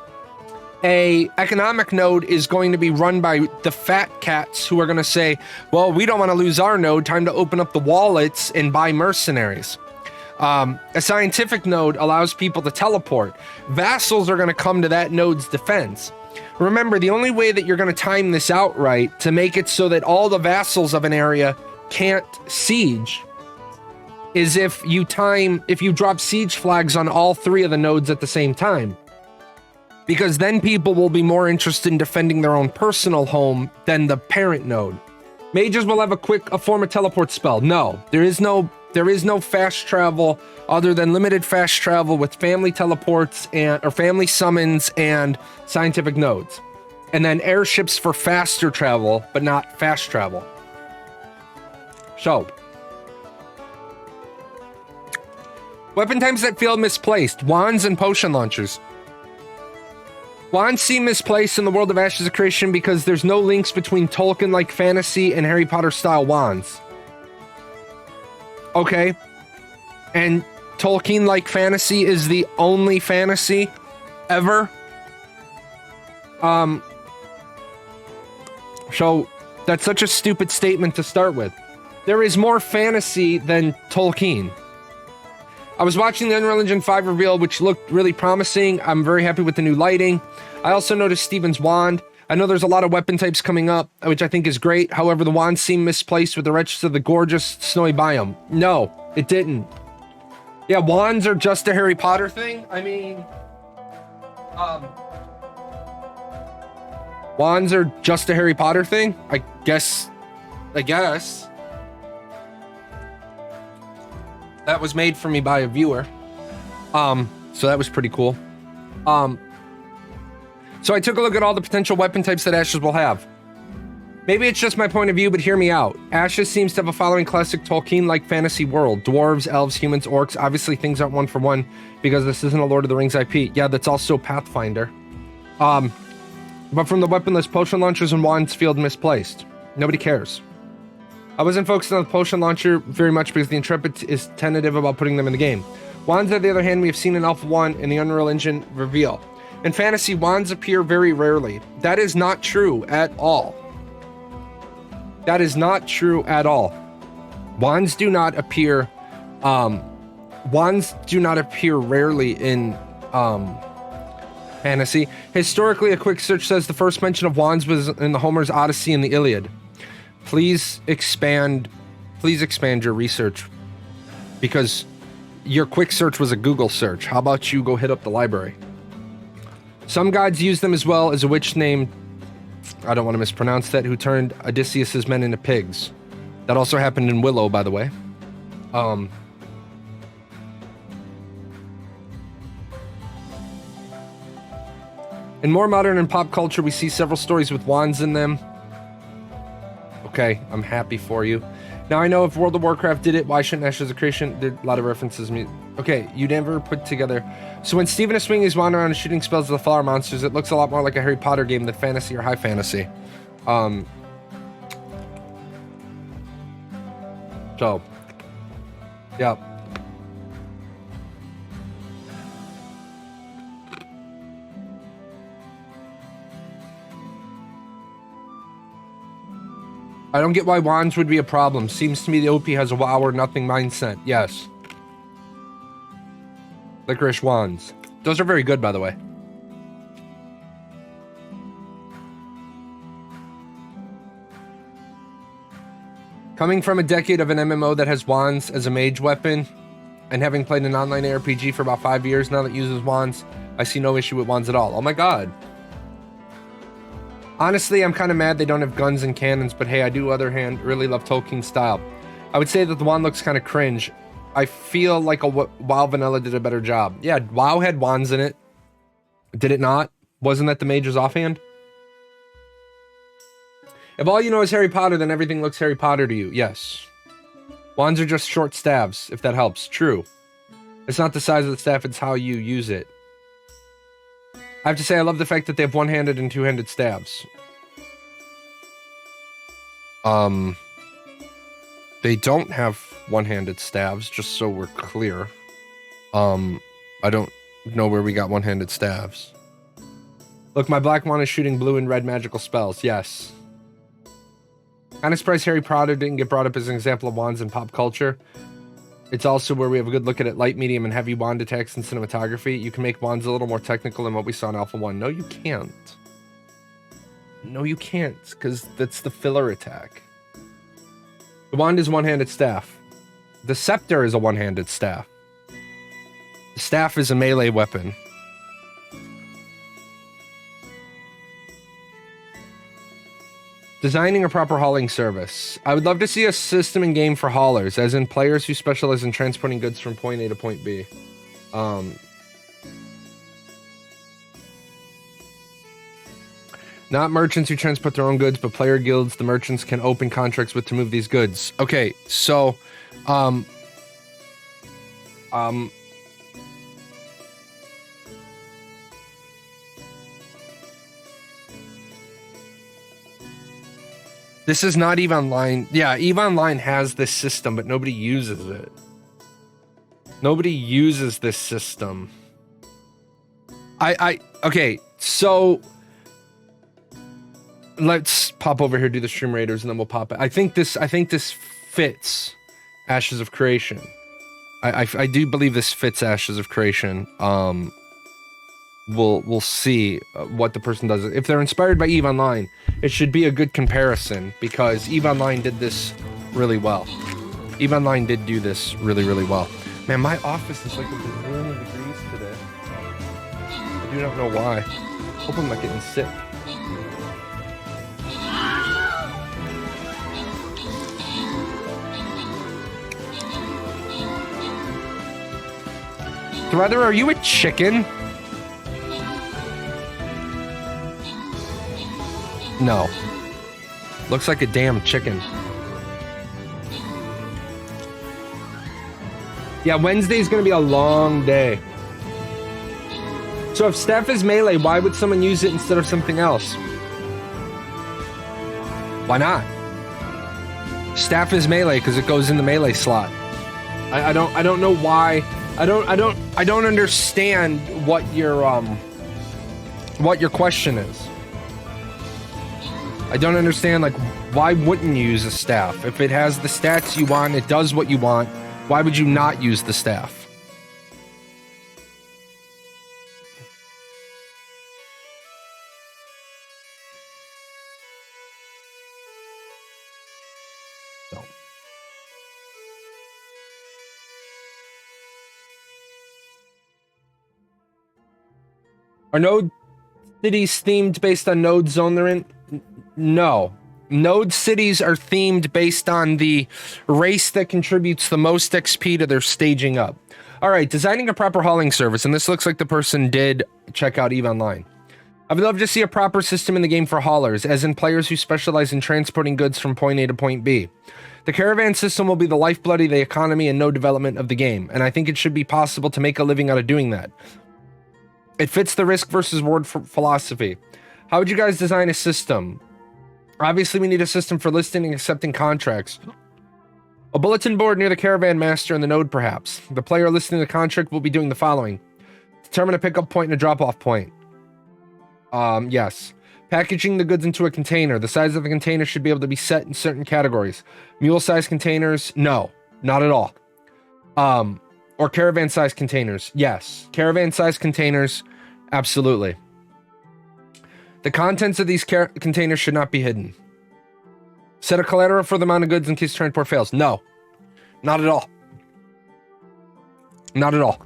S1: A economic node is going to be run by the fat cats who are going to say, well, we don't want to lose our node, time to open up the wallets and buy mercenaries. A scientific node allows people to teleport. Vassals are going to come to that node's defense. Remember, the only way that you're going to time this out right to make it so that all the vassals of an area can't siege is if you drop siege flags on all 3 of the nodes at the same time. Because then people will be more interested in defending their own personal home than the parent node. Mages will have a form of teleport spell. No, there is no fast travel other than limited fast travel with family teleports or family summons and scientific nodes. And then airships for faster travel, but not fast travel. So, weapon types that feel misplaced. Wands and potion launchers. Wands seem misplaced in the world of Ashes of Creation because there's no links between Tolkien-like fantasy and Harry Potter-style wands. Okay. And Tolkien-like fantasy is the only fantasy ever. So that's such a stupid statement to start with. There is more fantasy than Tolkien. I was watching the Unreal Engine 5 reveal, which looked really promising. I'm very happy with the new lighting. I also noticed Steven's wand. I know there's a lot of weapon types coming up, which I think is great. However, the wands seem misplaced with the wretches of the gorgeous snowy biome. No, it didn't. Yeah, wands are just a Harry Potter thing. I mean, wands are just a Harry Potter thing. I guess. That was made for me by a viewer. So that was pretty cool. So I took a look at all the potential weapon types that Ashes will have. Maybe it's just my point of view, but hear me out. Ashes seems to have a following classic Tolkien-like fantasy world. Dwarves, elves, humans, orcs. Obviously things aren't one for one because this isn't a Lord of the Rings IP. Yeah, that's also Pathfinder. But from the weaponless potion launchers and wands field misplaced. Nobody cares. I wasn't focused on the potion launcher very much because the Intrepid is tentative about putting them in the game. Wands, on the other hand, we have seen in Alpha 1 in the Unreal Engine reveal. In fantasy, wands appear very rarely. That is not true at all. That is not true at all. Wands do not appear rarely in fantasy. Historically, a quick search says the first mention of wands was in the Homer's Odyssey and the Iliad. Please expand your research because your quick search was a Google search. How about you go hit up the library? Some gods use them as well as a witch named, I don't want to mispronounce that, who turned Odysseus's men into pigs. That also happened in Willow, by the way. In more modern and pop culture, we see several stories with wands in them. Okay, I'm happy for you. Now I know if World of Warcraft did it, why shouldn't Ashes of Creation? Did a lot of references. Okay, you never put together. So when Steven is swinging his wand around and shooting spells at the flower monsters, it looks a lot more like a Harry Potter game than fantasy or high fantasy. So, yeah. I don't get why wands would be a problem. Seems to me the OP has a wow or nothing mindset. Yes. Licorice wands. Those are very good, by the way. Coming from a decade of an MMO that has wands as a mage weapon, and having played an online ARPG for about 5 years now that uses wands, I see no issue with wands at all. Oh my god. Honestly, I'm kind of mad they don't have guns and cannons, but hey, I do, other hand, really love Tolkien's style. I would say that the wand looks kind of cringe. I feel like WoW Vanilla did a better job. Yeah, WoW had wands in it. Did it not? Wasn't that the mage's offhand? If all you know is Harry Potter, then everything looks Harry Potter to you. Yes. Wands are just short staves, if that helps. True. It's not the size of the staff, it's how you use it. I have to say, I love the fact that they have one-handed and two-handed staves. They don't have one-handed staves, just so we're clear. I don't know where we got one-handed staves. Look, my black wand is shooting blue and red magical spells. Yes. Kind of surprised Harry Potter didn't get brought up as an example of wands in pop culture. It's also where we have a good look at light, medium, and heavy wand attacks in cinematography. You can make wands a little more technical than what we saw in Alpha 1. No, you can't. No, you can't, because that's the filler attack. The wand is one-handed staff. The scepter is a one-handed staff. The staff is a melee weapon. Designing a proper hauling service. I would love to see a system in game for haulers, as in players who specialize in transporting goods from point A to point B. Not merchants who transport their own goods, but player guilds the merchants can open contracts with to move these goods. Okay, so, this is not EVE Online. Yeah, EVE Online has this system, but nobody uses it. Nobody uses this system. Okay, so let's pop over here, do the stream raiders, and then we'll pop it. I think this fits Ashes of Creation. I do believe this fits Ashes of Creation. We'll see what the person does. If they're inspired by EVE Online, it should be a good comparison, because EVE Online did this really well. EVE Online did do this really, really well. Man, my office is like a bazillion degrees today. I do not know why. Hope I'm not getting sick. Brother, are you a chicken? No. Looks like a damn chicken. Yeah, Wednesday's gonna be a long day. So if staff is melee, why would someone use it instead of something else? Why not? Staff is melee because it goes in the melee slot. I don't know why. I don't understand what your question is. I don't understand, like, why wouldn't you use a staff? If it has the stats you want, it does what you want, why would you not use the staff? No. Are node cities themed based on node zone they're in? No. Node cities are themed based on the race that contributes the most XP to their staging up. All right, designing a proper hauling service, and this looks like the person did check out EVE Online. I would love to see a proper system in the game for haulers, as in players who specialize in transporting goods from point A to point B. The caravan system will be the lifeblood of the economy and node development of the game, and I think it should be possible to make a living out of doing that. It fits the risk versus reward philosophy. How would you guys design a system? Obviously, we need a system for listing and accepting contracts. A bulletin board near the caravan master and the node, perhaps. The player listing the contract will be doing the following. Determine a pickup point and a drop-off point. Yes. Packaging the goods into a container. The size of the container should be able to be set in certain categories. Mule-sized containers? No, not at all. Or caravan-sized containers? Yes. Caravan-sized containers? Absolutely. The contents of these containers should not be hidden. Set a collateral for the amount of goods in case transport fails. No. Not at all. Not at all.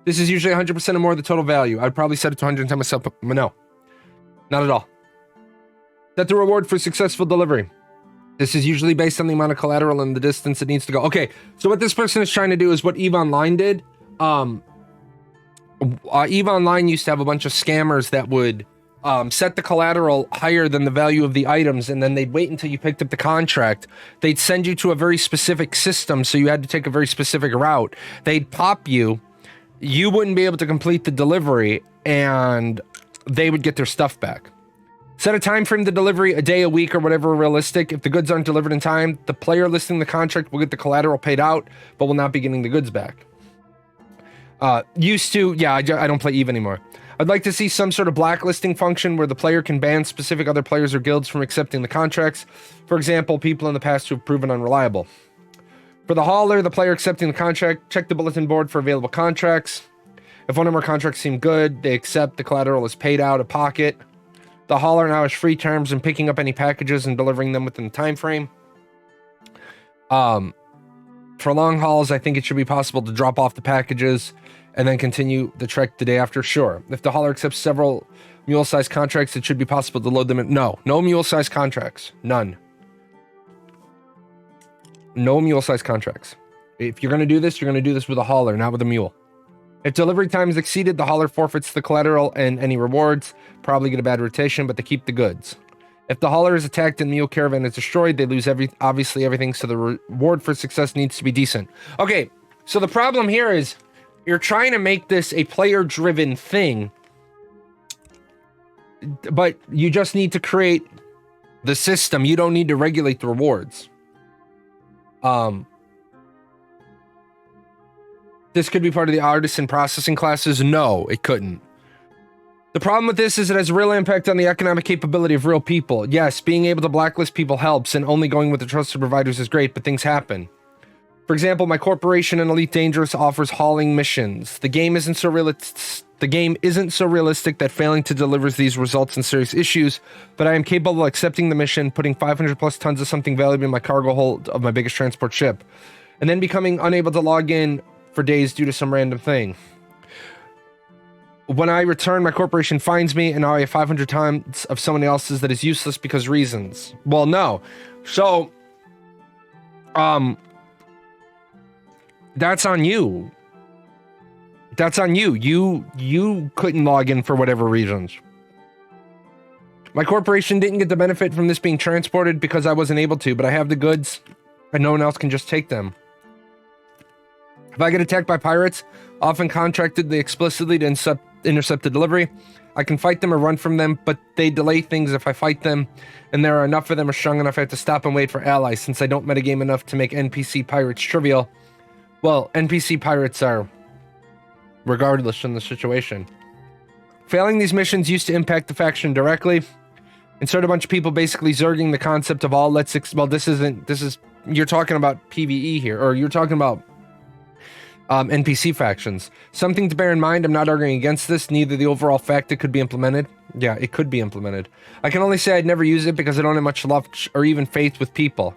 S1: This is usually 100% or more of the total value. I'd probably set it to 110 myself, but no. Not at all. Set the reward for successful delivery. This is usually based on the amount of collateral and the distance it needs to go. Okay, so what this person is trying to do is what EVE Online did. EVE Online used to have a bunch of scammers that would set the collateral higher than the value of the items, and then they'd wait until you picked up the contract. They'd send you to a very specific system, so you had to take a very specific route. They'd pop you. You wouldn't be able to complete the delivery, and they would get their stuff back. Set a time frame to delivery, a day, a week, or whatever realistic. If the goods aren't delivered in time, the player listing the contract will get the collateral paid out, but will not be getting the goods back. Used to, yeah, I don't play EVE anymore. I'd like to see some sort of blacklisting function where the player can ban specific other players or guilds from accepting the contracts. For example, people in the past who have proven unreliable. For the hauler, the player accepting the contract, check the bulletin board for available contracts. If one or more contracts seem good, they accept, the collateral is paid out of pocket. The hauler now has free terms in picking up any packages and delivering them within the time frame. For long hauls, I think it should be possible to drop off the packages and then continue the trek the day after. Sure. If the hauler accepts several mule-sized contracts, it should be possible to load them in. No mule-sized contracts. None. No mule-sized contracts. If you're going to do this, you're going to do this with a hauler, not with a mule. If delivery time is exceeded, the hauler forfeits the collateral and any rewards. Probably get a bad rotation, but they keep the goods. If the hauler is attacked and the mule caravan is destroyed, they lose obviously everything, so the reward for success needs to be decent. Okay, so the problem here is you're trying to make this a player-driven thing, but you just need to create the system. You don't need to regulate the rewards. This could be part of the artisan processing classes. No, it couldn't. The problem with this is it has a real impact on the economic capability of real people. Yes, being able to blacklist people helps, and only going with the trusted providers is great, but things happen. For example, my corporation in Elite Dangerous offers hauling missions. The game isn't so realistic that failing to deliver these results in serious issues, but I am capable of accepting the mission, putting 500 plus tons of something valuable in my cargo hold of my biggest transport ship, and then becoming unable to log in for days due to some random thing. When I return, my corporation finds me, and now I have 500 tons of someone else's that is useless because reasons. Well, no. So, that's on you. That's on you. You couldn't log in for whatever reasons. My corporation didn't get the benefit from this being transported because I wasn't able to, but I have the goods, and no one else can just take them. If I get attacked by pirates, often contracted explicitly to intercept the delivery, I can fight them or run from them, but they delay things if I fight them, and there are enough of them are strong enough I have to stop and wait for allies, since I don't metagame enough to make NPC pirates trivial. Well, NPC pirates are regardless in the situation. Failing these missions used to impact the faction directly. Insert a bunch of people basically zerging the concept of all you're talking about PvE here, or you're talking about NPC factions. Something to bear in mind, I'm not arguing against this, neither the overall fact it could be implemented. Yeah, it could be implemented. I can only say I'd never use it because I don't have much love or even faith with people.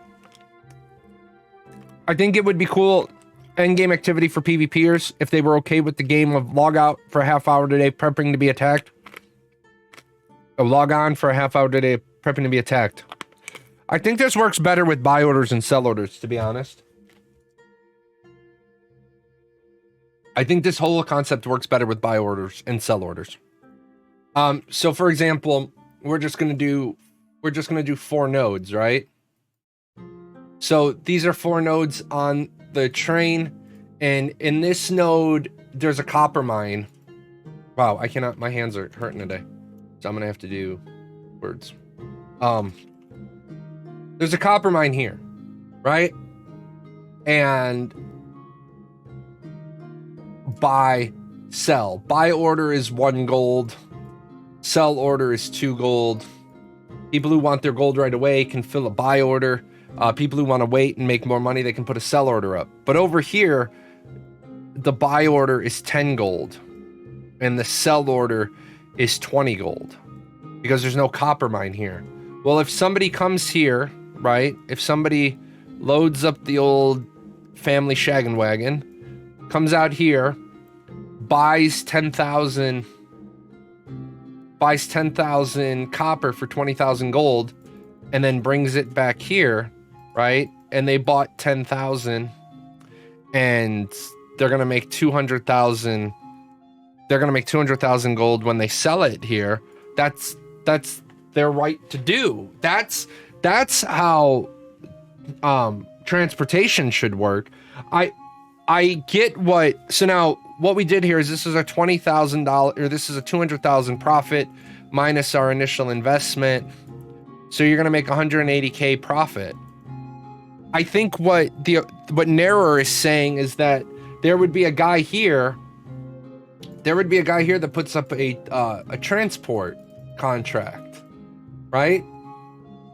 S1: I think it would be cool endgame activity for PvPers if they were okay with the game of log out for a half hour today prepping to be attacked. Or log on for a half hour today prepping to be attacked. I think this works better with buy orders and sell orders, to be honest. I think this whole concept works better with buy orders and sell orders. So for example, we're just gonna do 4 nodes, right? So these are 4 nodes on the train, and in this node there's a copper mine. Wow, I cannot, my hands are hurting today, so I'm gonna have to do words. There's a copper mine here, right? And buy, sell. Buy order is 1 gold. Sell order is 2 gold. People who want their gold right away can fill a buy order. People who want to wait and make more money, they can put a sell order up. But over here, the buy order is 10 gold. And the sell order is 20 gold. Because there's no copper mine here. Well, if somebody comes here, right? If somebody loads up the old family shaggin' wagon, comes out here, buys 10,000 copper for 20,000 gold, and then brings it back here, right? And they bought 10,000, and they're gonna make 200,000. They're gonna make 200,000 gold when they sell it here. That's their right to do. That's how transportation should work. I get what, so now what we did here is this is a $20,000, or this is a 200,000 profit minus our initial investment. So you're going to make 180K profit. I think what Narer is saying is that there would be a guy here that puts up a transport contract, right?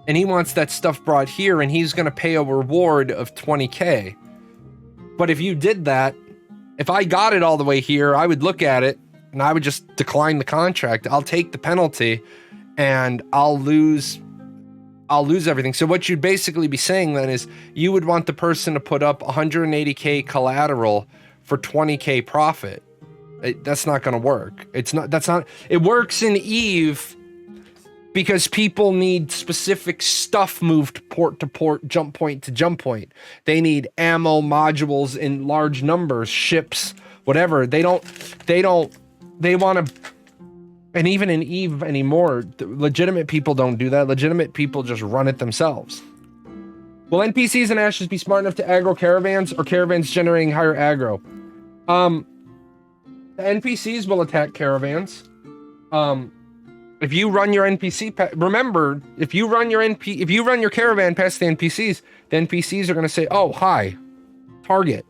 S1: And he wants that stuff brought here, and he's going to pay a reward of 20K. But if you did that, if I got it all the way here, I would look at it and I would just decline the contract. I'll take the penalty and I'll lose everything. So what you'd basically be saying then is you would want the person to put up 180K collateral for 20K profit. That's not going to work. It works in Eve because people need specific stuff moved port to port, jump point to jump point. They need ammo modules in large numbers, ships, whatever. They want to, and even in Eve anymore, legitimate people don't do that. Legitimate people just run it themselves. Will NPCs and Ashes be smart enough to aggro caravans, or caravans generating higher aggro? The NPCs will attack caravans. If you run your NPC, remember, if you run your caravan past the NPCs are going to say, "Oh, hi, target."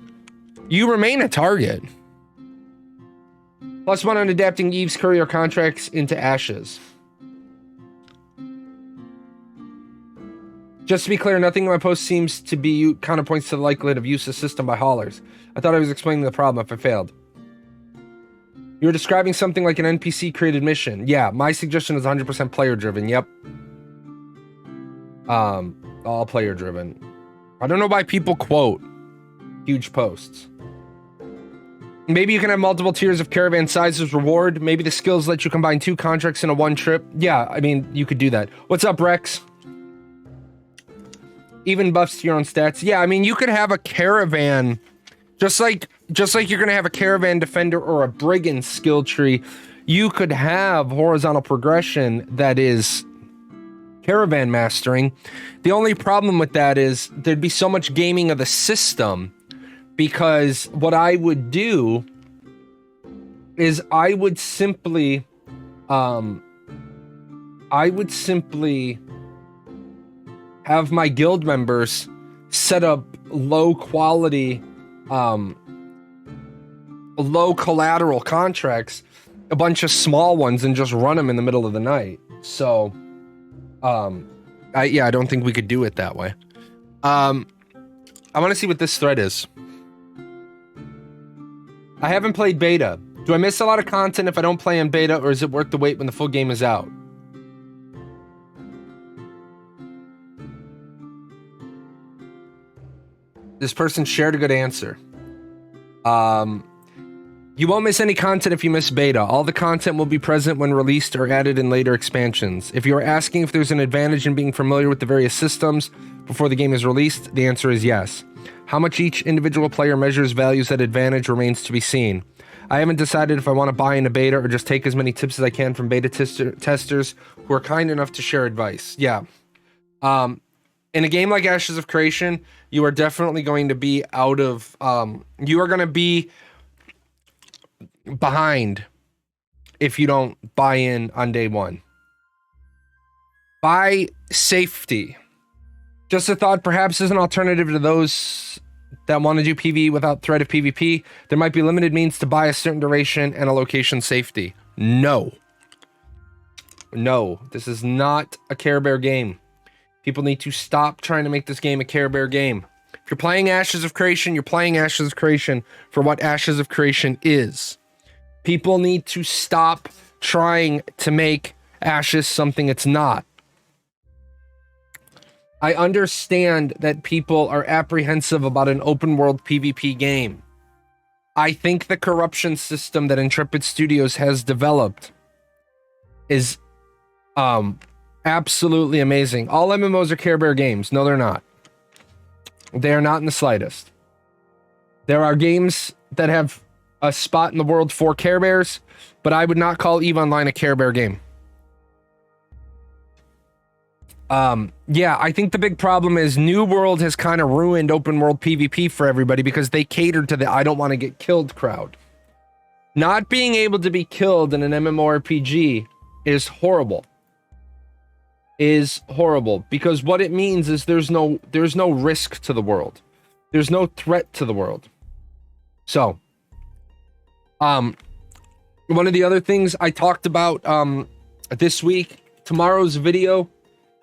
S1: You remain a target. +1 on adapting Eve's courier contracts into Ashes. Just to be clear, nothing in my post seems to be counterpoints to the likelihood of use of system by haulers. I thought I was explaining the problem if I failed. You were describing something like an NPC created mission. Yeah, my suggestion is 100% player driven. Yep. All player driven. I don't know why people quote huge posts. Maybe you can have multiple tiers of caravan sizes reward. Maybe the skills let you combine 2 contracts in a 1 trip. Yeah, I mean, you could do that. What's up, Rex? Even buffs to your own stats. Yeah, I mean, you could have a caravan, just like you're gonna have a caravan defender or a brigand skill tree. You could have horizontal progression that is caravan mastering. The only problem with that is there'd be so much gaming of the system, because what I would do is I would simply have my guild members set up low quality, low collateral contracts, a bunch of small ones, and just run them in the middle of the night. So, I don't think we could do it that way. I want to see what this thread is. I haven't played beta. Do I miss a lot of content if I don't play in beta, or is it worth the wait when the full game is out? This person shared a good answer. You won't miss any content if you miss beta. All the content will be present when released or added in later expansions. If you are asking if there's an advantage in being familiar with the various systems before the game is released, the answer is yes. How much each individual player measures values that advantage remains to be seen. I haven't decided if I want to buy into beta or just take as many tips as I can from beta testers who are kind enough to share advice. Yeah. In a game like Ashes of Creation, you are definitely going to be out of... you are going to be behind if you don't buy in on day one. Buy safety. Just a thought, perhaps as an alternative to those that want to do PvE without threat of PvP, there might be limited means to buy a certain duration and a location safety. No. No, this is not a Care Bear game. People need to stop trying to make this game a Care Bear game. If you're playing Ashes of Creation, you're playing Ashes of Creation for what Ashes of Creation is. People need to stop trying to make Ashes something it's not. I understand that people are apprehensive about an open world PvP game. I think the corruption system that Intrepid Studios has developed is absolutely amazing. All MMOs are Care Bear games. No, they're not. They are not in the slightest. There are games that have a spot in the world for Care Bears, but I would not call EVE Online a Care Bear game. Yeah, I think the big problem is New World has kind of ruined open world PvP for everybody because they catered to the I don't want to get killed crowd. Not being able to be killed in an MMORPG is horrible. Is horrible because what it means is there's no risk to the world. There's no threat to the world. So, one of the other things I talked about this week, tomorrow's video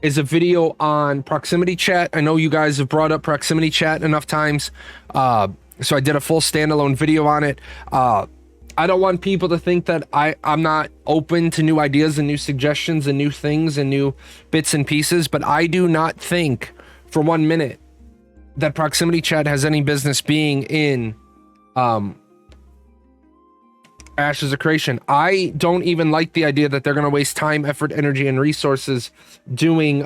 S1: is a video on proximity chat. I know you guys have brought up proximity chat enough times, so I did a full standalone video on it. I don't want people to think that I'm not open to new ideas and new suggestions and new things and new bits and pieces, but I do not think for 1 minute that proximity chat has any business being in Ashes of Creation. I don't even like the idea that they're going to waste time, effort, energy, and resources doing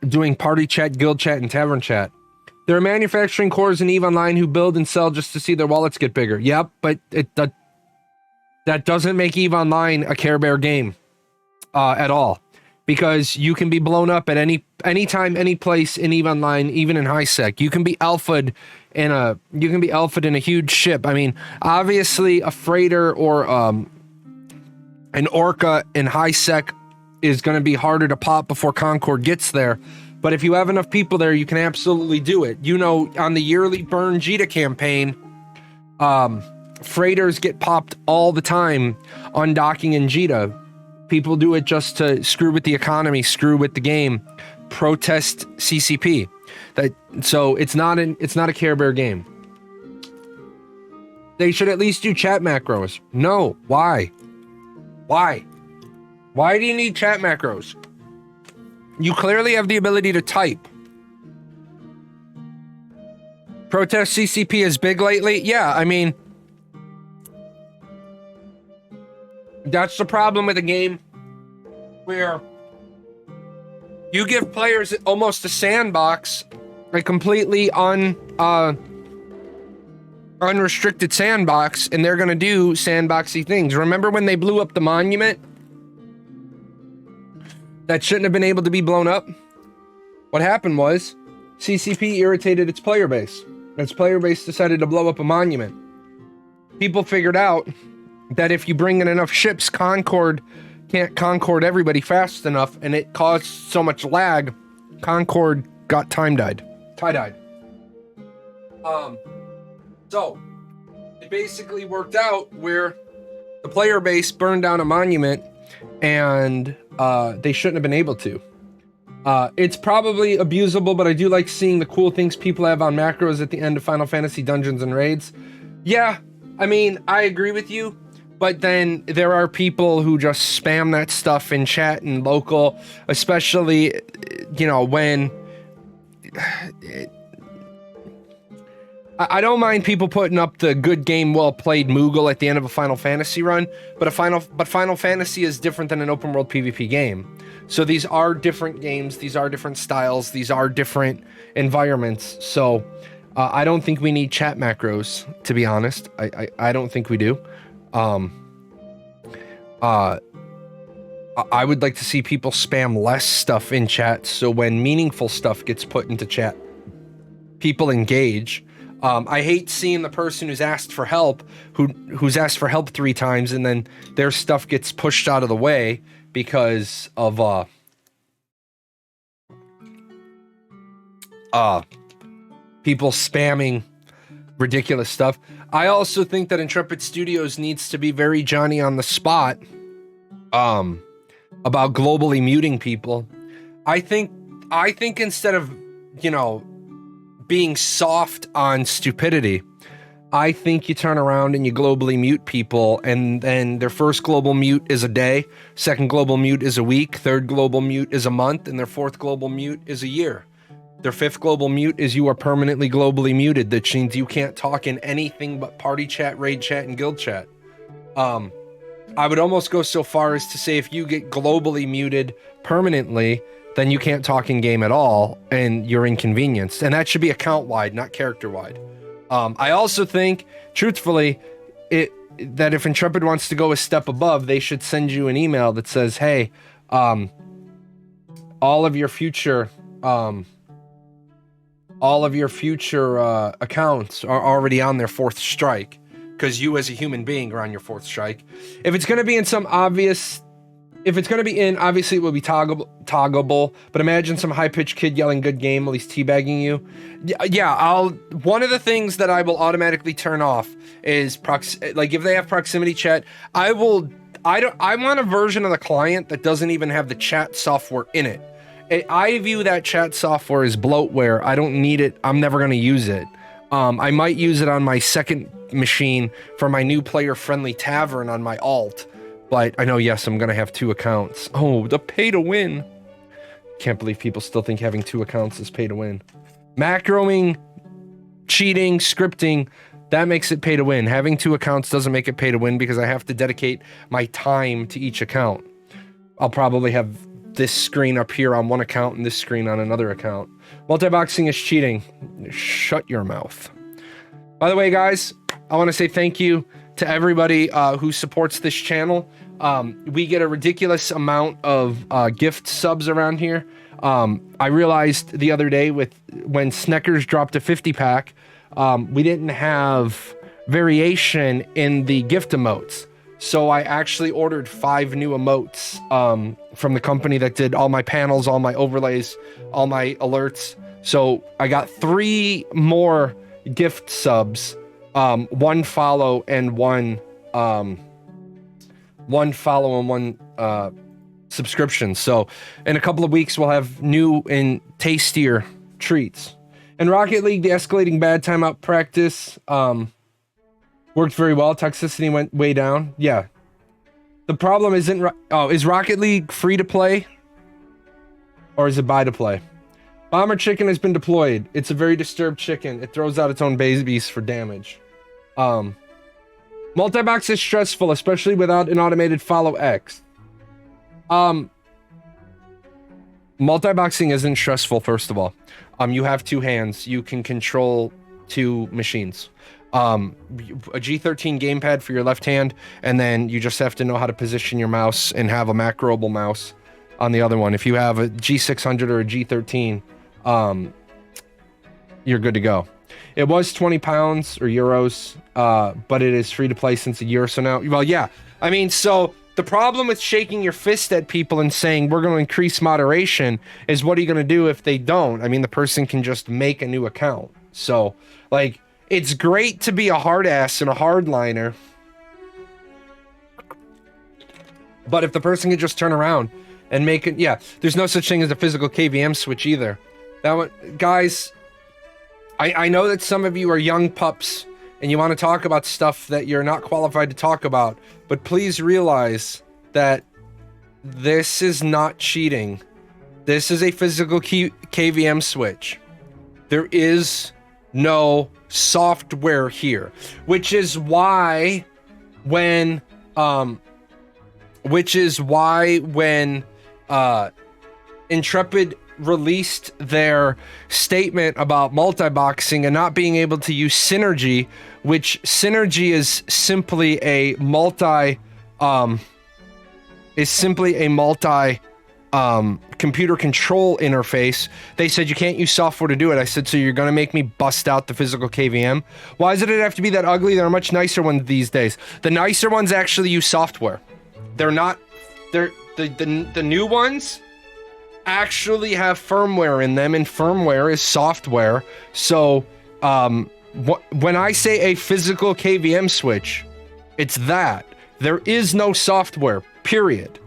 S1: doing party chat, guild chat, and tavern chat. There are manufacturing cores in EVE Online who build and sell just to see their wallets get bigger. Yep, but that doesn't make EVE Online a Care Bear game at all, because you can be blown up at any time, any place in EVE Online, even in high sec. You can be alpha'd in a huge ship. I mean, obviously a freighter or an orca in high sec is going to be harder to pop before Concord gets there. But if you have enough people there, you can absolutely do it. You know, on the yearly Burn Jita campaign, freighters get popped all the time on docking in Jita. People do it just to screw with the economy, screw with the game, protest CCP. So it's not a Care Bear game. They should at least do chat macros. No, why? Why do you need chat macros? You clearly have the ability to type. Protest CCP is big lately? Yeah, I mean, that's the problem with a game where you give players almost a sandbox, a completely unrestricted sandbox, and they're going to do sandboxy things. Remember when they blew up the monument that shouldn't have been able to be blown up? What happened was CCP irritated its player base. Its player base decided to blow up a monument. People figured out that if you bring in enough ships, Concord can't Concord everybody fast enough, and it caused so much lag, Concord got tie-dyed. So it basically worked out where the player base burned down a monument, and they shouldn't have been able to. It's probably abusable, but I do like seeing the cool things people have on macros at the end of Final Fantasy Dungeons and Raids. Yeah, I mean, I agree with you, but then there are people who just spam that stuff in chat and local, especially, you know, when... I don't mind people putting up the good game, well played Moogle at the end of a Final Fantasy run, but Final Fantasy is different than an open world PvP game. So these are different games, these are different styles, these are different environments. So I don't think we need chat macros, to be honest. I don't think we do. I would like to see people spam less stuff in chat, so when meaningful stuff gets put into chat, people engage. I hate seeing the person who's asked for help, who's asked for help 3 times, and then their stuff gets pushed out of the way because of people spamming ridiculous stuff. I also think that Intrepid Studios needs to be very Johnny on the spot about globally muting people. I think instead of, you know, being soft on stupidity, I think you turn around and you globally mute people, and then their first global mute is a day, second global mute is a week, third global mute is a month, and their fourth global mute is a year. Their fifth global mute is you are permanently globally muted. That means you can't talk in anything but party chat, raid chat, and guild chat. I would almost go so far as to say if you get globally muted permanently, then you can't talk in game at all, and you're inconvenienced. And that should be account-wide, not character-wide. I also think, truthfully, that if Intrepid wants to go a step above, they should send you an email that says, hey, all of your future accounts are already on their 4th strike, because you as a human being are on your 4th strike. If it's going to be in some obvious... If it's going to be in, obviously it will be toggleable, but imagine some high-pitched kid yelling good game while he's teabagging you. Yeah, one of the things that I will automatically turn off is, like, if they have proximity chat, I want a version of the client that doesn't even have the chat software in it. I view that chat software as bloatware. I don't need it. I'm never going to use it. I might use it on my second machine for my new player-friendly tavern on my alt. But I know, yes, I'm going to have 2 accounts. Oh, the pay to win. Can't believe people still think having 2 accounts is pay to win. Macroing, cheating, scripting, that makes it pay to win. Having 2 accounts doesn't make it pay to win because I have to dedicate my time to each account. I'll probably have this screen up here on one account and this screen on another account. Multiboxing is cheating. Shut your mouth. By the way, guys, I want to say thank you to everybody who supports this channel. We get a ridiculous amount of gift subs around here. I realized the other day when Sneckers dropped a 50 pack, we didn't have variation in the gift emotes. So I actually ordered 5 new emotes from the company that did all my panels, all my overlays, all my alerts. So I got 3 more gift subs, 1 follow and 1 follow and 1 subscription. So in a couple of weeks, we'll have new and tastier treats. In Rocket League, the escalating bad timeout practice worked very well. Toxicity went way down. Yeah. The problem isn't... is Rocket League free to play? Or is it buy to play? Bomber chicken has been deployed. It's a very disturbed chicken. It throws out its own babies for damage. Multi-box is stressful, especially without an automated follow X. Multi-boxing isn't stressful, first of all. You have 2 hands. You can control 2 machines. A G13 gamepad for your left hand, and then you just have to know how to position your mouse and have a macroable mouse on the other one. If you have a G600 or a G13, you're good to go. It was 20 pounds or euros, but it is free to play since a year or so now. Well, yeah. I mean, so the problem with shaking your fist at people and saying we're going to increase moderation is what are you going to do if they don't? I mean, the person can just make a new account. So, like, it's great to be a hard ass and a hardliner, but if the person can just turn around and make it, yeah, there's no such thing as a physical KVM switch either. That one, guys, I know that some of you are young pups and you want to talk about stuff that you're not qualified to talk about, but please realize that this is not cheating. This is a physical KVM switch. There is no software here, which is why when Intrepid released their statement about multi-boxing and not being able to use synergy, which synergy is simply a multi computer control interface. They said you can't use software to do it. I said, so you're gonna make me bust out the physical KVM? Why does it have to be that ugly? There are much nicer ones these days. The nicer ones actually use software. The new ones actually have firmware in them, and firmware is software. So when I say a physical KVM switch, it's that. There is no software, period.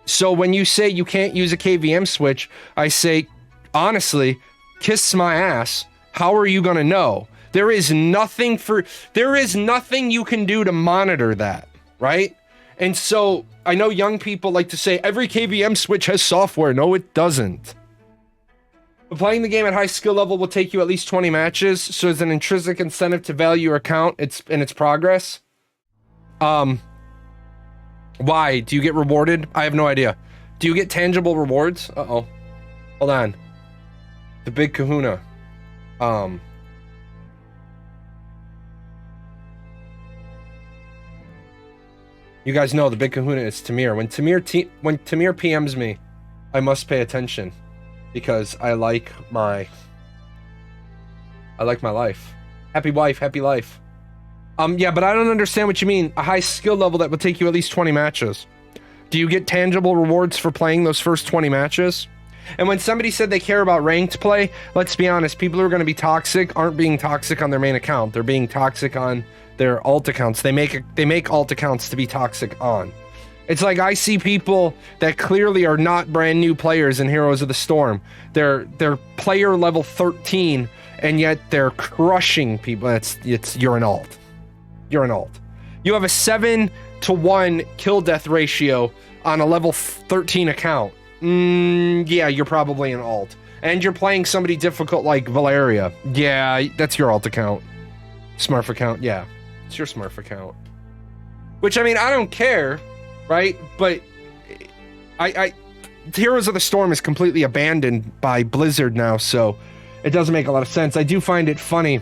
S1: So when you say you can't use a KVM switch, I say, honestly, kiss my ass. How are you gonna know? There is nothing you can do to monitor that, right? And so I know young people like to say every KVM switch has software. No, it doesn't. But playing the game at high skill level will take you at least 20 matches, so there's an intrinsic incentive to value your account and its progress. Why? Do you get rewarded? I have no idea. Do you get tangible rewards? Uh-oh. Hold on. The Big Kahuna. You guys know the Big Kahuna is Tamir. When Tamir PMs me, I must pay attention because I like my life. Happy wife, happy life. Yeah, but I don't understand what you mean. A high skill level that would take you at least 20 matches. Do you get tangible rewards for playing those first 20 matches? And when somebody said they care about ranked play, let's be honest, people who are going to be toxic aren't being toxic on their main account. They're being toxic on their alt accounts. They make alt accounts to be toxic on. It's like I see people that clearly are not brand new players in Heroes of the Storm. They're player level 13, and yet they're crushing people. You're an alt. You're an alt. You have a 7-to-1 kill death ratio on a level 13 account. Yeah, you're probably an alt. And you're playing somebody difficult like Valeria. Yeah, that's your alt account. Smurf account, yeah. It's your Smurf account. Which, I mean, I don't care, right? But Heroes of the Storm is completely abandoned by Blizzard now, so it doesn't make a lot of sense. I do find it funny.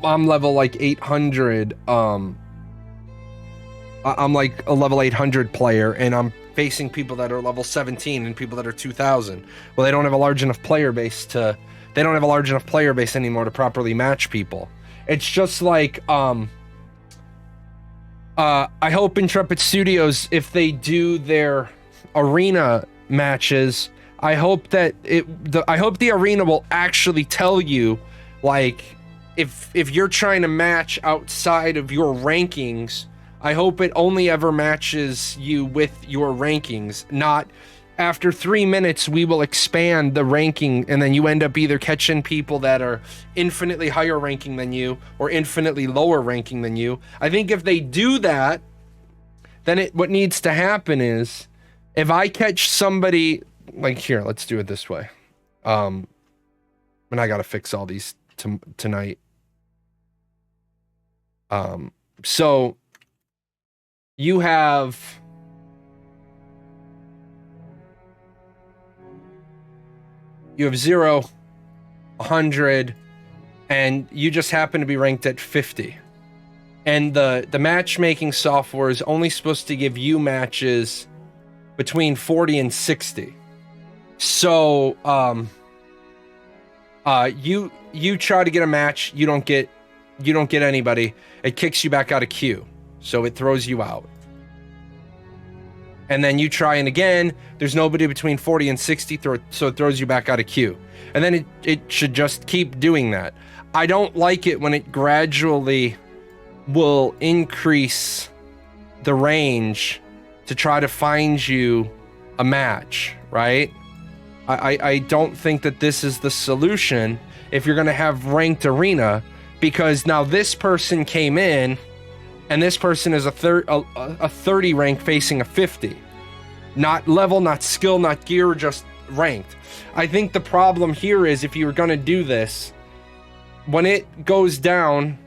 S1: I'm level like 800. I'm like a level 800 player, and I'm facing people that are level 17 and people that are 2000. Well, they don't have a large enough player base anymore to properly match people. It's just like I hope Intrepid Studios, if they do their arena matches, I hope that the arena will actually tell you, like, if you're trying to match outside of your rankings, I hope it only ever matches you with your rankings, not after 3 minutes we will expand the ranking, and then you end up either catching people that are infinitely higher ranking than you or infinitely lower ranking than you. I think if they do that, then what needs to happen is, if I catch somebody, like, here, let's do it this way. And I gotta fix all these tonight. So you have You have 0, 100, and you just happen to be ranked at 50. And the matchmaking software is only supposed to give you matches between 40 and 60. So you try to get a match, you don't get anybody. It kicks you back out of queue. So it throws you out. And then you try and again, there's nobody between 40 and 60, so it throws you back out of queue. And then it should just keep doing that. I don't like it when it gradually will increase the range to try to find you a match, right? I don't think that this is the solution if you're going to have ranked arena, because now this person came in and this person is a 30 rank facing a 50. Not level, not skill, not gear, just ranked. I think the problem here is if you were going to do this, when it goes down,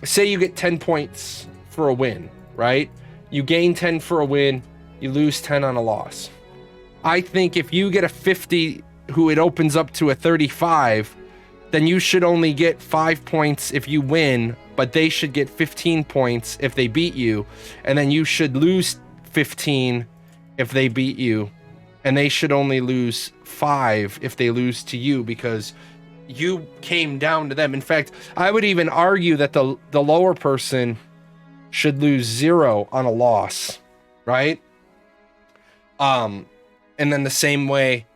S1: say you get 10 points for a win, right? You gain 10 for a win, you lose 10 on a loss. I think if you get a 50 who it opens up to a 35, then you should only get 5 points if you win, but they should get 15 points if they beat you, and then you should lose 15 if they beat you, and they should only lose 5 if they lose to you because you came down to them. In fact, I would even argue that the lower person should lose 0 on a loss, right? And then the same way,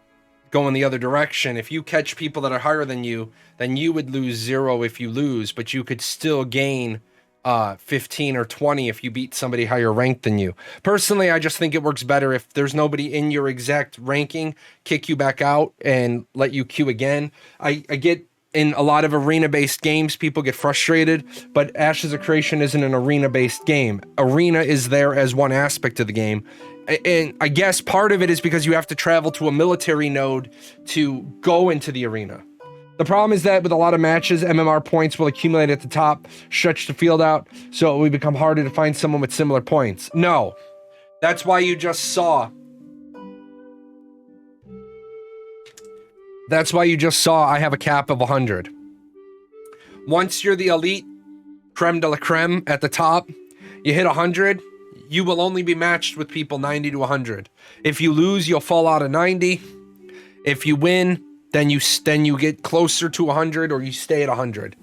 S1: going the other direction, if you catch people that are higher than you, then you would lose 0 if you lose, but you could still gain 15 or 20 if you beat somebody higher ranked than you. Personally, I just think it works better if there's nobody in your exact ranking, kick you back out and let you queue again. I get in a lot of arena-based games, people get frustrated, but Ashes of Creation isn't an arena-based game. Arena is there as one aspect of the game. And I guess part of it is because you have to travel to a military node to go into the arena. The problem is that with a lot of matches, MMR points will accumulate at the top, stretch the field out, so it will become harder to find someone with similar points. No. That's why you just saw... I have a cap of 100. Once you're the elite, creme de la creme at the top, you hit 100, you will only be matched with people 90 to 100. If you lose, you'll fall out of 90. If you win, then you get closer to 100 or you stay at 100.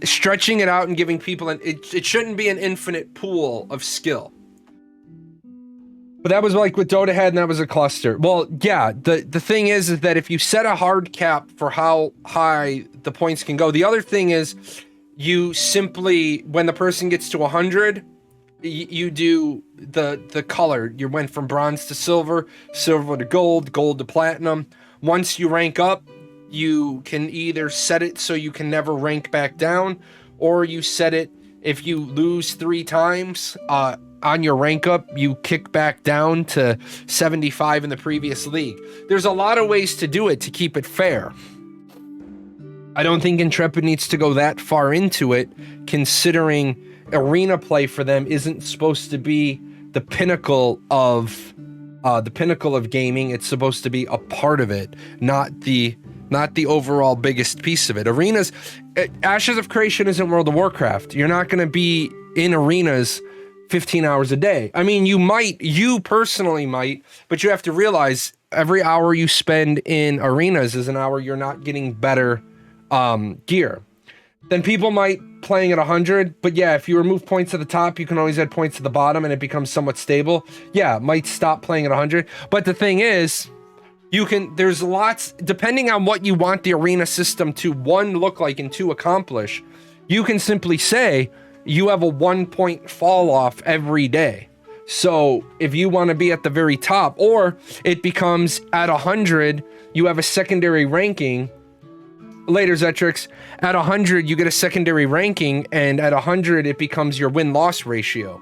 S1: Stretching it out and giving people it shouldn't be an infinite pool of skill. But that was like with Dota had, and that was a cluster. Well, yeah, the thing is that if you set a hard cap for how high the points can go, the other thing is you simply, when the person gets to 100, you do the color. You went from bronze to silver, silver to gold, gold to platinum. Once you rank up, you can either set it so you can never rank back down, or you set it if you lose 3 times on your rank up, you kick back down to 75 in the previous league. There's a lot of ways to do it to keep it fair. I don't think Intrepid needs to go that far into it, considering arena play for them isn't supposed to be the pinnacle of gaming. It's supposed to be a part of it, not the overall biggest piece of it. Arenas, Ashes of Creation isn't World of Warcraft. You're not going to be in arenas 15 hours a day. I mean, you personally might, but you have to realize every hour you spend in arenas is an hour you're not getting better gear. Then people might playing at 100, but yeah, if you remove points at the top, you can always add points at the bottom and it becomes somewhat stable. Yeah, might stop playing at 100. But the thing is, there's lots, depending on what you want the arena system to, 1, look like, and 2, accomplish, you can simply say you have a 1 point fall off every day. So if you want to be at the very top, or it becomes at 100, you have a secondary ranking. Later, Zetrix, at 100, you get a secondary ranking, and at 100, it becomes your win-loss ratio.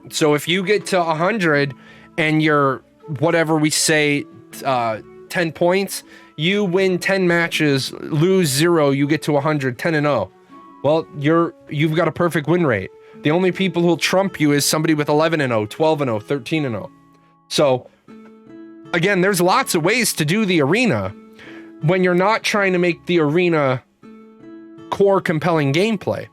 S1: So if you get to 100 and you're, whatever we say, 10 points, you win 10 matches, lose 0, you get to 100, 10-0. Well, you've got a perfect win rate. The only people who'll trump you is somebody with 11-0, 12-0, 13-0. So, again, there's lots of ways to do the arena when you're not trying to make the arena core compelling gameplay.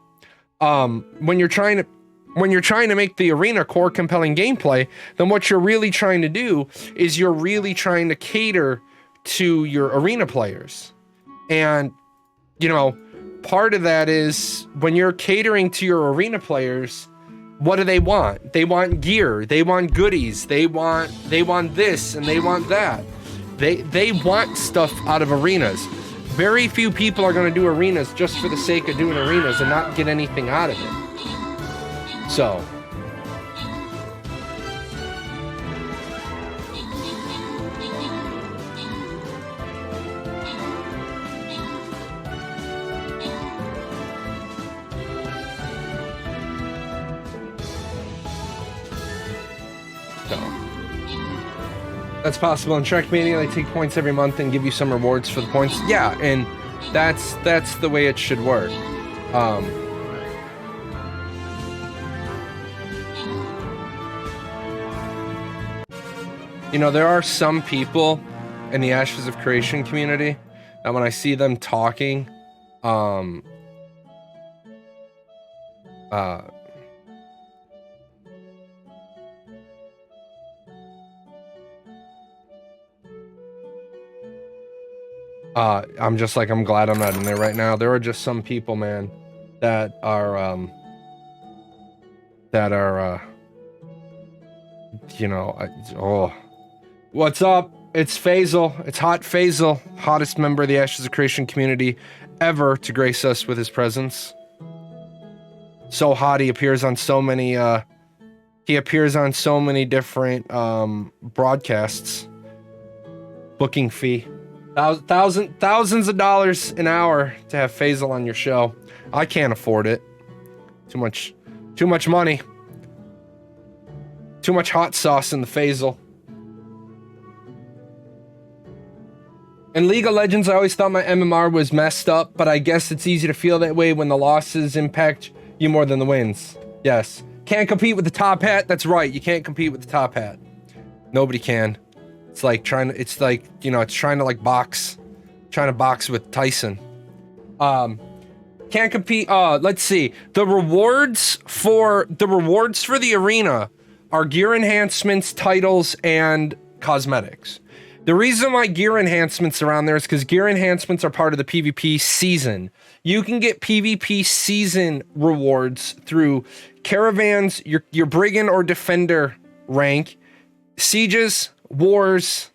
S1: When you're trying to make the arena core compelling gameplay, then what you're really trying to do is you're really trying to cater to your arena players. And, you know, part of that is when you're catering to your arena players, what do they want? They want gear, they want goodies, they want this and they want that. They want stuff out of arenas. Very few people are going to do arenas just for the sake of doing arenas and not get anything out of it. So, that's possible. In Trackmania, they take points every month and give you some rewards for the points. Yeah, and that's the way it should work. You know, there are some people in the Ashes of Creation community that when I see them talking, I'm just like, I'm glad I'm not in there right now. There are just some people, man, that are, you know, what's up? It's Faisal. It's Hot Faisal, hottest member of the Ashes of Creation community ever to grace us with his presence. So hot, he appears on so many, different, broadcasts. Booking fee. Thousands of dollars an hour to have Faisal on your show. I can't afford it. Too much money. Too much hot sauce in the Faisal. In League of Legends, I always thought my MMR was messed up, but I guess it's easy to feel that way when the losses impact you more than the wins. Yes. Can't compete with the top hat. That's right. You can't compete with the top hat. Nobody can. It's like trying to box with Tyson. Can't compete. Let's see. The rewards for the arena are gear enhancements, titles, and cosmetics. The reason why gear enhancements are on there is because gear enhancements are part of the PvP season. You can get PvP season rewards through caravans, your brigand or defender rank, sieges, wars,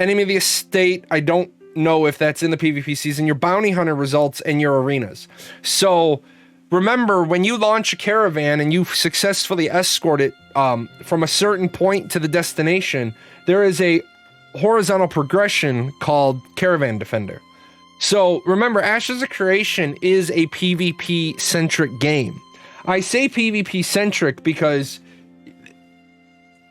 S1: enemy of the estate. I don't know if that's in the PvP season, your bounty hunter results, and your arenas. So remember, when you launch a caravan and you successfully escort it from a certain point to the destination, there is a horizontal progression called Caravan Defender. So remember, Ashes of Creation is a PvP-centric game. I say PvP-centric because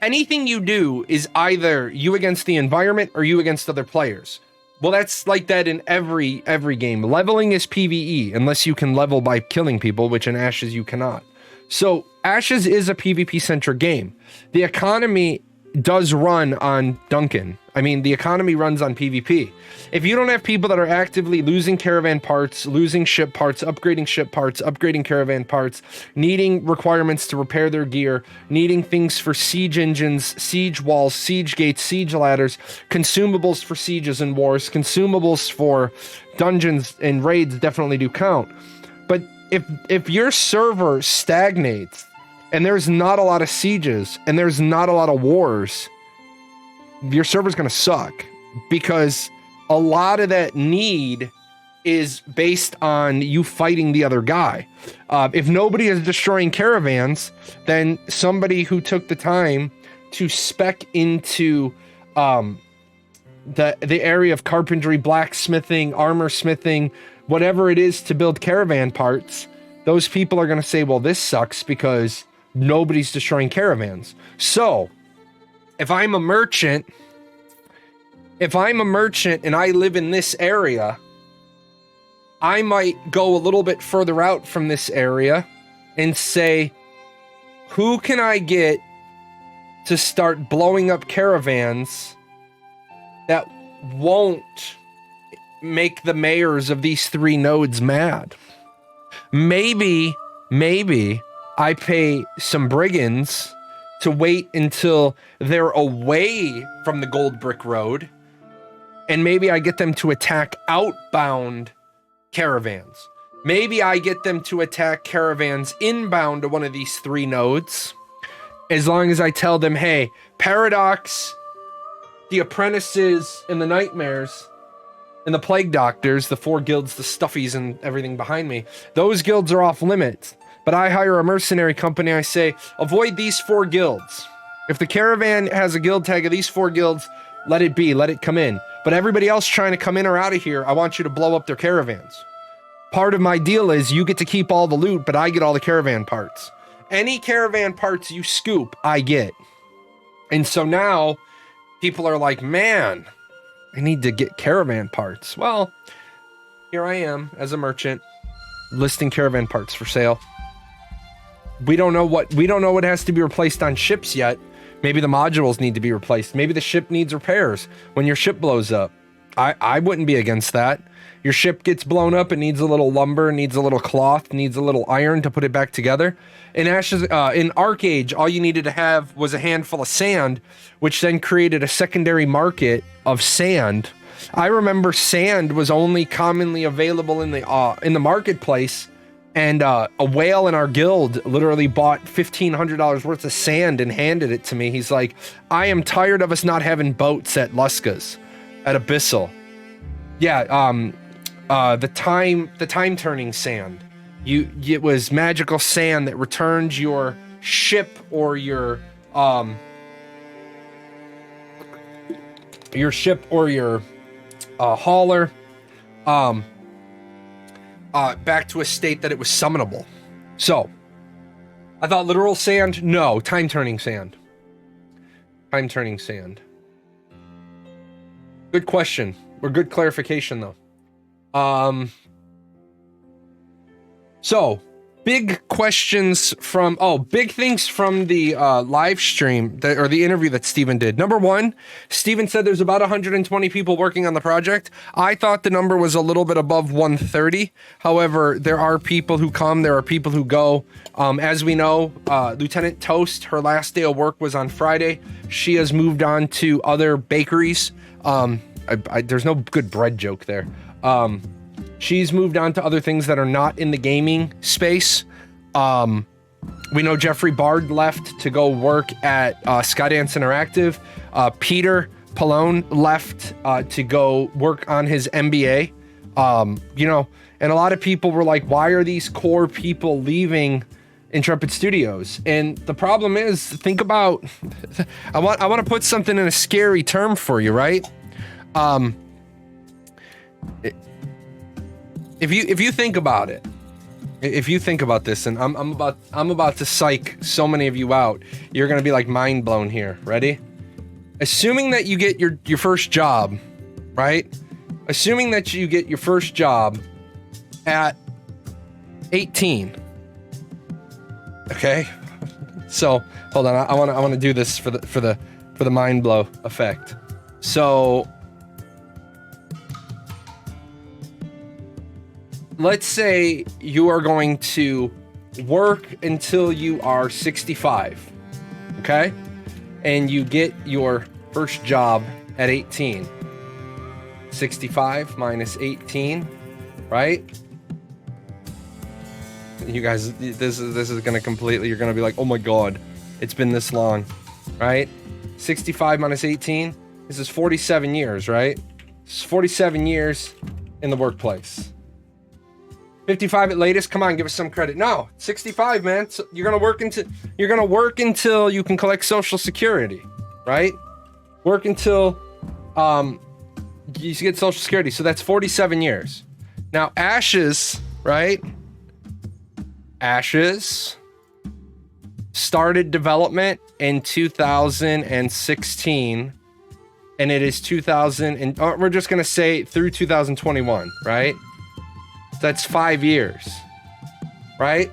S1: anything you do is either you against the environment or you against other players. Well, that's like that in every game. Leveling is PvE, unless you can level by killing people, which in Ashes you cannot. So Ashes is a PvP-centric game. The economy does run on Duncan. I mean, the economy runs on PvP. If you don't have people that are actively losing caravan parts, losing ship parts, upgrading caravan parts, needing requirements to repair their gear, needing things for siege engines, siege walls, siege gates, siege ladders, consumables for sieges and wars, consumables for dungeons and raids definitely do count. But if your server stagnates, and there's not a lot of sieges, and there's not a lot of wars, your server's gonna suck, because a lot of that need is based on you fighting the other guy. If nobody is destroying caravans, then somebody who took the time to spec into the area of carpentry, blacksmithing, armor smithing, whatever it is to build caravan parts, those people are gonna say, well, this sucks because nobody's destroying caravans. So if I'm a merchant and I live in this area, I might go a little bit further out from this area and say, who can I get to start blowing up caravans that won't make the mayors of these 3 nodes mad? Maybe I pay some brigands to wait until they're away from the Gold Brick Road, and maybe I get them to attack outbound caravans. Maybe I get them to attack caravans inbound to one of these 3 nodes, as long as I tell them, hey, Paradox, the Apprentices, and the Nightmares, and the Plague Doctors, the 4 guilds, the Stuffies, and everything behind me, those guilds are off limits. But I hire a mercenary company, I say, avoid these 4 guilds. If the caravan has a guild tag of these 4 guilds, let it be, let it come in. But everybody else trying to come in or out of here, I want you to blow up their caravans. Part of my deal is you get to keep all the loot, but I get all the caravan parts. Any caravan parts you scoop, I get. And so now, people are like, man, I need to get caravan parts. Well, here I am as a merchant, listing caravan parts for sale. We don't know what has to be replaced on ships yet. Maybe the modules need to be replaced. Maybe the ship needs repairs when your ship blows up. I wouldn't be against that. Your ship gets blown up, it needs a little lumber, needs a little cloth, needs a little iron to put it back together. In Arcage, all you needed to have was a handful of sand, which then created a secondary market of sand. I remember sand was only commonly available in the marketplace. And a whale in our guild literally bought $1,500 worth of sand and handed it to me. He's like, I am tired of us not having boats at Luska's, at Abyssal. Yeah, the time turning sand. It was magical sand that returned your ship or your hauler back to a state that it was summonable. So, I thought literal sand? No, time-turning sand. Time-turning sand. Good question, or good clarification, though. So, big questions from, big things from the live stream, or the interview that Steven did. Number 1, Steven said there's about 120 people working on the project. I thought the number was a little bit above 130. However, there are people who come, there are people who go. As we know, Lieutenant Toast, her last day of work was on Friday. She has moved on to other bakeries. There's no good bread joke there. She's moved on to other things that are not in the gaming space. We know Jeffrey Bard left to go work at Skydance Interactive. Peter Pallone left to go work on his MBA You know, and a lot of people were like, why are these core people leaving Intrepid Studios? And the problem is, think about, I want to put something in a scary term for you, right? If you think about it, if you think about this, and I'm about to psych so many of you out, you're gonna be like mind blown here. Ready? Assuming that you get your first job, right? Assuming that you get your first job at 18. Okay. So hold on, I want to do this for the mind blow effect. So let's say you are going to work until you are 65, okay? And you get your first job at 18. 65 minus 18, right? You guys, this is gonna completely, you're gonna be like, oh my god, it's been this long, right? 65 minus 18, this is 47 years, right? It's 47 years in the workplace. 55 at latest. Come on, give us some credit. No, 65, man. So you're gonna work until you can collect Social Security, right? Work until you get Social Security. So that's 47 years. Now, Ashes, right? Ashes started development in 2016, and it is 2000, and we're just gonna say through 2021, right? That's 5 years, right?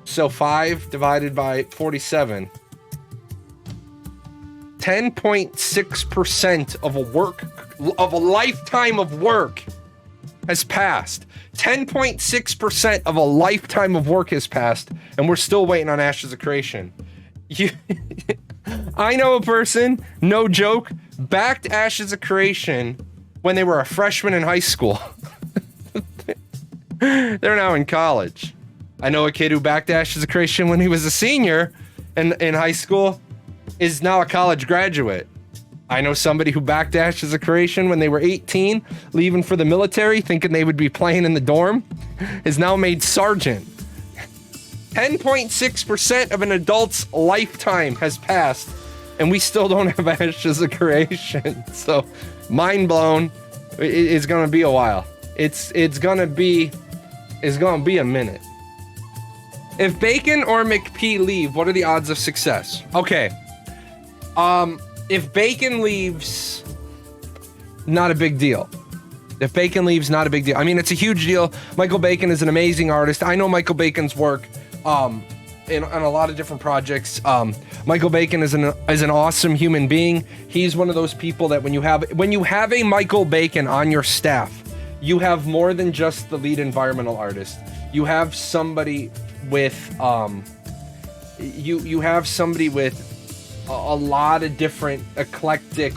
S1: So 5 divided by 47. 10.6% of a lifetime of work has passed. 10.6% of a lifetime of work has passed, and we're still waiting on Ashes of Creation. I know a person, no joke, backed Ashes of Creation when they were a freshman in high school. They're now in college. I know a kid who backed Ashes of Creation when he was a senior in high school, is now a college graduate. I know somebody who backed Ashes of Creation when they were 18, leaving for the military, thinking they would be playing in the dorm, is now made sergeant. 10.6% of an adult's lifetime has passed, and we still don't have Ashes of Creation. So, mind blown. It's gonna be a while. It's gonna be a minute. If Bacon or McP leave, what are the odds of success? Okay. If Bacon leaves, not a big deal. If Bacon leaves, not a big deal. I mean, it's a huge deal. Michael Bacon is an amazing artist. I know Michael Bacon's work in a lot of different projects. Michael Bacon is an awesome human being. He's one of those people that when you have a Michael Bacon on your staff, you have more than just the lead environmental artist. You have somebody with you have somebody with a lot of different eclectic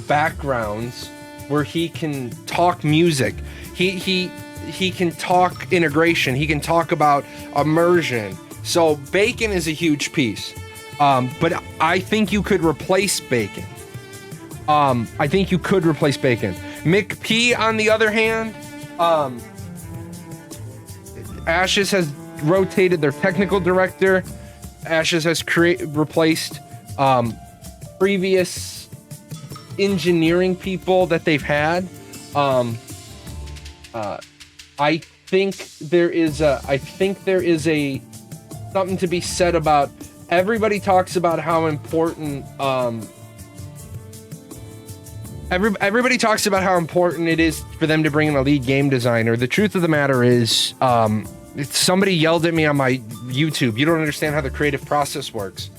S1: backgrounds where he can talk music. He can talk integration. He can talk about immersion. So Bacon is a huge piece. But I think you could replace Bacon. McP, on the other hand, Ashes has rotated their technical director. Ashes has replaced previous engineering people that they've had. I think there is something to be said about, everybody talks about how important everybody talks about how important it is for them to bring in a lead game designer. The truth of the matter is, somebody yelled at me on my YouTube, you don't understand how the creative process works.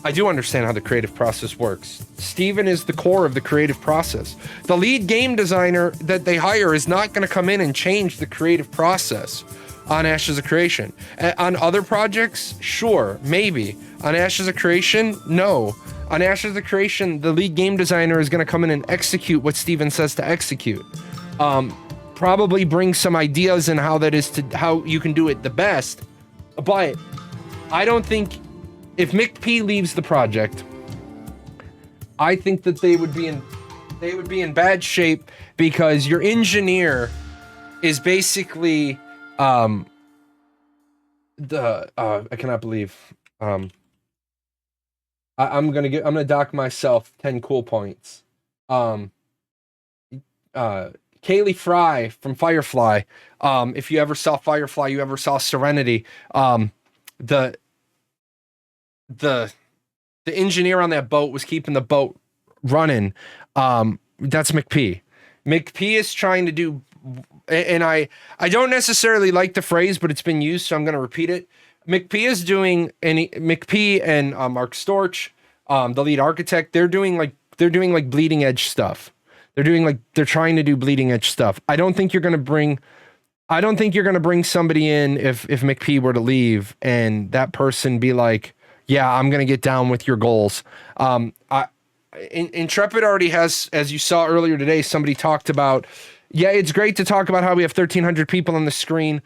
S1: I do understand how the creative process works. Steven is the core of the creative process. The lead game designer that they hire is not going to come in and change the creative process on Ashes of Creation. On other projects, sure, maybe. On Ashes of Creation, no. On Ashes of Creation, the lead game designer is going to come in and execute what Steven says to execute. Probably bring some ideas in how you can do it the best. But I don't think, if McP leaves the project, I think that they would be in bad shape, because your engineer is basically I cannot believe I'm gonna dock myself 10 cool points. Kaylee Fry from Firefly. If you ever saw Firefly, you ever saw Serenity. The engineer on that boat was keeping the boat running. That's McP. McP is trying to do, and I don't necessarily like the phrase, but it's been used, so I'm going to repeat it. McP is doing, and McP and Mark Storch, the lead architect, they're doing like bleeding edge stuff. They're trying to do bleeding edge stuff. I don't think you're going to bring somebody in if McP were to leave and that person be like, yeah, I'm going to get down with your goals. Intrepid already has, as you saw earlier today, somebody talked about, yeah, it's great to talk about how we have 1,300 people on the screen.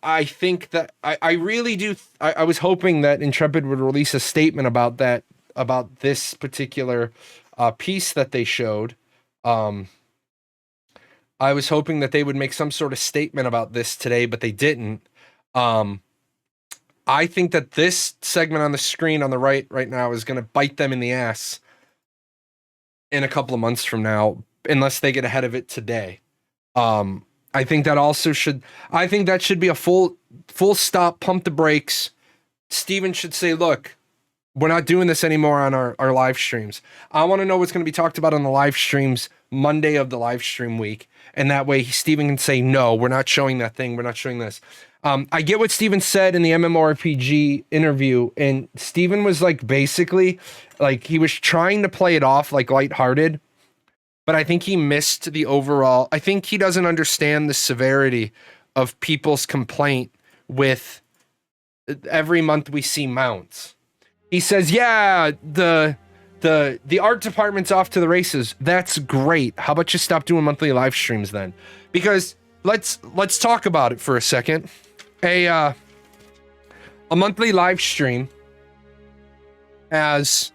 S1: I think that I really do. I was hoping that Intrepid would release a statement about that, about this particular piece that they showed. I was hoping that they would make some sort of statement about this today, but they didn't. I think that this segment on the screen on the right now is going to bite them in the ass in a couple of months from now, unless they get ahead of it today. I think that should be a full stop, pump the brakes. Steven should say, look, we're not doing this anymore on our live streams. I want to know what's going to be talked about on the live streams Monday of the live stream week. And that way Steven can say, no, we're not showing that thing. We're not showing this. I get what Steven said in the MMORPG interview. And Steven was like, basically like he was trying to play it off like lighthearted, but I think he missed the overall. I think he doesn't understand the severity of people's complaint with every month we see mounts. He says, yeah, the art department's off to the races. That's great. How about you stop doing monthly live streams then? Because let's talk about it for a second. A monthly live stream has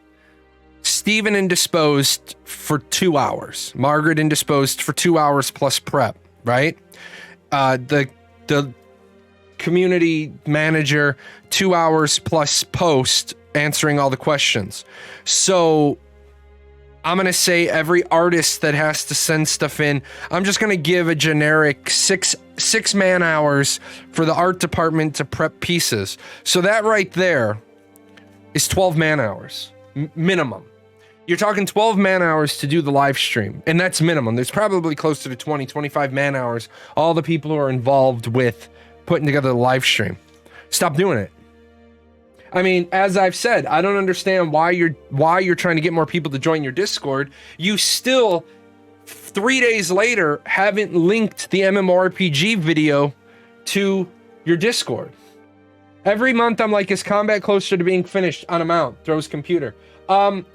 S1: Steven indisposed for 2 hours, Margaret indisposed for 2 hours plus prep, right? The community manager 2 hours plus post answering all the questions. So I'm going to say every artist that has to send stuff in, I'm just going to give a generic six man hours for the art department to prep pieces. So that right there is 12 man hours minimum. You're talking 12 man hours to do the live stream, and that's minimum. There's probably closer to 20, 25 man hours, all the people who are involved with putting together the live stream. Stop doing it. I mean, as I've said, I don't understand why you're trying to get more people to join your Discord. You still, 3 days later, haven't linked the MMORPG video to your Discord. Every month I'm like, is combat closer to being finished on a mount? Throws computer. And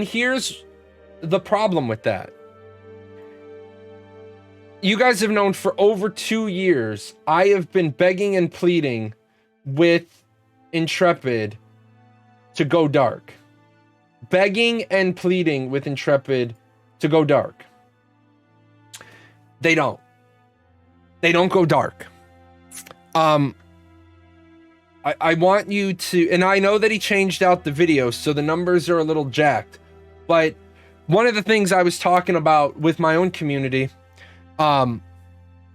S1: here's the problem with that. You guys have known for over 2 years, I have been begging and pleading with Intrepid to go dark. Begging and pleading with Intrepid to go dark. They don't go dark. I want you to, and I know that he changed out the video, so the numbers are a little jacked, but one of the things I was talking about with my own community,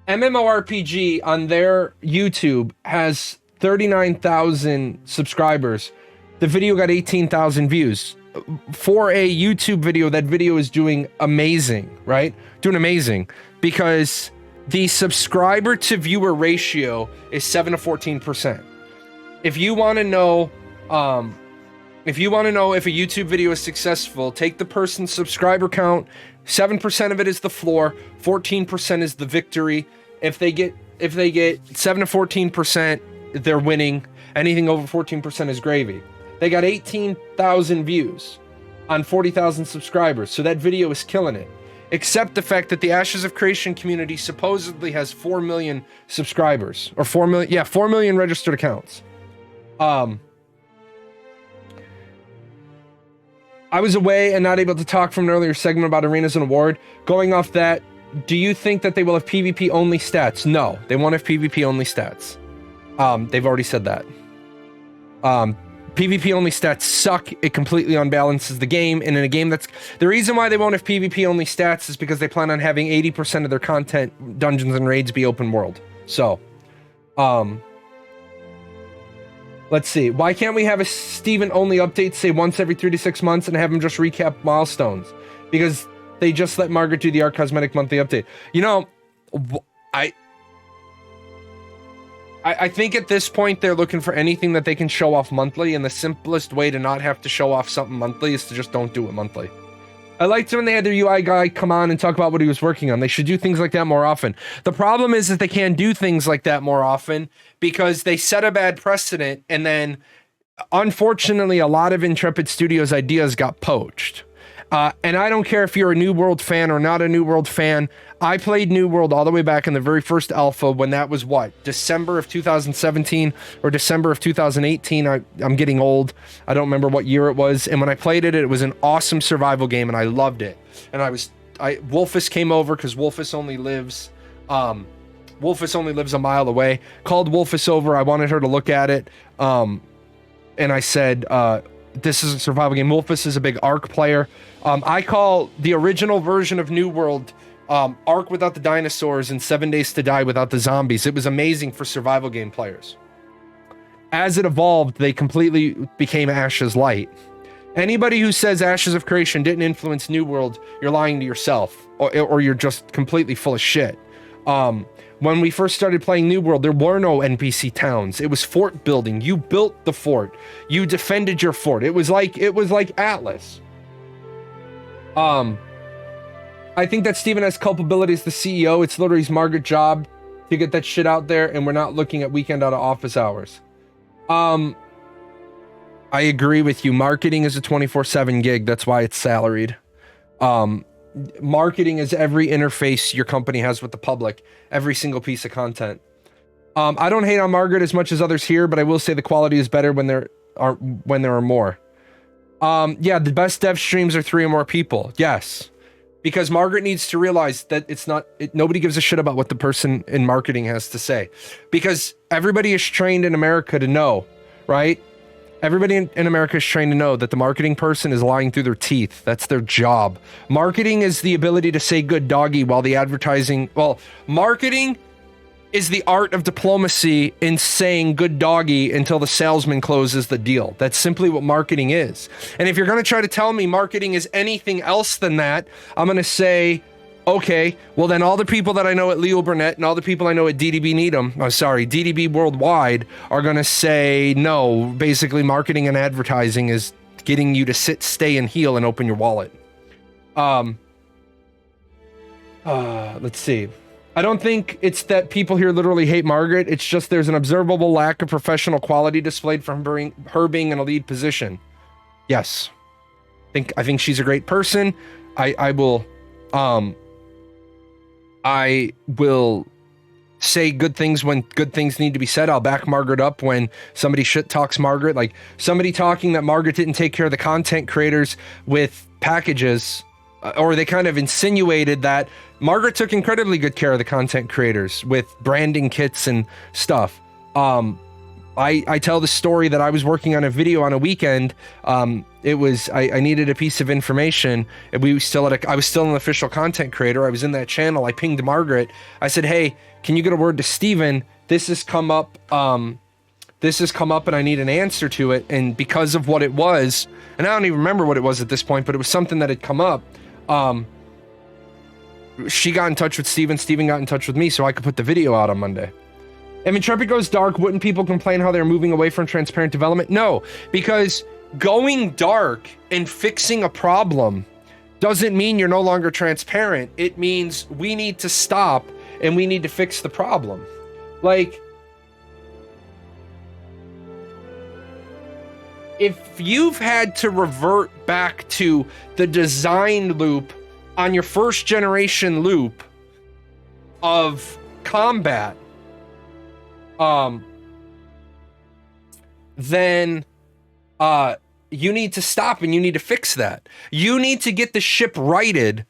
S1: MMORPG on their YouTube has 39,000 subscribers. The video got 18,000 views. For a YouTube video, that video is doing amazing, right? Doing amazing because the subscriber to viewer ratio is 7 to 14%. If you want to know, if a YouTube video is successful, take the person's subscriber count. 7% of it is the floor, 14% is the victory. If they get 7 to 14%, they're winning. Anything over 14% is gravy. They got 18,000 views on 40,000 subscribers, so that video is killing it. Except the fact that the Ashes of Creation community supposedly has 4 million subscribers, or 4 million registered accounts. I was away and not able to talk from an earlier segment about Arenas and Award. Going off that, Do you think that they will have PvP only stats? No, they won't have PvP only stats. They've already said that. PvP only stats suck. It completely unbalances the game. And in a game that's... The reason why they won't have PvP only stats is because they plan on having 80% of their content, dungeons and raids, be open world. So, let's see. Why can't we have a Steven only update, say once every 3 to 6 months, and have him just recap milestones? Because they just let Margaret do the Art Cosmetic monthly update. You know, I think at this point they're looking for anything that they can show off monthly, and the simplest way to not have to show off something monthly is to just don't do it monthly. I liked when they had their UI guy come on and talk about what he was working on. They should do things like that more often. The problem is that they can't do things like that more often because they set a bad precedent, and then unfortunately a lot of Intrepid Studios ideas got poached. And I don't care if you're a New World fan or not a New World fan. I played New World all the way back in the very first alpha when that was what? December of 2017 or December of 2018. I'm getting old. I don't remember what year it was. And when I played it, it was an awesome survival game and I loved it. And Wolfus came over because Wolfus only lives a mile away. Called Wolfus over. I wanted her to look at it. And I said, this is a survival game. Wolfus is a big Ark player. I call the original version of New World Ark without the dinosaurs and 7 Days to Die without the zombies. It was amazing for survival game players. As it evolved, they completely became Ashes Light. Anybody who says Ashes of Creation didn't influence New World, you're lying to yourself, or you're just completely full of shit. When we first started playing New World, there were no NPC towns. It was fort building. You built the fort. You defended your fort. It was like Atlas. I think that Steven has culpability as the CEO. It's literally his Margaret job to get that shit out there, and we're not looking at weekend out of office hours. I agree with you. Marketing is a 24/7 gig. That's why it's salaried. Marketing is every interface your company has with the public, every single piece of content. I don't hate on Margaret as much as others here, but I will say the quality is better when there are more. Yeah, the best dev streams are 3 or more people. Yes, because Margaret needs to realize that nobody gives a shit about what the person in marketing has to say, because everybody is trained in America to know, right? Everybody in America is trained to know that the marketing person is lying through their teeth. That's their job. Marketing is the ability to say good doggy while the advertising... Well, marketing is the art of diplomacy in saying good doggy until the salesman closes the deal. That's simply what marketing is. And if you're going to try to tell me marketing is anything else than that, I'm going to say... Okay, well then all the people that I know at Leo Burnett and all the people I know at DDB Needham, DDB Worldwide, are going to say, no, basically marketing and advertising is getting you to sit, stay, and heal and open your wallet. Let's see. I don't think it's that people here literally hate Margaret. It's just there's an observable lack of professional quality displayed from her being in a lead position. Yes. I think she's a great person. I will say good things when good things need to be said. I'll back Margaret up when somebody shit talks Margaret, like somebody talking that Margaret didn't take care of the content creators with packages, or they kind of insinuated that Margaret took incredibly good care of the content creators with branding kits and stuff. I tell the story that I was working on a video on a weekend. I needed a piece of information, and I was still an official content creator. I was in that channel. I pinged Margaret. I said, hey, can you get a word to Steven? This has come up, and I need an answer to it. And because of what it was, and I don't even remember what it was at this point, but it was something that had come up. She got in touch with Steven. Steven got in touch with me so I could put the video out on Monday. If Intrepid goes dark, wouldn't people complain how they're moving away from transparent development? No, because going dark and fixing a problem doesn't mean you're no longer transparent. It means we need to stop and we need to fix the problem. Like, if you've had to revert back to the design loop on your first generation loop of combat, then you need to stop and you need to fix that. You need to get the ship righted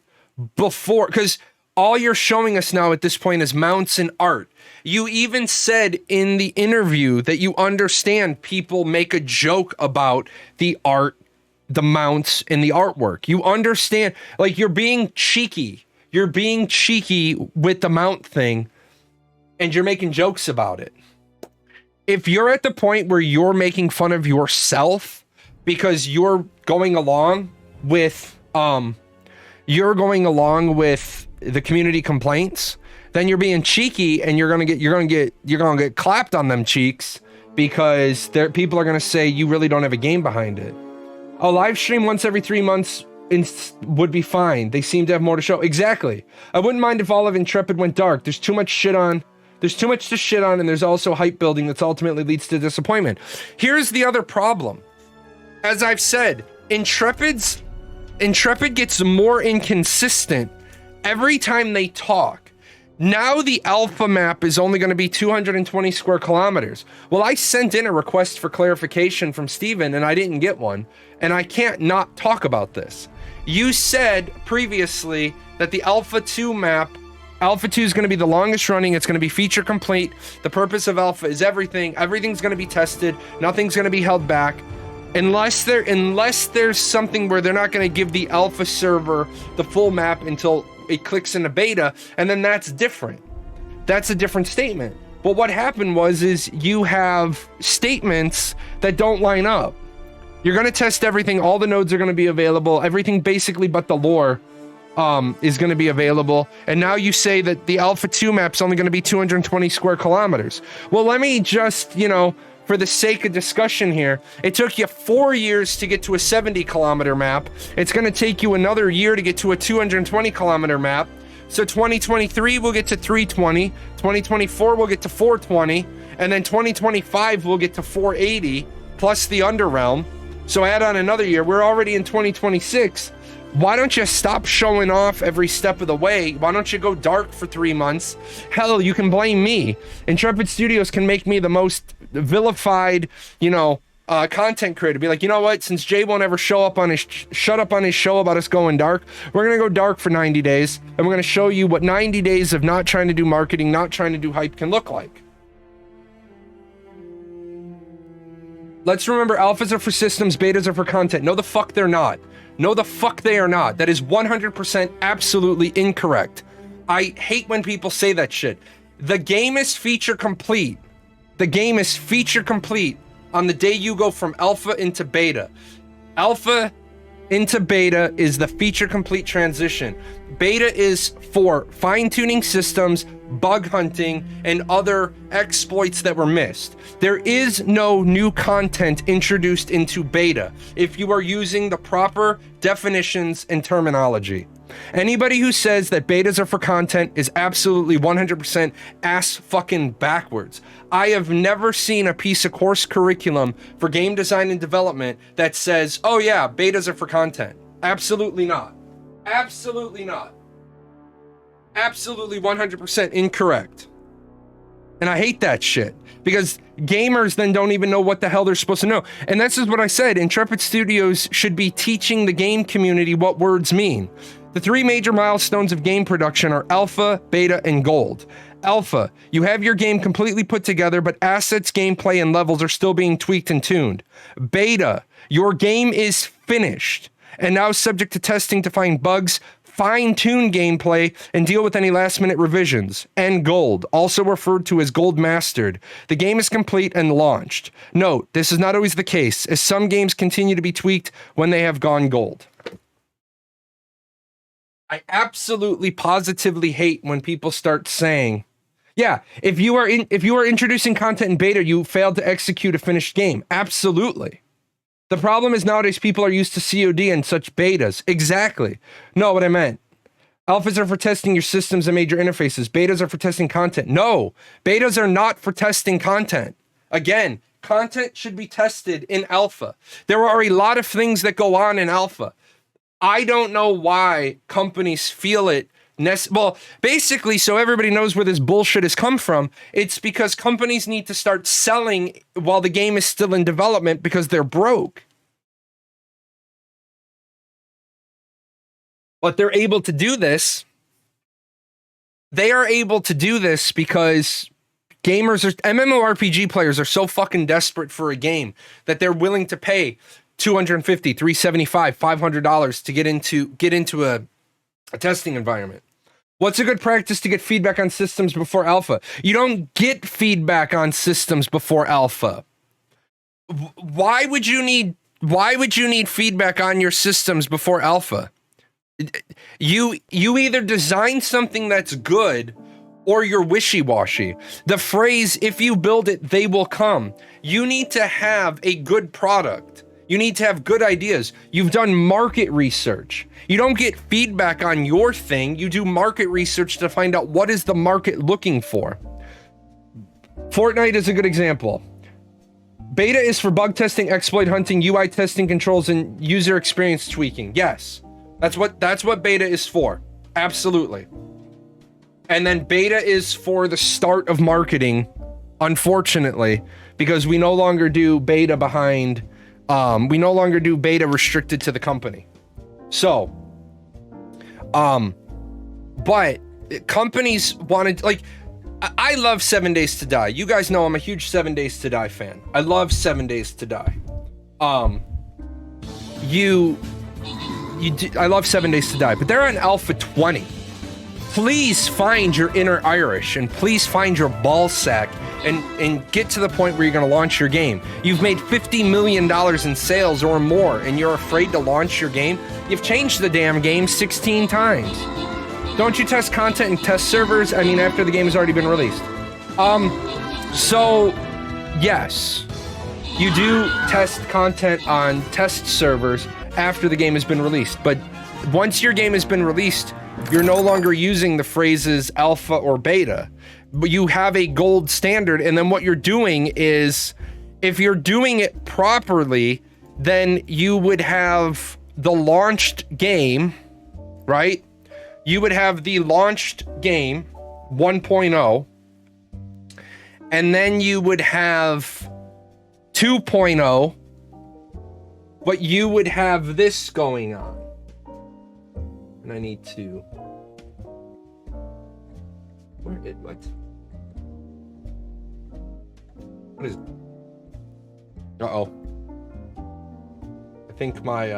S1: before, because All you're showing us now at this point is mounts and art. You even said in the interview that you understand people make a joke about the art, the mounts, and the artwork. You understand, like, you're being cheeky. You're being cheeky with the mount thing, and you're making jokes about it. If you're at the point where you're making fun of yourself because you're going along with the community complaints, then you're being cheeky, and you're gonna get clapped on them cheeks, because people are gonna say you really don't have a game behind it. A live stream once every 3 months would be fine. They seem to have more to show. Exactly. I wouldn't mind if all of Intrepid went dark. There's too much shit on. There's too much to shit on, and there's also hype building that's ultimately leads to disappointment. Here's the other problem. As I've said, Intrepid gets more inconsistent every time they talk. Now the alpha map is only going to be 220 square kilometers. Well, I sent in a request for clarification from Steven, and I didn't get one, and I can't not talk about this. You said previously that the Alpha 2 map, Alpha 2 is going to be the longest running. It's going to be feature complete. The purpose of Alpha is everything. Everything's going to be tested. Nothing's going to be held back. Unless there's something where they're not going to give the Alpha server the full map until it clicks into beta, and then that's different. That's a different statement. But what happened is you have statements that don't line up. You're going to test everything. All the nodes are going to be available. Everything basically but the lore is going to be available. And now you say that the Alpha 2 map's only going to be 220 square kilometers. Well, let me just, for the sake of discussion here, it took you 4 years to get to a 70 kilometer map. It's going to take you another year to get to a 220 kilometer map. So 2023 we'll get to 320, 2024 we'll get to 420, and then 2025 we'll get to 480 plus the Underrealm. So add on another year. We're already in 2026. Why don't you stop showing off every step of the way? Why don't you go dark for 3 months? Hell, you can blame me. Intrepid Studios can make me the most vilified, content creator. Be like, you know what? Since Jay won't ever shut up on his show about us going dark, we're gonna go dark for 90 days, and we're gonna show you what 90 days of not trying to do marketing, not trying to do hype can look like. Let's remember, alphas are for systems, betas are for content. No, the fuck they're not. No, the fuck they are not. That is 100% absolutely incorrect. I hate when people say that shit. The game is feature complete. The game is feature complete on the day you go from alpha into beta. Alpha into beta is the feature complete transition. Beta is for fine-tuning systems, bug hunting, and other exploits that were missed. There is no new content introduced into beta if you are using the proper definitions and terminology. Anybody who says that betas are for content is absolutely 100% ass fucking backwards. I have never seen a piece of course curriculum for game design and development that says, oh yeah, betas are for content. Absolutely not. Absolutely not. Absolutely 100% incorrect. And I hate that shit, because gamers then don't even know what the hell they're supposed to know. And this is what I said. Intrepid Studios should be teaching the game community what words mean. The 3 major milestones of game production are alpha, beta, and gold. Alpha, you have your game completely put together, but assets, gameplay, and levels are still being tweaked and tuned. Beta, your game is finished and now subject to testing to find bugs, fine-tune gameplay, and deal with any last-minute revisions. And gold, also referred to as gold mastered. The game is complete and launched. Note, this is not always the case, as some games continue to be tweaked when they have gone gold. I absolutely positively hate when people start saying, yeah, if you are introducing content in beta, you failed to execute a finished game. Absolutely. The problem is nowadays people are used to COD and such betas. Exactly. No, what I meant. Alphas are for testing your systems and major interfaces. Betas are for testing content. No, betas are not for testing content. Again, content should be tested in alpha. There are a lot of things that go on in alpha. I don't know why companies feel it. Well, basically, so everybody knows where this bullshit has come from, it's because companies need to start selling while the game is still in development because they're broke. But they're able to do this they are able to do this because MMORPG players are so fucking desperate for a game that they're willing to pay $250, $375, $500 to get into a testing environment. What's a good practice to get feedback on systems before alpha? You don't get feedback on systems before alpha. Why would you need feedback on your systems before alpha? You either design something that's good or you're wishy-washy. The phrase, if you build it, they will come. You need to have a good product. You need to have good ideas. You've done market research. You don't get feedback on your thing. You do market research to find out what is the market looking for. Fortnite is a good example. Beta is for bug testing, exploit hunting, UI testing, controls, and user experience tweaking. Yes, that's what beta is for. Absolutely. And then beta is for the start of marketing, unfortunately, because we no longer do beta restricted to the company. So, but companies wanted, like, I love 7 Days to Die. You guys know I'm a huge 7 Days to Die fan. I love 7 Days to Die. I love 7 Days to Die, but they're on Alpha 20. Please find your inner Irish and please find your ball sack and get to the point where you're going to launch your game. You've made $50 million in sales or more and you're afraid to launch your game? You've changed the damn game 16 times. Don't you test content and test servers? I mean, after the game has already been released. So, yes, you do test content on test servers after the game has been released. But once your game has been released, you're no longer using the phrases alpha or beta. But you have a gold standard, and then what you're doing is, if you're doing it properly, then you would have the launched game, right? You would have the launched game 1.0, and then you would have 2.0, but you would have this going on. And I need to... Where did... What? What is... Uh-oh. I think my,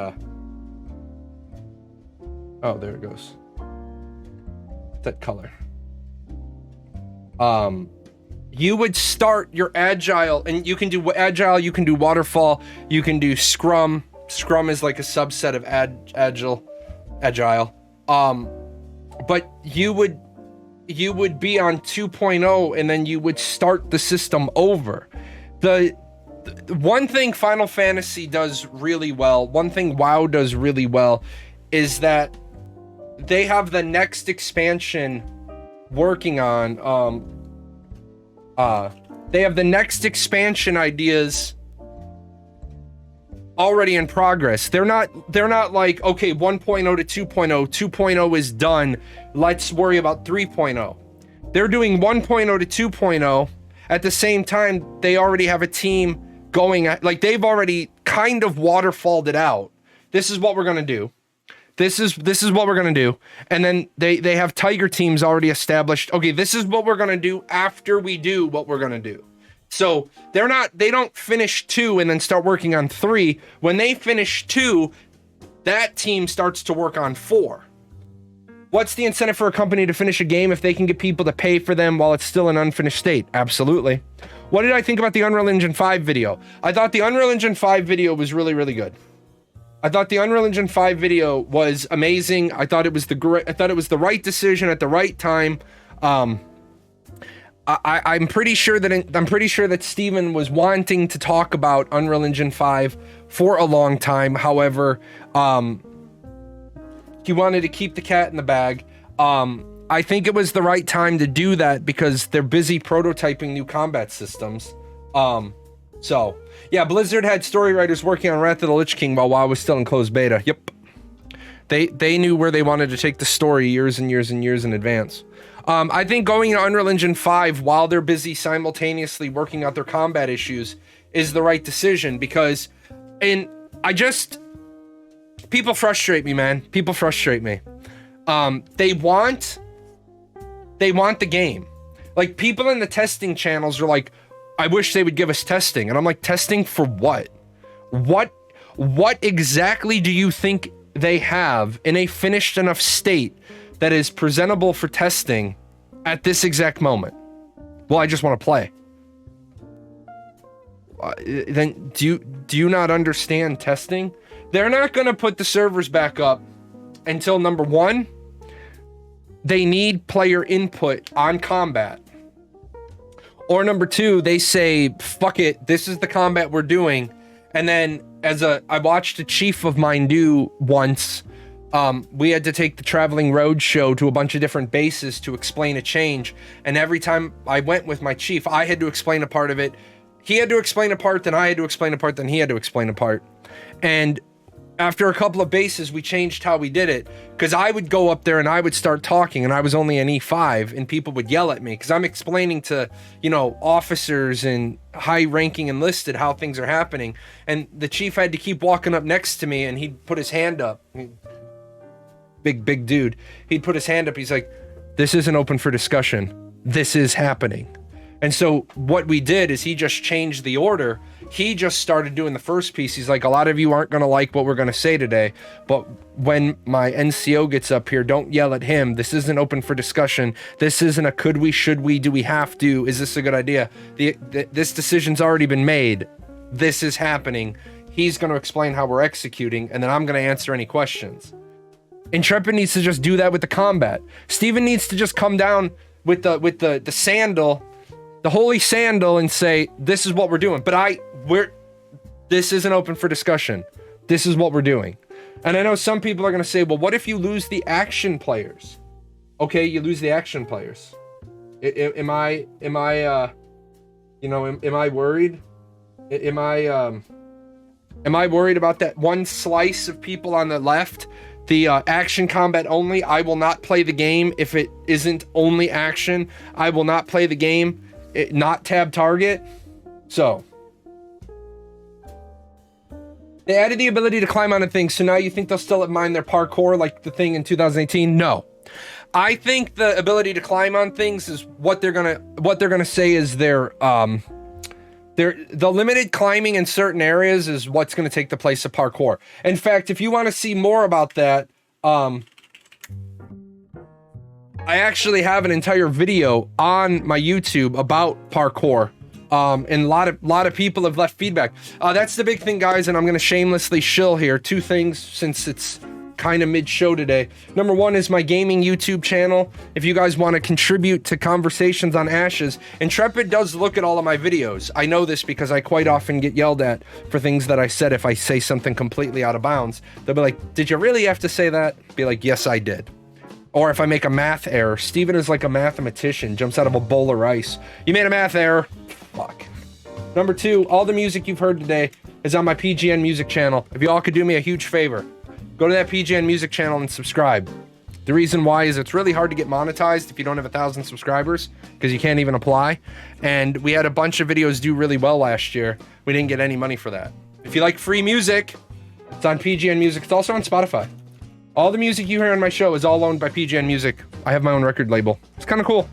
S1: Oh, there it goes. That color. You would start your agile, and you can do agile, you can do waterfall, you can do scrum. Scrum is like a subset of agile. But you would be on 2.0 and then you would start the system over. The one thing Final Fantasy does really well, one thing WoW does really well, is that they have the next expansion working on. They have the next expansion ideas already in progress. They're not like, okay, 1.0 to 2.0, 2.0 is done, let's worry about 3.0. They're doing 1.0 to 2.0 at the same time. They already have a team going at, like, they've already kind of waterfalled it out. This is what we're gonna do. This is what we're gonna do. And then they have tiger teams already established. Okay, this is what we're gonna do after we do what we're gonna do. So they don't finish 2 and then start working on 3. When they finish 2, that team starts to work on 4. What's the incentive for a company to finish a game if they can get people to pay for them while it's still in unfinished state? Absolutely. What did I think about the Unreal Engine 5 video? I thought the Unreal Engine 5 video was really, really good. I thought the Unreal Engine 5 video was amazing. I thought it was the right decision at the right time. I'm pretty sure that Steven was wanting to talk about Unreal Engine 5 for a long time. However, he wanted to keep the cat in the bag. I think it was the right time to do that because they're busy prototyping new combat systems. So yeah, Blizzard had story writers working on Wrath of the Lich King while WoW was still in closed beta. Yep. They knew where they wanted to take the story years and years and years in advance. I think going to Unreal Engine 5 while they're busy simultaneously working out their combat issues is the right decision because people frustrate me, man. People frustrate me. They want They want the game. Like, people in the testing channels are like, I wish they would give us testing. And I'm like, testing for what? What exactly do you think they have in a finished enough state that is presentable for testing at this exact moment? Well, I just want to play. Then do you not understand testing? They're not going to put the servers back up until, number one, they need player input on combat. Or number two, they say, fuck it, this is the combat we're doing. And then I watched a chief of mine do once, we had to take the traveling road show to a bunch of different bases to explain a change. And every time I went with my chief, I had to explain a part of it. He had to explain a part, then I had to explain a part, then he had to explain a part. And after a couple of bases, we changed how we did it, because I would go up there and I would start talking, and I was only an E5, and people would yell at me because I'm explaining to, you know, officers and high-ranking enlisted how things are happening. And the chief had to keep walking up next to me, and he'd put his hand up. Big dude. He'd put his hand up. He's like, this isn't open for discussion. This is happening. And so what we did is he just changed the order. He just started doing the first piece. He's like, a lot of you aren't going to like what we're going to say today, but when my NCO gets up here, don't yell at him. This isn't open for discussion. This isn't a could we, should we, do we have to, is this a good idea? This decision's already been made. This is happening. He's going to explain how we're executing, and then I'm going to answer any questions. Intrepid needs to just do that with the combat. Steven needs to just come down with the sandal, the holy sandal, and say, this is what we're doing. But this isn't open for discussion. This is what we're doing. And I know some people are going to say, well, what if you lose the action players? Okay, you lose the action players. Am I worried? Am I worried about that one slice of people on the left? The action combat only. I will not play the game if it isn't only action. I will not play the game not tab target. So they added the ability to climb onto things, so now you think they'll still mind their parkour like the thing in 2018? No. I think the ability to climb on things is what they're gonna say is the limited climbing in certain areas is what's gonna take the place of parkour. In fact, if you want to see more about that, I actually have an entire video on my YouTube about parkour, and a lot of people have left feedback. That's the big thing, guys, and I'm gonna shamelessly shill here. Two things, since it's kind of mid-show today. Number one is my gaming YouTube channel. If you guys want to contribute to conversations on Ashes, Intrepid does look at all of my videos. I know this because I quite often get yelled at for things that I said if I say something completely out of bounds. They'll be like, did you really have to say that? Be like, yes, I did. Or if I make a math error, Steven is like a mathematician, jumps out of a bowl of rice. You made a math error. Fuck. Number two, all the music you've heard today is on my PGN music channel. If you all could do me a huge favor, go to that PGN music channel and subscribe. The reason why is it's really hard to get monetized if you don't have 1,000 subscribers, because you can't even apply. And we had a bunch of videos do really well last year. We didn't get any money for that. If you like free music, it's on PGN Music. It's also on Spotify. All the music you hear on my show is all owned by PGN Music. I have my own record label. It's kind of cool.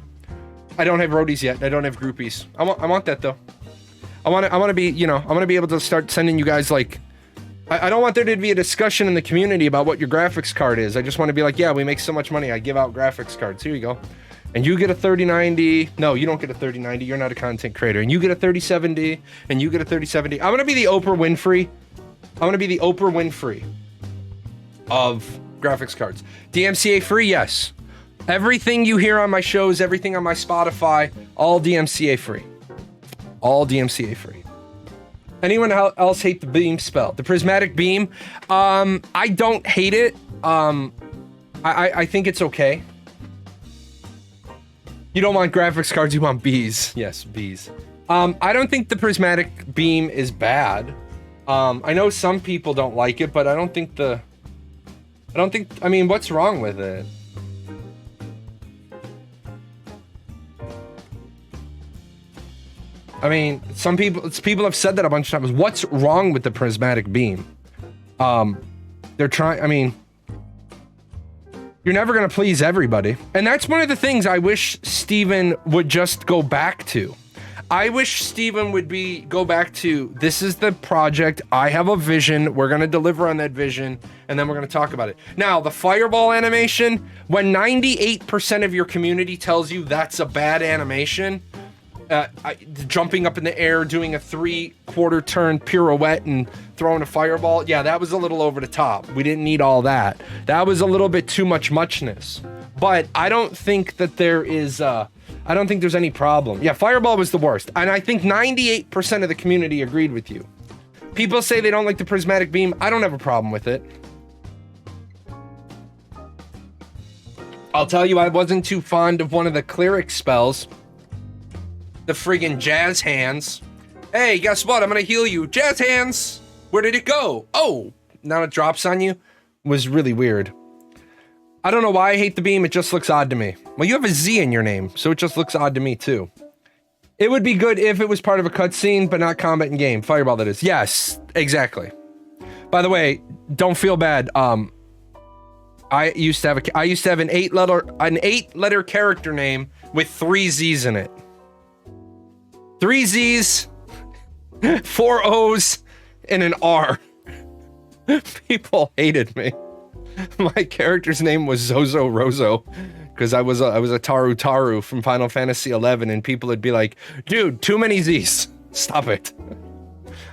S1: I don't have roadies yet. I don't have groupies. I want that though. I want to be, I want to be able to start sending you guys like, I don't want there to be a discussion in the community about what your graphics card is. I just want to be like, yeah, we make so much money. I give out graphics cards. Here you go. And you get a 3090. No, you don't get a 3090. You're not a content creator. And you get a 3070. And you get a 3070. I'm going to be the Oprah Winfrey. I'm going to be the Oprah Winfrey of graphics cards. DMCA free, yes. Everything you hear on my shows, everything on my Spotify, all DMCA free. All DMCA free. Anyone else hate the beam spell? The prismatic beam? I don't hate it. I think it's okay. You don't want graphics cards, you want bees. Yes, bees. I don't think the prismatic beam is bad. I know some people don't like it, but I mean, what's wrong with it? I mean, people have said that a bunch of times. What's wrong with the prismatic beam? They're trying, I mean, You're never going to please everybody. And that's one of the things I wish Steven would just go back to. I wish Steven would go back to, this is the project, I have a vision, we're gonna deliver on that vision, and then we're gonna talk about it. Now, the fireball animation, when 98% of your community tells you that's a bad animation, jumping up in the air, doing a 3/4 turn pirouette and throwing a fireball, yeah, that was a little over the top. We didn't need all that. That was a little bit too muchness. But I don't think that there is, I don't think there's any problem. Yeah, fireball was the worst. And I think 98% of the community agreed with you. People say they don't like the prismatic beam. I don't have a problem with it. I'll tell you, I wasn't too fond of one of the cleric spells. The friggin' jazz hands. Hey, guess what? I'm gonna heal you. Jazz hands! Where did it go? Oh, now it drops on you? It was really weird. I don't know why I hate the beam, it just looks odd to me. Well, you have a Z in your name, so it just looks odd to me too. It would be good if it was part of a cutscene, but not combat in game. Fireball, that is. Yes, exactly. By the way, don't feel bad. I used to have an 8-letter character name with 3 Z's in it. 3 Z's, 4 O's, and an R. People hated me. My character's name was Zozo Rozo because I was a Taru Taru from Final Fantasy XI, and people would be like, dude, too many Z's. Stop it.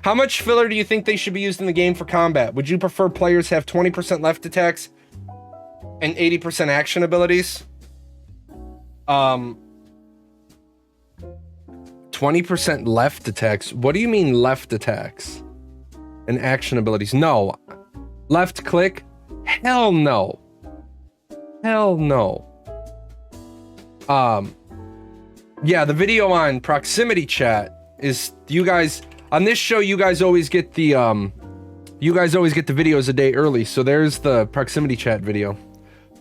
S1: How much filler do you think they should be used in the game for combat? Would you prefer players have 20% left attacks and 80% action abilities? 20% left attacks? What do you mean left attacks and action abilities? No. Left click? Hell no. Hell no. Yeah, the video on proximity chat is, you guys on this show, you guys always get the videos a day early, so there's the proximity chat video.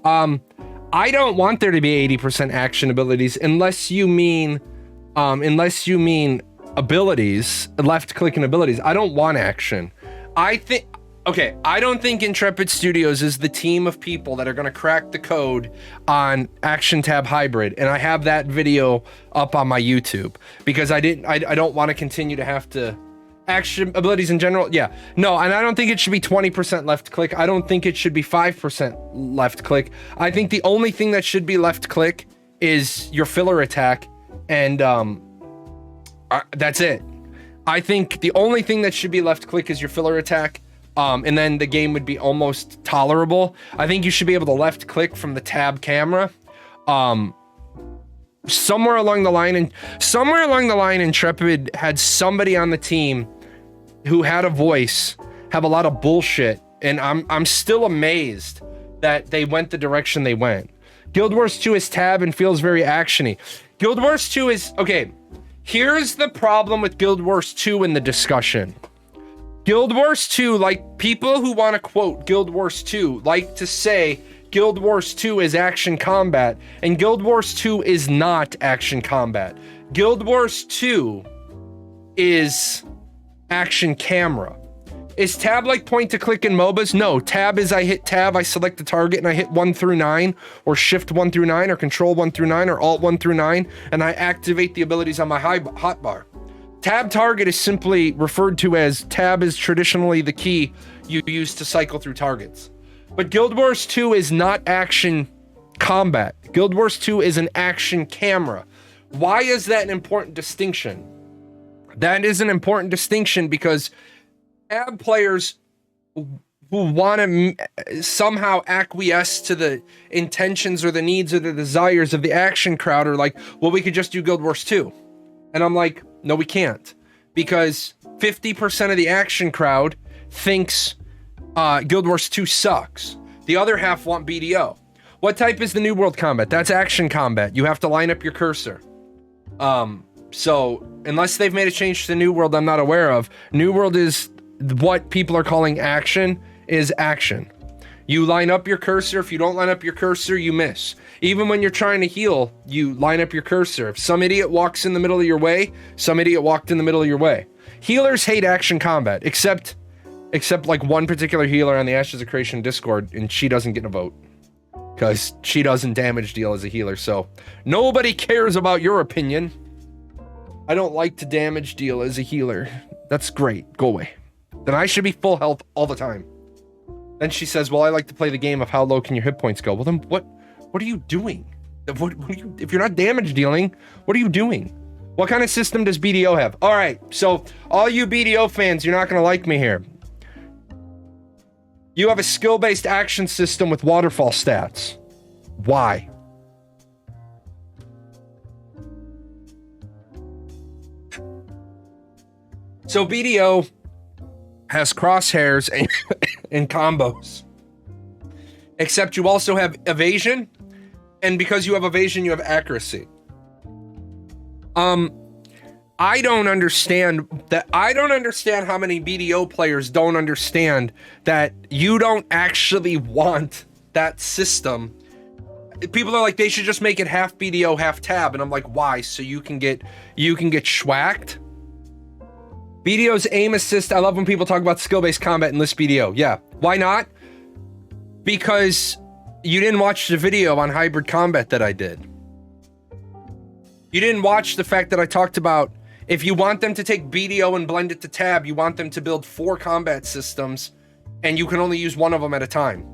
S1: I don't want there to be 80% action abilities unless you mean abilities, left clicking abilities. I don't want action. Okay, I don't think Intrepid Studios is the team of people that are going to crack the code on Action Tab Hybrid, and I have that video up on my YouTube because I don't want to continue to have to action abilities in general. Yeah, no, and I don't think it should be 20% left click. I don't think it should be 5% left click. I think the only thing that should be left click is your filler attack, and that's it. I think the only thing that should be left click is your filler attack. And then the game would be almost tolerable. I think you should be able to left click from the tab camera. Somewhere along the line, Intrepid had somebody on the team who had a voice, have a lot of bullshit, and I'm still amazed that they went the direction they went. Guild Wars 2 is tab and feels very actiony. Guild Wars 2 is, okay, here's the problem with Guild Wars 2 in the discussion. Guild Wars 2, like, people who want to quote Guild Wars 2 like to say Guild Wars 2 is action combat, and Guild Wars 2 is not action combat. Guild Wars 2 is action camera. Is tab like point to click in MOBAs? No, tab is I hit tab, I select the target, and I hit 1 through 9, or shift 1 through 9, or control 1 through 9, or alt 1 through 9, and I activate the abilities on my hotbar. Tab target is simply referred to as tab is traditionally the key you use to cycle through targets. But Guild Wars 2 is not action combat. Guild Wars 2 is an action camera. Why is that an important distinction? That is an important distinction because tab players who want to somehow acquiesce to the intentions or the needs or the desires of the action crowd are like, well, we could just do Guild Wars 2. And I'm like, no, we can't, because 50% of the action crowd thinks Guild Wars 2 sucks. The other half want BDO. What type is the New World combat? That's action combat. You have to line up your cursor. So unless they've made a change to the New World I'm not aware of, New World is what people are calling action, is action. You line up your cursor. If you don't line up your cursor, you miss. Even when you're trying to heal, you line up your cursor. If some idiot walks in the middle of your way, some idiot walked in the middle of your way. Healers hate action combat, except like one particular healer on the Ashes of Creation Discord, and she doesn't get a vote. because she doesn't damage deal as a healer. So nobody cares about your opinion. I don't like to damage deal as a healer. That's great. Go away. Then I should be full health all the time. Then she says, well, I like to play the game of how low can your hit points go. Well, then what are you doing? What are you, if you're not damage dealing, what are you doing? What kind of system does BDO have? All right, so all you BDO fans, you're not going to like me here. You have a skill-based action system with waterfall stats. Why? So BDO has crosshairs and combos. Except you also have evasion, and because you have evasion, you have accuracy. I don't understand how many BDO players don't understand that you don't actually want that system. People are like, they should just make it half BDO, half tab, and I'm like, why? So you can get schwacked? BDO's aim assist, I love when people talk about skill-based combat and list BDO. Yeah, why not? Because you didn't watch the video on hybrid combat that I did. You didn't watch the fact that I talked about if you want them to take BDO and blend it to tab, you want them to build 4 combat systems, and you can only use one of them at a time.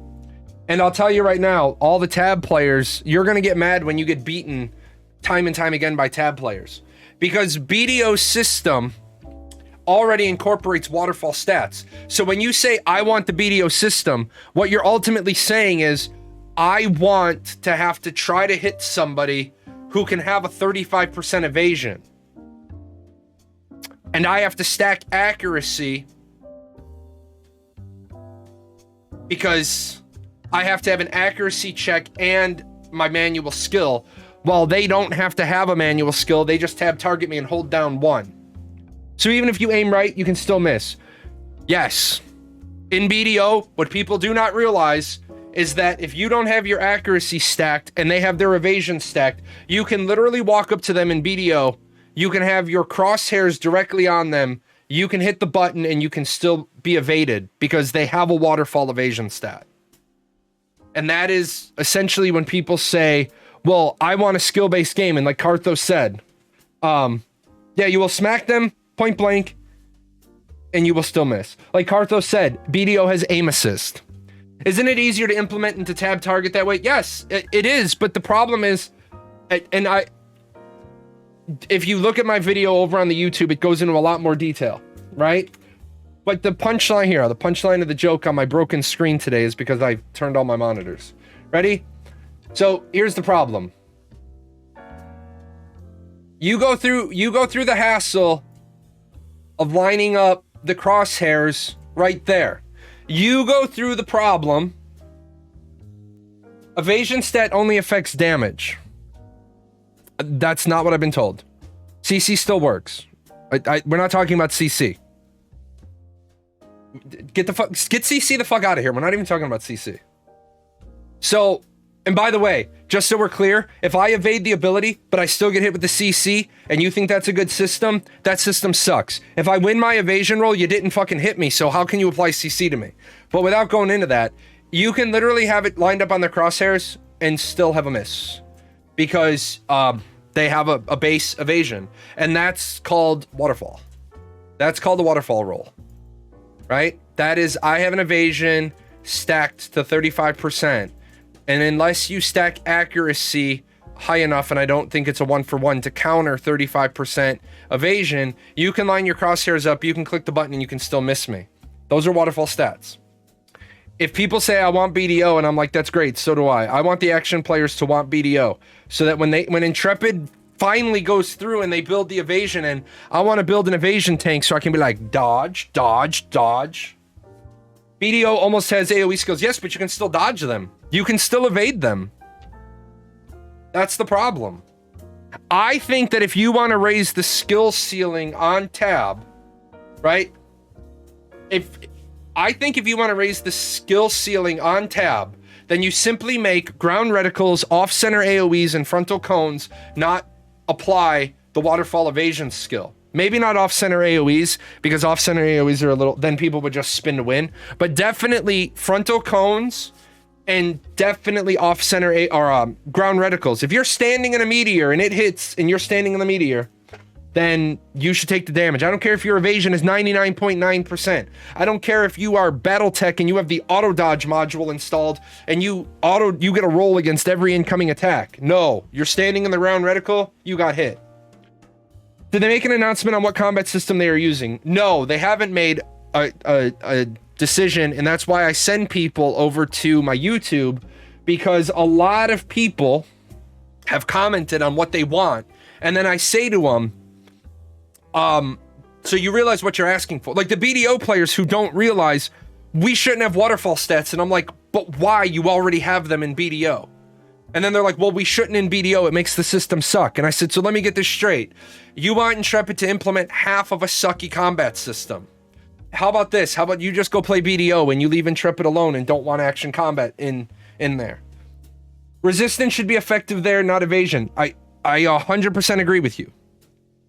S1: And I'll tell you right now, all the tab players, you're going to get mad when you get beaten time and time again by tab players. Because BDO's system already incorporates waterfall stats. So when you say, I want the BDO system, what you're ultimately saying is, I want to have to try to hit somebody who can have a 35% evasion. And I have to stack accuracy because I have to have an accuracy check and my manual skill. While they don't have to have a manual skill, they just tab target me and hold down 1. So even if you aim right, you can still miss. Yes. In BDO, what people do not realize is that if you don't have your accuracy stacked and they have their evasion stacked, you can literally walk up to them in BDO, you can have your crosshairs directly on them, you can hit the button and you can still be evaded because they have a waterfall evasion stat. And that is essentially when people say, well, I want a skill-based game, and like Cartho said, yeah, you will smack them point blank and you will still miss. Like Cartho said, BDO has aim assist. Isn't it easier to implement into tab target that way? Yes, it is. But the problem is, and if you look at my video over on the YouTube, it goes into a lot more detail, right? But the punchline here, the punchline of the joke on my broken screen today is because I turned all my monitors. Ready? So here's the problem. You go through the hassle of lining up the crosshairs right there. You go through the problem. Evasion stat only affects damage. That's not what I've been told. CC still works. We're not talking about CC. Get CC the fuck out of here. We're not even talking about CC. So, and by the way, just so we're clear, if I evade the ability, but I still get hit with the CC, and you think that's a good system, that system sucks. If I win my evasion roll, you didn't fucking hit me, so how can you apply CC to me? But without going into that, you can literally have it lined up on the crosshairs and still have a miss. Because they have a base evasion. And that's called waterfall. That's called the waterfall roll. Right? That is, I have an evasion stacked to 35%. And unless you stack accuracy high enough, and I don't think it's a 1-for-1 to counter 35% evasion, you can line your crosshairs up, you can click the button, and you can still miss me. Those are waterfall stats. If people say I want BDO, and I'm like, that's great, so do I. I want the action players to want BDO, so that when Intrepid finally goes through and they build the evasion, and I want to build an evasion tank so I can be like, dodge, dodge, dodge. BDO almost has AoE skills. Yes, but you can still dodge them. You can still evade them. That's the problem. I think that if you want to raise the skill ceiling on tab, right? I think if you want to raise the skill ceiling on tab, then you simply make ground reticles, off-center AoEs, and frontal cones not apply the waterfall evasion skill. Maybe not off-center AoEs, because off-center AoEs are a little, then people would just spin to win. But definitely frontal cones and definitely off-center ground reticles. If you're standing in a meteor and it hits and you're standing in the meteor, then you should take the damage. I don't care if your evasion is 99.9%. I don't care if you are Battletech and you have the auto dodge module installed and you get a roll against every incoming attack. No, you're standing in the round reticle, you got hit. Did they make an announcement on what combat system they are using? No, they haven't made a decision, and that's why I send people over to my YouTube, because a lot of people have commented on what they want, and then I say to them, so you realize what you're asking for. Like the BDO players who don't realize we shouldn't have waterfall stats, and I'm like, but why? You already have them in BDO. And then they're like, well, we shouldn't in BDO, it makes the system suck. And I said, so let me get this straight. You want Intrepid to implement half of a sucky combat system. How about this? How about you just go play BDO and you leave Intrepid alone and don't want action combat in there? Resistance should be effective there, not evasion. I 100% agree with you.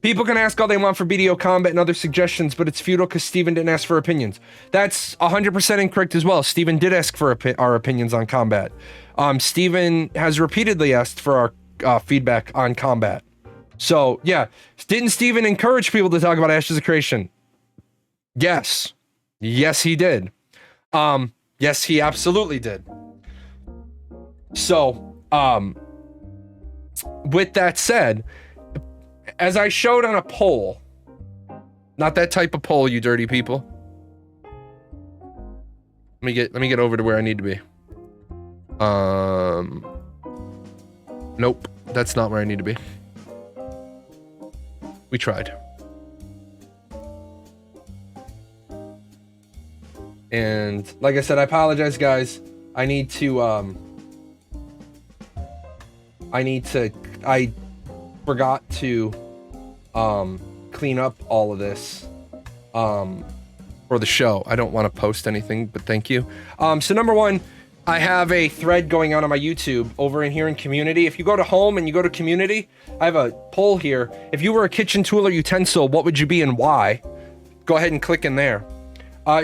S1: People can ask all they want for BDO combat and other suggestions, but it's futile because Steven didn't ask for opinions. That's 100% incorrect as well. Steven did ask for our opinions on combat. Steven has repeatedly asked for our feedback on combat. So, yeah. Didn't Steven encourage people to talk about Ashes of Creation? Yes. Yes, he did. Yes, he absolutely did. So, with that said, as I showed on a poll, not that type of poll, you dirty people. Let me get over to where I need to be. Nope, that's not where I need to be. We tried. And like I said, I apologize, guys. I forgot to clean up all of this for the show. I don't want to post anything, but thank you. So number one, I have a thread going on my YouTube over in here in community. If you go to home and you go to community, I have a poll here. If you were a kitchen tool or utensil, what would you be and why? Go ahead and click in there.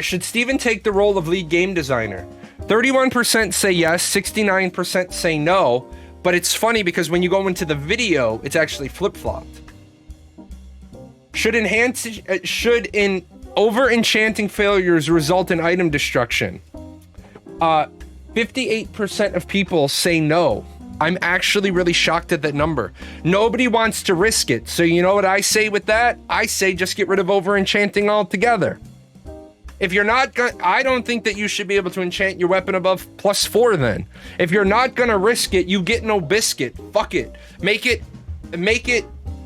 S1: Should Steven take the role of lead game designer? 31% say yes, 69% say no, but it's funny because when you go into the video, it's actually flip-flopped. Should over-enchanting failures result in item destruction? 58% of people say no. I'm actually really shocked at that number. Nobody wants to risk it. So you know what I say with that? I say just get rid of over-enchanting altogether. If you're not gonna, I don't think that you should be able to enchant your weapon above +4 then. If you're not gonna risk it, you get no biscuit. Fuck it. Make it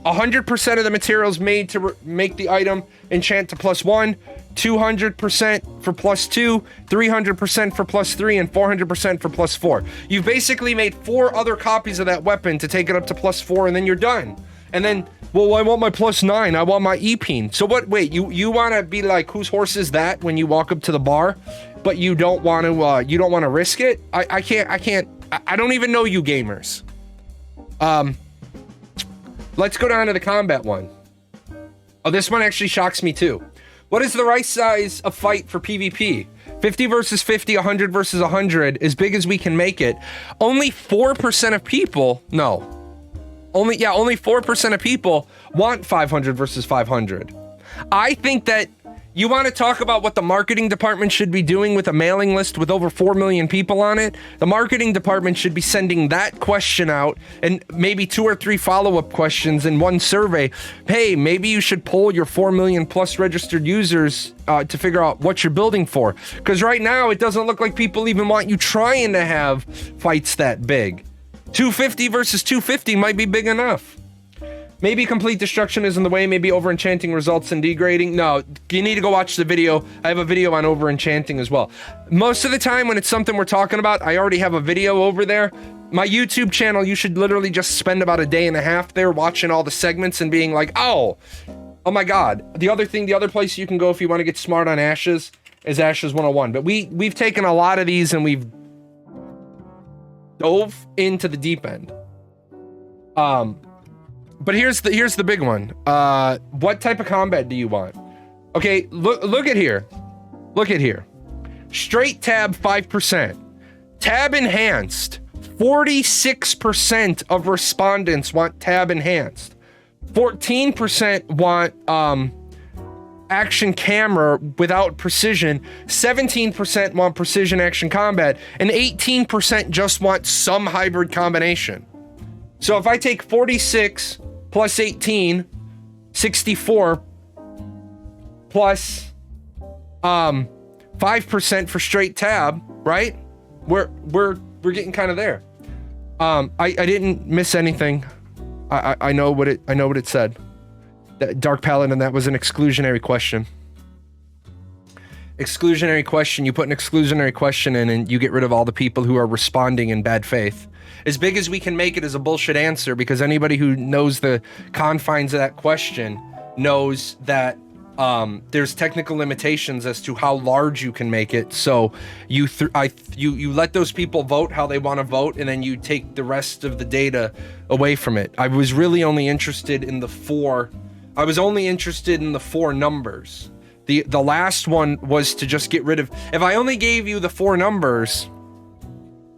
S1: 100% of the materials made to make the item enchant to +1, 200% for +2, 300% for +3, and 400% for +4. You've basically made 4 other copies of that weapon to take it up to +4, and then you're done. And then, well, I want my +9. I want my E-peen. So what? Wait, you want to be like, whose horse is that when you walk up to the bar, but you don't want to risk it? I can't. I don't even know you gamers. Let's go down to the combat one. Oh, this one actually shocks me too. What is the right size of fight for PvP? 50 versus 50, 100 versus 100, as big as we can make it. Only 4% of people, only 4% of people want 500 versus 500. I think that you want to talk about what the marketing department should be doing with a mailing list with over 4 million people on it. The marketing department should be sending that question out and maybe 2 or 3 follow-up questions in one survey. Hey, maybe you should poll your 4 million plus registered users to figure out what you're building for. Because right now, it doesn't look like people even want you trying to have fights that big. 250 versus 250 might be big enough. Maybe complete destruction is in the way. Maybe over-enchanting results in degrading. No, you need to go watch the video. I have a video on over-enchanting as well. Most of the time when it's something we're talking about, I already have a video over there. My YouTube channel, you should literally just spend about a day and a half there watching all the segments and being like, oh my God. The other place you can go if you want to get smart on Ashes is Ashes 101. But we've taken a lot of these and we've dove into the deep end. But here's the big one. What type of combat do you want? Okay, look at here. Look at here. Straight tab 5%. Tab enhanced. 46% of respondents want tab enhanced. 14% want action camera without precision. 17% want precision action combat, and 18% just want some hybrid combination. So if I take 46 plus 18, 64 plus 5% for straight tab, right? We're getting kind of there. I didn't miss anything. I know what it said. That Dark Paladin, that was an exclusionary question. Exclusionary question. You put an exclusionary question in and you get rid of all the people who are responding in bad faith. As big as we can make it is a bullshit answer, because anybody who knows the confines of that question knows that there's technical limitations as to how large you can make it. So you let those people vote how they want to vote, and then you take the rest of the data away from it. I was really only interested in the four. I was only interested in the four numbers. The last one was to just get rid of. If I only gave you the four numbers,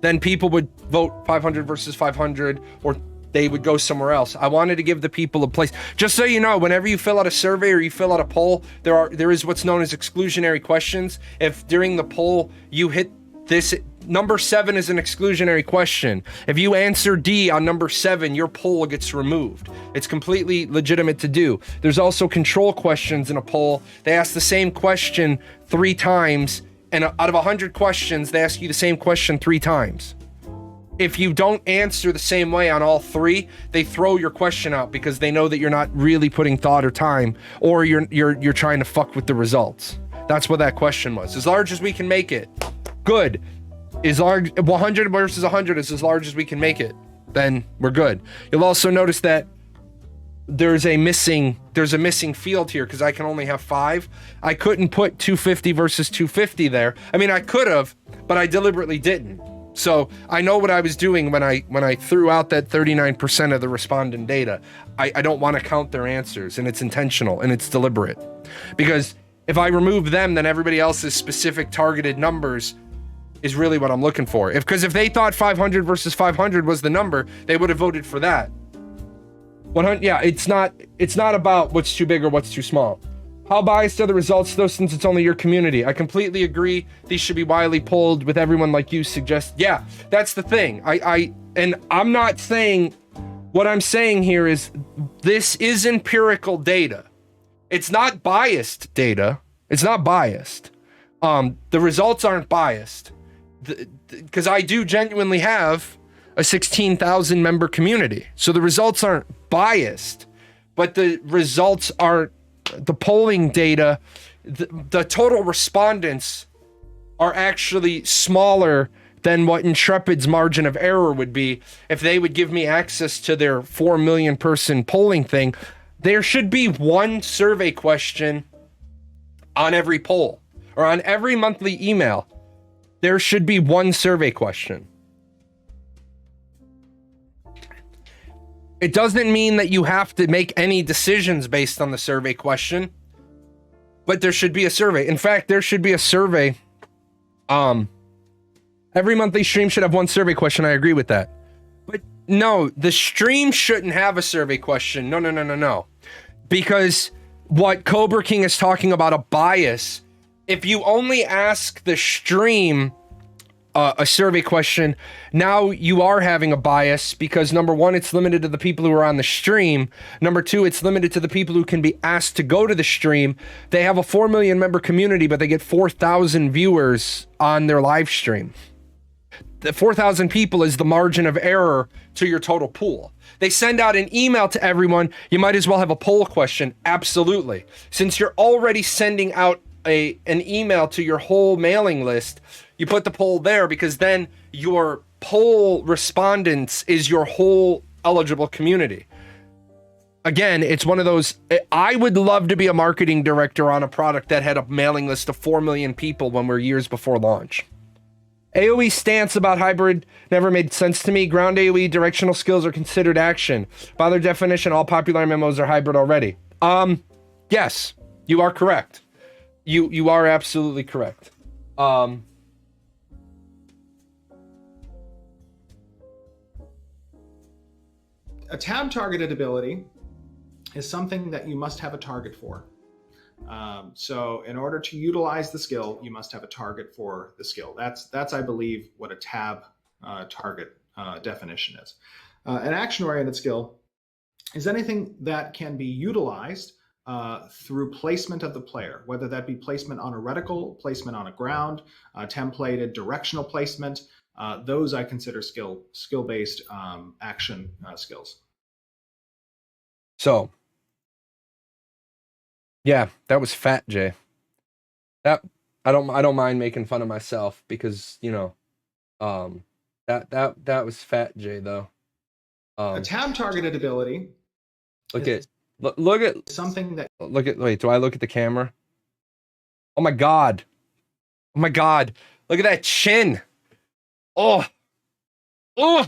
S1: then people would vote 500 versus 500, or they would go somewhere else. I wanted to give the people a place. Just so you know, whenever you fill out a survey or you fill out a poll, there is what's known as exclusionary questions. If during the poll you hit this, number 7 is an exclusionary question. If you answer D on number 7, your poll gets removed. It's completely legitimate to do. There's also control questions in a poll. They ask the same question 3 times, and out of 100 questions, they ask you the same question 3 times. If you don't answer the same way on all 3, they throw your question out because they know that you're not really putting thought or time, or you're trying to fuck with the results. That's what that question was. As large as we can make it. Good. As large, 100 versus 100 is as large as we can make it. Then we're good. You'll also notice that there's a missing field here because I can only have 5. I couldn't put 250 versus 250 there. I mean, I could have, but I deliberately didn't. So I know what I was doing when I threw out that 39% of the respondent data. I don't want to count their answers, and it's intentional and it's deliberate. Because if I remove them, then everybody else's specific targeted numbers is really what I'm looking for. Because if they thought 500 versus 500 was the number, they would have voted for that. 100, yeah, it's not about what's too big or what's too small. How biased are the results, though, since it's only your community? I completely agree. These should be widely polled with everyone like you suggest. Yeah, that's the thing. And I'm not saying, what I'm saying here is this is empirical data. It's not biased data. It's not biased. The results aren't biased. Because I do genuinely have a 16,000 member community. So the results aren't biased, but the results aren't. The polling data, the total respondents are actually smaller than what Intrepid's margin of error would be if they would give me access to their 4 million person polling thing. There should be one survey question on every poll, or on every monthly email. There should be one survey question. It doesn't mean that you have to make any decisions based on the survey question, but there should be a survey. In fact, there should be a survey. Every monthly stream should have one survey question. I agree with that. But no, the stream shouldn't have a survey question. No. Because what Cobra King is talking about, a bias, if you only ask the stream a survey question, now you are having a bias, because number 1, it's limited to the people who are on the stream. Number 2, it's limited to the people who can be asked to go to the stream. They have a 4 million member community, but they get 4,000 viewers on their live stream. The 4,000 people is the margin of error to your total pool. They send out an email to everyone. You might as well have a poll question. Absolutely. Since you're already sending out an email to your whole mailing list, you put the poll there, because then your poll respondents is your whole eligible community. Again, it's one of those, I would love to be a marketing director on a product that had a mailing list of 4 million people when we're years before launch. AoE stance about hybrid never made sense to me. Ground AoE directional skills are considered action. By their definition, all popular MMOs are hybrid already. Yes, you are correct. You are absolutely correct.
S2: a tab targeted ability is something that you must have a target for. So in order to utilize the skill, you must have a target for the skill. That's I believe, what a tab target definition is. An action-oriented skill is anything that can be utilized through placement of the player, whether that be placement on a reticle, placement on a ground, templated directional placement. Those I consider skill-based action skills.
S1: So, yeah, that was fat, Jay. That I don't mind making fun of myself because, you know, that was fat, Jay, though.
S2: A tab targeted ability.
S1: Look at
S2: something that.
S1: Wait, do I look at the camera? Oh my god! Oh my god! Look at that chin! Oh! Oh!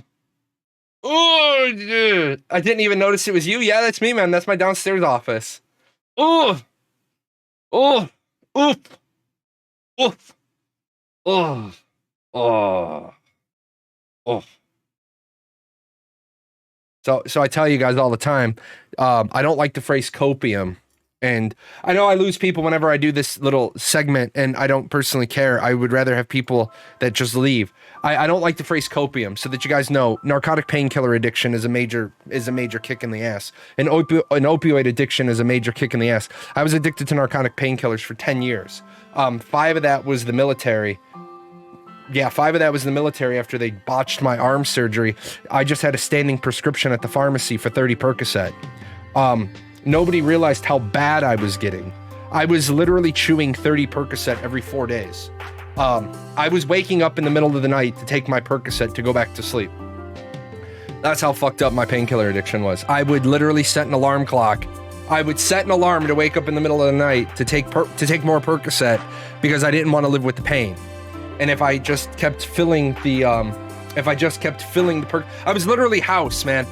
S1: Oh! Dude. I didn't even notice it was you. Yeah, that's me, man. That's my downstairs office. Oh! Oh! Oof! Oof! Oh! Oh! Oh! So I tell you guys all the time, I don't like the phrase copium. And I know I lose people whenever I do this little segment, and I don't personally care. I would rather have people that just leave. I don't like the phrase copium, so that you guys know, narcotic painkiller addiction is a major kick in the ass. An opioid addiction is a major kick in the ass. I was addicted to narcotic painkillers for 10 years. 5 of that was the military. Yeah, 5 of that was in the military after they botched my arm surgery. I just had a standing prescription at the pharmacy for 30 Percocet. Nobody realized how bad I was getting. I was literally chewing 30 Percocet every 4 days. I was waking up in the middle of the night to take my Percocet to go back to sleep. That's how fucked up my painkiller addiction was. I would literally set an alarm clock. I would set an alarm to wake up in the middle of the night to take more Percocet because I didn't want to live with the pain. And if I just kept filling the, I was literally house, man.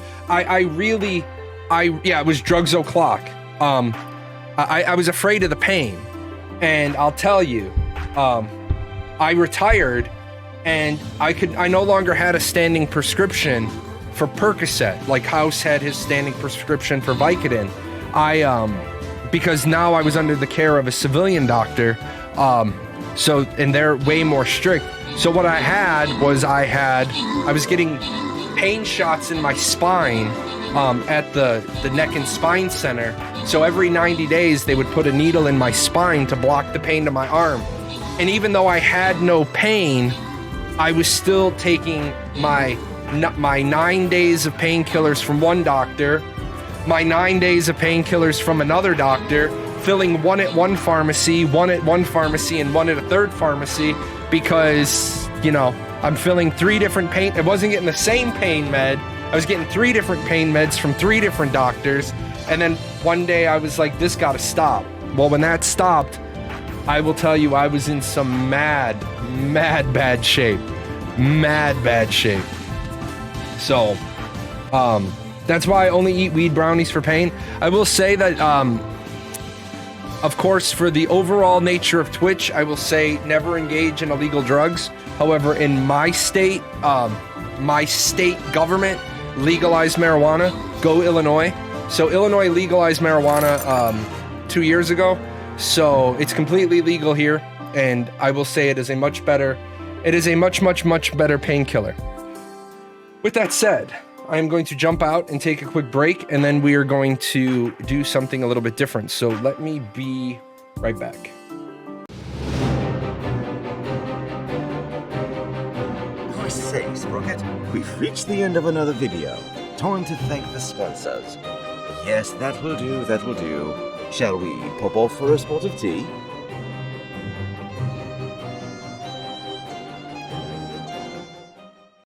S1: It was drugs o'clock. I was afraid of the pain. And I'll tell you, I retired and I no longer had a standing prescription for Percocet, like House had his standing prescription for Vicodin. Because now I was under the care of a civilian doctor, and they're way more strict. So what I had was I was getting pain shots in my spine at the neck and spine center. So every 90 days they would put a needle in my spine to block the pain to my arm. And even though I had no pain, I was still taking my 9 days of painkillers from one doctor, my 9 days of painkillers from another doctor, filling one at one pharmacy, one at one pharmacy, and one at a third pharmacy, because, you know, I'm filling 3 different pain. I wasn't getting the same pain med. I was getting 3 different pain meds from 3 different doctors. And then one day I was like, this gotta stop. Well, when that stopped, I will tell you, I was in some mad bad shape. Mad bad shape. So, that's why I only eat weed brownies for pain. I will say that, of course, for the overall nature of Twitch, I will say never engage in illegal drugs. However, in my state government legalized marijuana. Go Illinois. So Illinois legalized marijuana 2 years ago. So it's completely legal here. And I will say it is a much better painkiller. With that said, I am going to jump out and take a quick break, and then we are going to do something a little bit different. So let me be right back.
S3: I say, Sprocket, we've reached the end of another video. Time to thank the sponsors. Yes, that will do, that will do. Shall we pop off for a spot of tea?